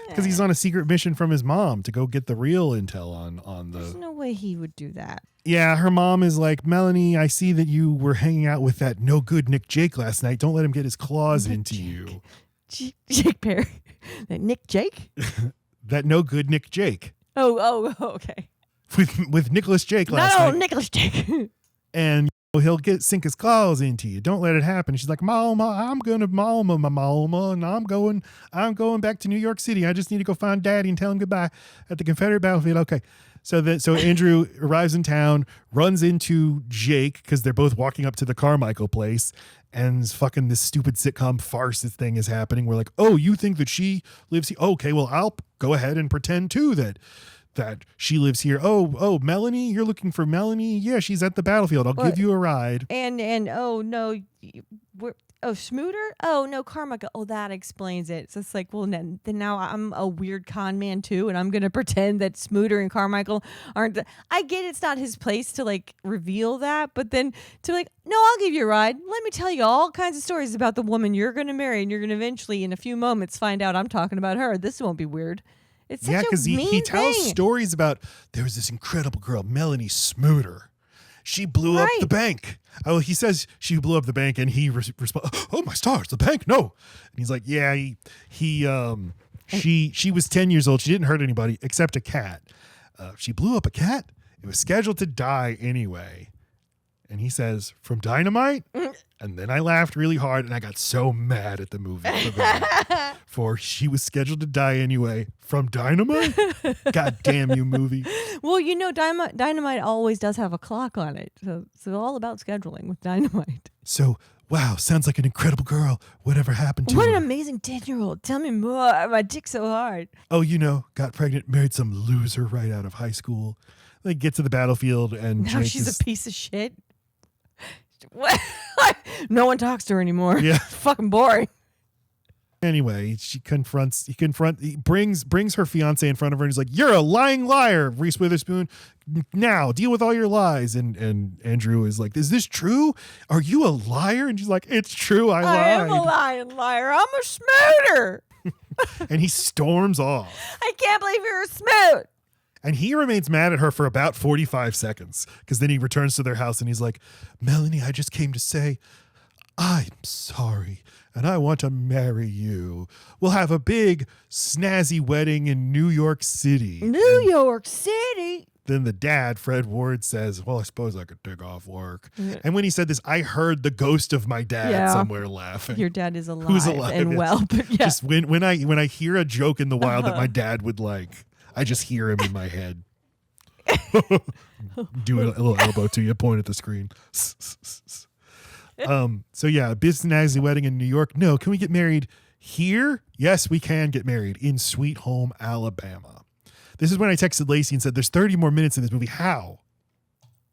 because he's on a secret mission from his mom to go get the real intel on the. There's no way he would do that. Yeah, her mom is like, Melanie, I see that you were hanging out with that no good Nick Jake last night. Don't let him get his claws into you. Jake Perry. That Nick Jake? That no good Nick Jake. Oh, okay. With Nicholas Jake last night. No, Nicholas Jake. And he'll sink his claws into you. Don't let it happen. She's like, Mama, I'm gonna Mama, and I'm going back to New York City. I just need to go find Daddy and tell him goodbye at the Confederate battlefield. Okay. So Andrew arrives in town, runs into Jake because they're both walking up to the Carmichael place, and fucking this stupid sitcom farce thing is happening. We're like, oh, you think that she lives here? Okay, well, I'll go ahead and pretend too that she lives here. Oh, Melanie, you're looking for Melanie? Yeah, she's at the battlefield. I'll give you a ride. And oh no, Smooter? Oh no, Carmichael. Oh, that explains it. So it's like, well, then now I'm a weird con man too, and I'm gonna pretend that Smooter and Carmichael aren't. I get it's not his place to like reveal that, but then to like, no, I'll give you a ride. Let me tell you all kinds of stories about the woman you're gonna marry, and you're gonna eventually, in a few moments, find out I'm talking about her. This won't be weird. It's such because he tells thing. stories about there was this incredible girl, Melanie Smooter. She blew up the bank. Oh, he says she blew up the bank, and he responds, "Oh my stars, the bank! No!" And he's like, "Yeah, she was 10 years old. She didn't hurt anybody except a cat. She blew up a cat. It was scheduled to die anyway." And he says, "From dynamite?" And then I laughed really hard, and I got so mad at the movie for she was scheduled to die anyway. From dynamite? God damn you, movie. Well, you know, dynamite always does have a clock on it. So it's all about scheduling with dynamite. So, wow, sounds like an incredible girl. Whatever happened to her? What an amazing 10-year-old. Tell me more. My dick's so hard. Oh, got pregnant, married some loser right out of high school. They get to the battlefield, and now Jake she's is a piece of shit. What? No one talks to her anymore. Yeah. Fucking boring. Anyway, he brings her fiance in front of her, and he's like, "You're a lying liar, Reese Witherspoon. Now deal with all your lies." And Andrew is like, "Is this true? Are you a liar?" And she's like, "It's true. I lied. I am a lying liar. I'm a smooter." And he storms off. I can't believe you're a smoot. And he remains mad at her for about 45 seconds, because then he returns to their house and he's like, "Melanie, I just came to say I'm sorry, and I want to marry you. We'll have a big snazzy wedding in New York City." York City. Then the dad, Fred Ward, says, "Well, I suppose I could take off work." And when he said this, I heard the ghost of my dad somewhere laughing. Your dad is alive, Who's alive and yes. well. But yeah. Just when I hear a joke in the wild that my dad would like, I just hear him in my head. Do a little elbow to you, point at the screen. So yeah, business wedding in New York. No, can we get married here? Yes, we can get married in Sweet Home, Alabama. This is when I texted Laci and said, "There's 30 more minutes in this movie. How?"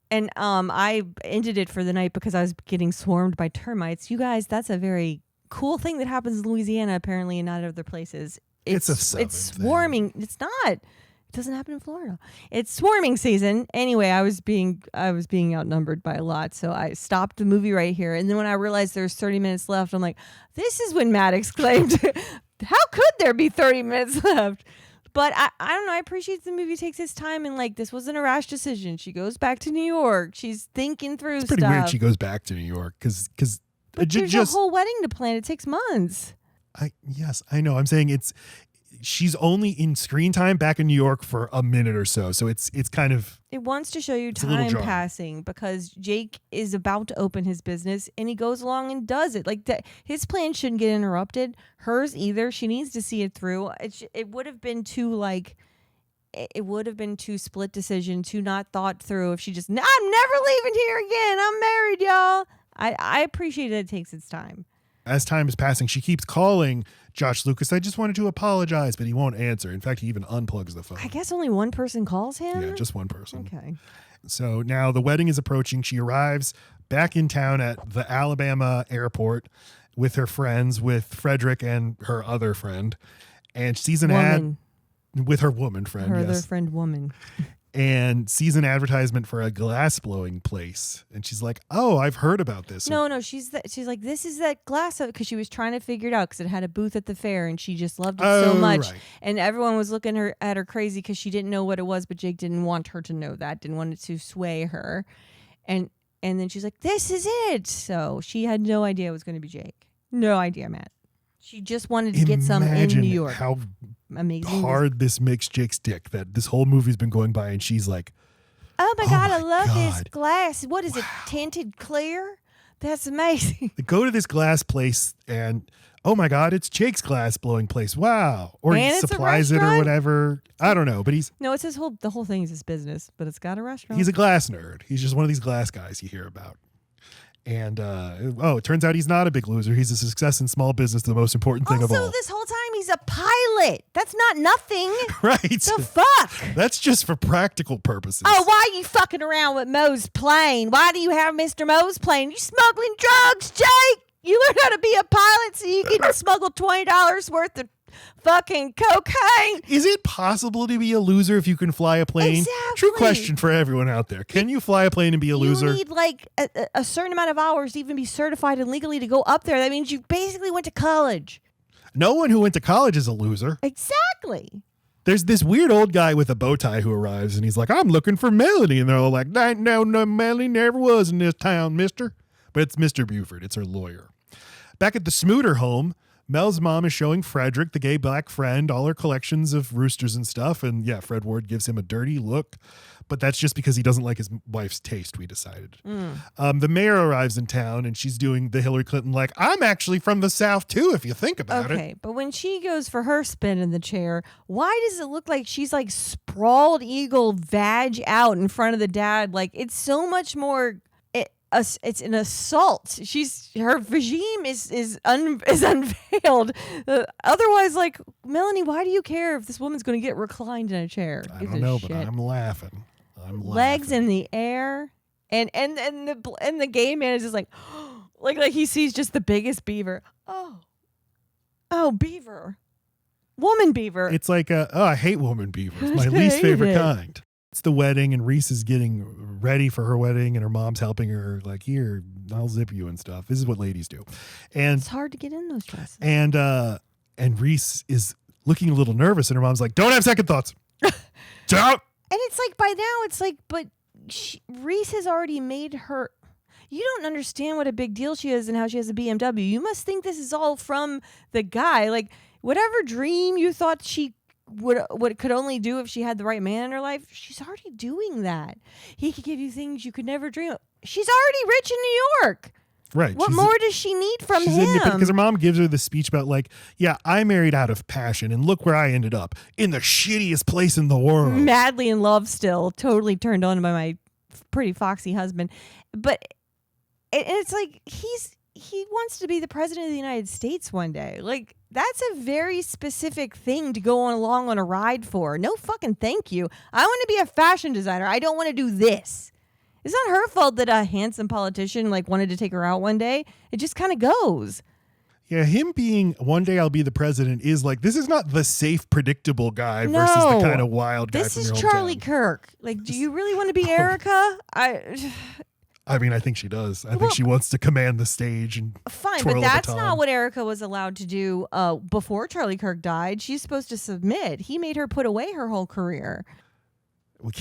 And I ended it for the night because I was getting swarmed by termites. You guys, that's a very cool thing that happens in Louisiana, apparently, and not other places. It's a southern It's swarming. Thing. It's not. It doesn't happen in Florida. It's swarming season. Anyway, I was being outnumbered by a lot, so I stopped the movie right here. And then when I realized there's 30 minutes left, I'm like, this is when Matt exclaimed, "How could there be 30 minutes left?" But I don't know. I appreciate the movie takes its time, and like, this wasn't a rash decision. She goes back to New York. She's thinking through It's pretty stuff. weird she goes back to New York because But there's a whole wedding to plan. It takes months. Yes, I know. I'm saying she's only in screen time back in New York for a minute or so. So it's kind of. It wants to show you time passing because Jake is about to open his business and he goes along and does it. Like his plan shouldn't get interrupted. Hers either. She needs to see it through. It would have been too split decision, too not thought through if she just, "I'm never leaving here again. I'm married, y'all." I appreciate that it takes its time. As time is passing, she keeps calling Josh Lucas. "I just wanted to apologize," but he won't answer. In fact, he even unplugs the phone. I guess only one person calls him? Yeah, just one person. Okay. So now the wedding is approaching. She arrives back in town at the Alabama airport, with her friends, with Frederick and her other friend, and sees an ad with her woman friend. Her other friend woman. And sees an advertisement for a glass blowing place, and she's like, "Oh, I've heard about this." No, she's like, this is that glass, because she was trying to figure it out because it had a booth at the fair, and she just loved it so much, right. And everyone was looking at her crazy because she didn't know what it was, but Jake didn't want her to know that, didn't want it to sway her, and then she's like, "This is it." So she had no idea it was going to be Jake. No idea, Matt. She just wanted to get some in New York. How amazing hard this makes Jake's dick that this whole movie's been going by, and she's like, "Oh my God, I love this glass. What is it, tinted clear? That's amazing." They go to this glass place, and oh my God, it's Jake's glass blowing place. Wow. Or and he supplies it or whatever. I don't know, but No, it's the whole thing is his business, but it's got a restaurant. He's a glass nerd. He's just one of these glass guys you hear about. And, it turns out he's not a big loser. He's a success in small business, the most important thing of all. Also, this whole time, he's a pilot. That's not nothing. Right. The fuck? That's just for practical purposes. Oh, why are you fucking around with Moe's plane? Why do you have Mr. Moe's plane? You smuggling drugs, Jake? You learn how to be a pilot so you can smuggle $20 worth of fucking cocaine. Is it possible to be a loser if you can fly a plane? Exactly. True question for everyone out there. Can you fly a plane and be a loser? You need like a certain amount of hours to even be certified and legally to go up there. That means you basically went to college. No one who went to college is a loser. Exactly. There's this weird old guy with a bow tie who arrives, and he's like, "I'm looking for Melanie." And they're all like, No, Melanie never was in this town, mister. But it's Mr. Buford. It's her lawyer. Back at the Smooter home, Mel's mom is showing Frederick, the gay black friend, all her collections of roosters and stuff. And yeah, Fred Ward gives him a dirty look, but that's just because he doesn't like his wife's taste, we decided. The mayor arrives in town, and she's doing the Hillary Clinton like, "I'm actually from the South too, if you think about it." Okay, but when she goes for her spin in the chair, why does it look like she's like sprawled eagle vag out in front of the dad? Like, it's so much more... It's an assault. Her vagine is unveiled. Otherwise, like, Melanie, why do you care if this woman's going to get reclined in a chair? I don't know, but I'm laughing. Legs in the air, and the gay man is just like, like he sees just the biggest beaver. Oh, beaver, woman beaver. It's like I hate woman beavers. My least favorite kind. It's the wedding, and Reese is getting ready for her wedding, and her mom's helping her, like, "Here, I'll zip you and stuff." This is what ladies do. And it's hard to get in those dresses. And Reese is looking a little nervous, and her mom's like, "Don't have second thoughts." Don't. And it's like, by now, it's like, but Reese has already made her... You don't understand what a big deal she is and how she has a BMW. You must think this is all from the guy. Like, whatever dream you thought she could only do if she had the right man in her life, she's already doing that. He could give you things you could never dream of. She's already rich in New York. Right. What more does she need from him? Because her mom gives her the speech about, like, "Yeah, I married out of passion, and look where I ended up, in the shittiest place in the world. Madly in love still, totally turned on by my pretty foxy husband." But it's like, he wants to be the president of the United States one day. Like, that's a very specific thing to go along on a ride for. No fucking thank you. I want to be a fashion designer. I don't want to do this. It's not her fault that a handsome politician like wanted to take her out one day. It just kind of goes. Yeah, him being "one day I'll be the president" is like, this is not the safe, predictable guy versus the kind of wild guy this from is your Charlie hometown. Kirk. Like, do you really want to be Erica? I mean, I think she does. I think she wants to command the stage and fine, twirl but the that's baton. not what Erica was allowed to do before Charlie Kirk died. She's supposed to submit. He made her put away her whole career.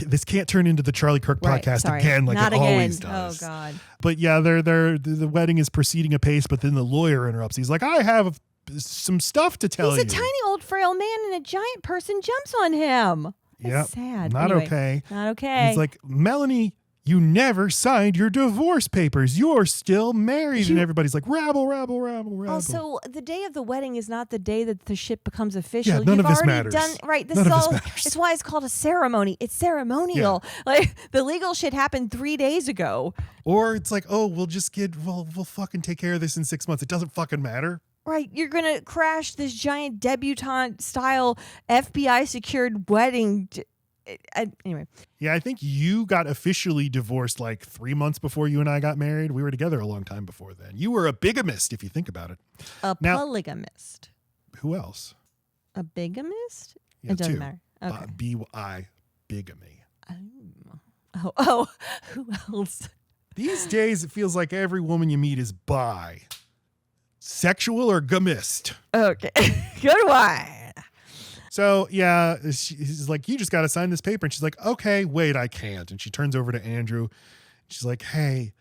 This can't turn into the Charlie Kirk podcast again, like it always does. Oh God! But yeah, the wedding is proceeding apace, but then the lawyer interrupts. He's like, "I have some stuff to tell you." He's a tiny old frail man, and a giant person jumps on him. That's sad. Not Anyway, okay. Not okay. He's like, "Melanie, you never signed your divorce papers. You're still married." And everybody's like, "Rabble, rabble, rabble, rabble." Also, the day of the wedding is not the day that the shit becomes official. Yeah, none You've of this already matters. Right. This None is of this all. matters. It's why it's called a ceremony. It's ceremonial. Like, the legal shit happened 3 days ago. Or it's like, "Oh, we'll fucking take care of this in 6 months." It doesn't fucking matter. Right, you're going to crash this giant debutante-style FBI-secured wedding Anyway. Yeah, I think you got officially divorced like 3 months before you and I got married. We were together a long time before then. You were a bigamist, if you think about it. Polygamist. Who else? A bigamist? Yeah, it doesn't two. matter. Okay. B-I, bigamy. Oh, who else? These days, it feels like every woman you meet is bi. Sexual or gamist. Okay. Good one. So, yeah, he's like, you just got to sign this paper. And she's like, okay, wait, I can't. And she turns over to Andrew. She's like, hey,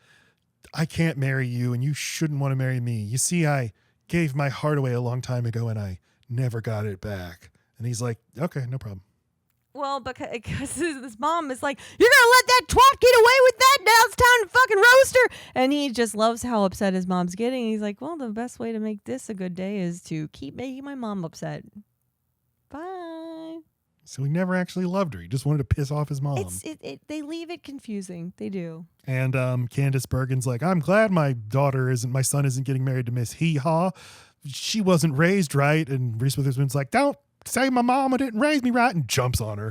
I can't marry you and you shouldn't want to marry me. You see, I gave my heart away a long time ago and I never got it back. And he's like, okay, no problem. Well, because this mom is like, you're going to let that twat get away with that? Now it's time to fucking roast her. And he just loves how upset his mom's getting. He's like, well, the best way to make this a good day is to keep making my mom upset. Bye. So he never actually loved her. He just wanted to piss off his mom. They leave it confusing. They do. And Candace Bergen's like, I'm glad my son isn't getting married to Miss Hee Haw. She wasn't raised right. And Reese Witherspoon's like, don't say my mama didn't raise me right, and jumps on her.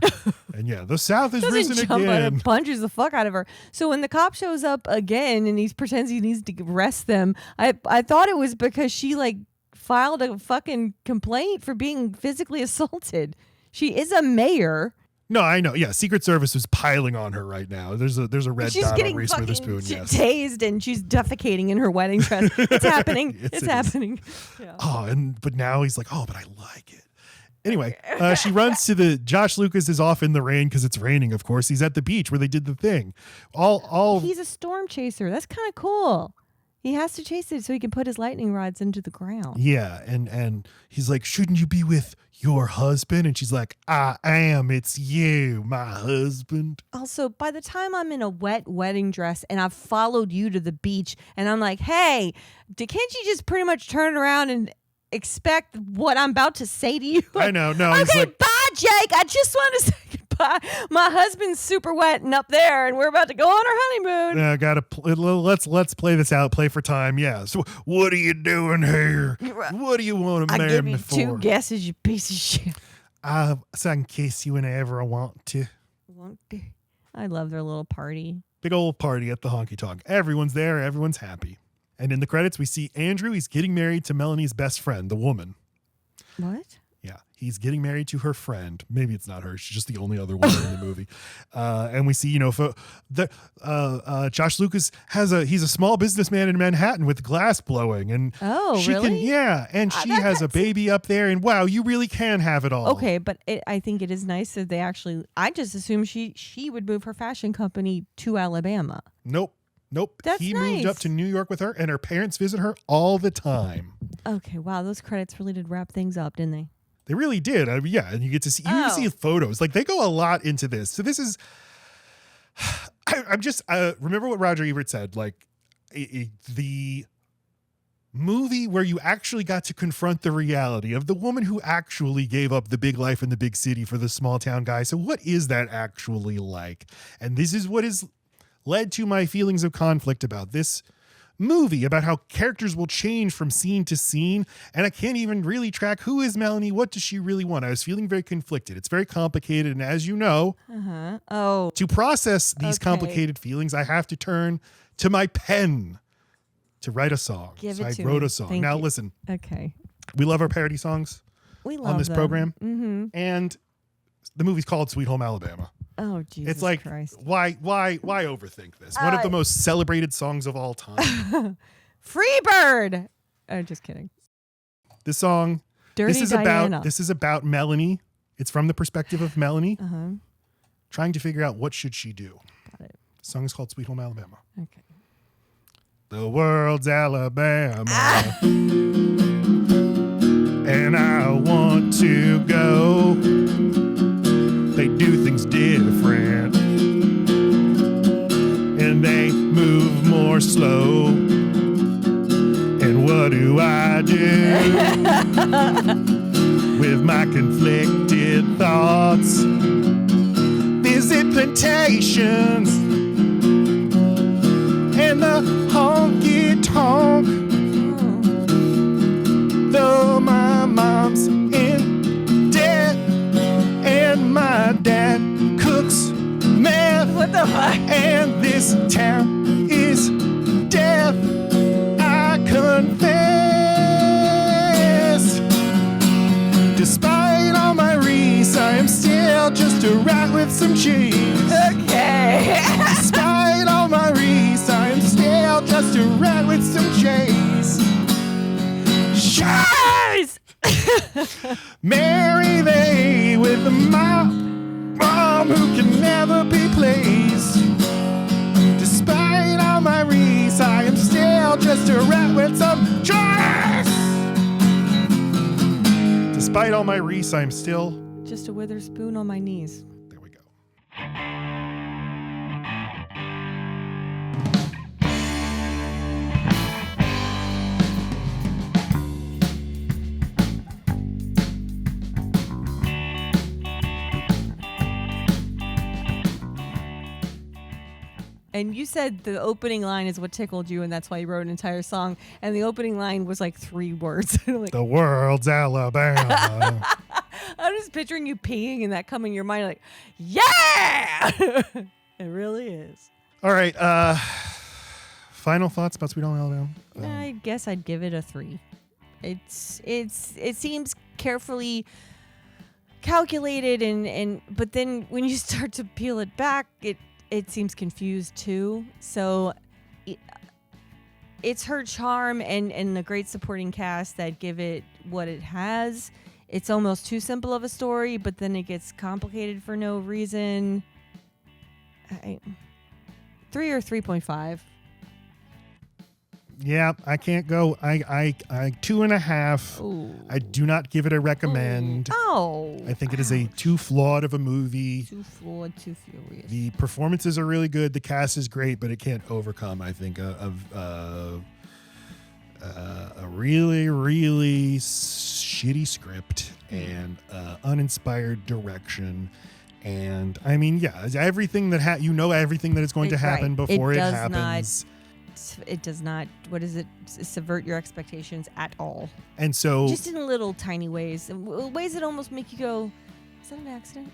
And yeah, the South is risen jump again. And punches the fuck out of her. So when the cop shows up again and he pretends he needs to arrest them, I thought it was because she like filed a fucking complaint for being physically assaulted. She is a mayor. No, I know. Yeah, Secret Service is piling on her right now. There's a red she's dot getting on Reese Witherspoon. Yes, tased and she's defecating in her wedding dress. It's happening. It's happening. Yeah. Oh, but now he's like, oh, but I like it. Anyway, she runs to Josh Lucas is off in the rain because it's raining. Of course, he's at the beach where they did the thing. He's a storm chaser. That's kind of cool. He has to chase it so he can put his lightning rods into the ground. Yeah, and he's like, shouldn't you be with your husband? And she's like, I am. It's you, my husband. Also, by the time I'm in a wet wedding dress and I've followed you to the beach and I'm like, hey, can't you just pretty much turn around and expect what I'm about to say to you? I know. No, okay, like, bye, Jake. I just want to say goodbye. My husband's super wet and up there, and we're about to go on our honeymoon. Let's play this out. Play for time. Yeah. So what are you doing here? What do you want to marry me for? I give you 2 guesses, you piece of shit. So I can kiss you whenever I want to. I love their little party. Big old party at the honky tonk. Everyone's there. Everyone's happy. And in the credits, we see Andrew. He's getting married to Melanie's best friend, the woman. What? Yeah, he's getting married to her friend. Maybe it's not her. She's just the only other woman in the movie. And we see, Josh Lucas he's a small businessman in Manhattan with glass blowing. And she really? And she has a baby up there. And wow, you really can have it all. Okay, but I think it is nice that they actually. I just assumed she would move her fashion company to Alabama. Nope. He nice. moved up to New York with her, and her parents visit her all the time. Okay, wow, those credits really did wrap things up, didn't they? They really did. And you get to see photos. Like they go a lot into this. So this is. I'm just remember what Roger Ebert said. Like the movie where you actually got to confront the reality of the woman who actually gave up the big life in the big city for the small town guy. So what is that actually like? And this is what is led to my feelings of conflict about this movie, about how characters will change from scene to scene. And I can't even really track who is Melanie. What does she really want? I was feeling very conflicted. It's very complicated. And as you know, to process these complicated feelings, I have to turn to my pen to write a song. I wrote a song. Now listen. Okay. We love our parody songs on this program. Mm-hmm. And the movie's called Sweet Home Alabama. Oh, Jesus It's like, Christ. why overthink this? One of the most celebrated songs of all time. Freebird. Oh, just kidding. This song, Dirty Diana. This is about Melanie. It's from the perspective of Melanie Uh-huh. trying to figure out what should she do. Got it. The song is called Sweet Home Alabama. Okay. The world's Alabama. And I want to go. They do things different. And they move more slow. And what do I do with my conflicted thoughts? Visit plantations and the honky tonk. Though my mom's in debt and my dad could And this town is death, I confess. Despite all my Reese, I am still just a rat with some cheese. Okay. Despite all my Reese, I am still just a rat with some cheese. Cheese! Marry they with my mom who can never be pleased. Despite all my Reese, I am still just a rat with some cheese. Despite all my Reese, I am still just a Witherspoon on my knees. There we go. And you said the opening line is what tickled you, and that's why you wrote an entire song. And the opening line was like 3 words. Like, the world's Alabama. I'm just picturing you peeing and that coming in your mind like, yeah! It really is. All right. Final thoughts about Sweet Home Alabama? I guess I'd give it a 3. It seems carefully calculated, and but then when you start to peel it back, it seems confused too. So it's her charm and the great supporting cast that give it what it has. It's almost too simple of a story, but then it gets complicated for no reason. 3 or 3.5. Yeah, I can't go. I 2.5. Ooh. I do not give it a recommend. Oh. I think it is a too flawed of a movie. Too flawed, too furious. The performances are really good. The cast is great, but it can't overcome, I think, a really, really shitty script and uninspired direction. And I mean, yeah, everything that everything that is going to happen before it happens. It does not, what is it, subvert your expectations at all. And so, just in little tiny ways, ways that almost make you go, is that an accident?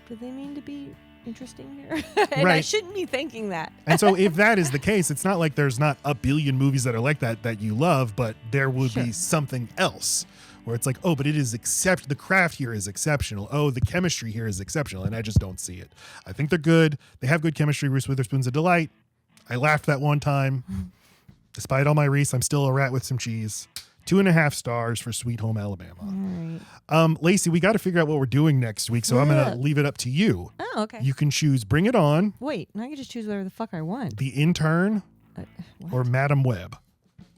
Did they mean to be interesting here? And right. I shouldn't be thinking that. And so if that is the case, it's not like there's not a billion movies that are like that you love, but there would be something else where it's like, oh, but it is the craft here is exceptional. Oh, the chemistry here is exceptional. And I just don't see it. I think they're good. They have good chemistry. Reese Witherspoon's a delight. I laughed that one time. Despite all my Reese, I'm still a rat with some cheese. 2.5 stars for Sweet Home Alabama. All right. Laci, we got to figure out what we're doing next week, so I'm going to leave it up to you. Oh, okay. You can choose Bring It On. Wait, now I can just choose whatever the fuck I want. The Intern, or Madam Web,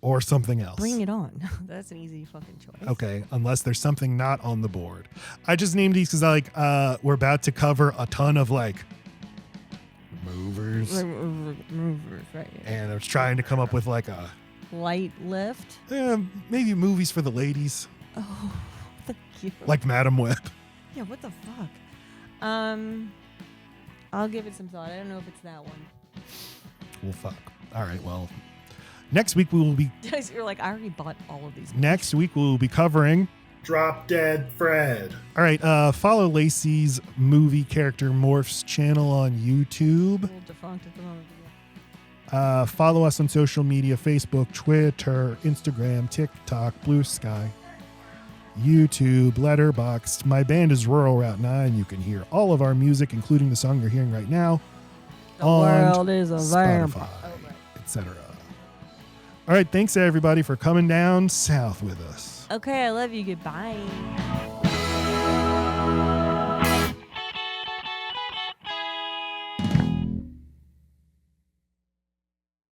or something else. Bring It On. That's an easy fucking choice. Okay, unless there's something not on the board. I just named these because we're about to cover a ton of movers. Movers, right. And I was trying to come up with a light lift. Maybe movies for the ladies. Oh, thank you. Like Madam Web. Yeah, what the fuck? I'll give it some thought. I don't know if it's that one. Well, fuck. All right, well, next week we will be... You're like, I already bought all of these movies. Next week we will be covering... Drop Dead Fred. All right, follow Laci's Movie Character Morphs channel on YouTube. A little defunct at the moment. Follow us on social media, Facebook, Twitter, Instagram, TikTok, Blue Sky, YouTube, Letterboxd. My band is Rural Route 9. You can hear all of our music, including the song you're hearing right now, The on world is a vampire, etc. All right, thanks everybody for coming down south with us. Okay, I love you. Goodbye.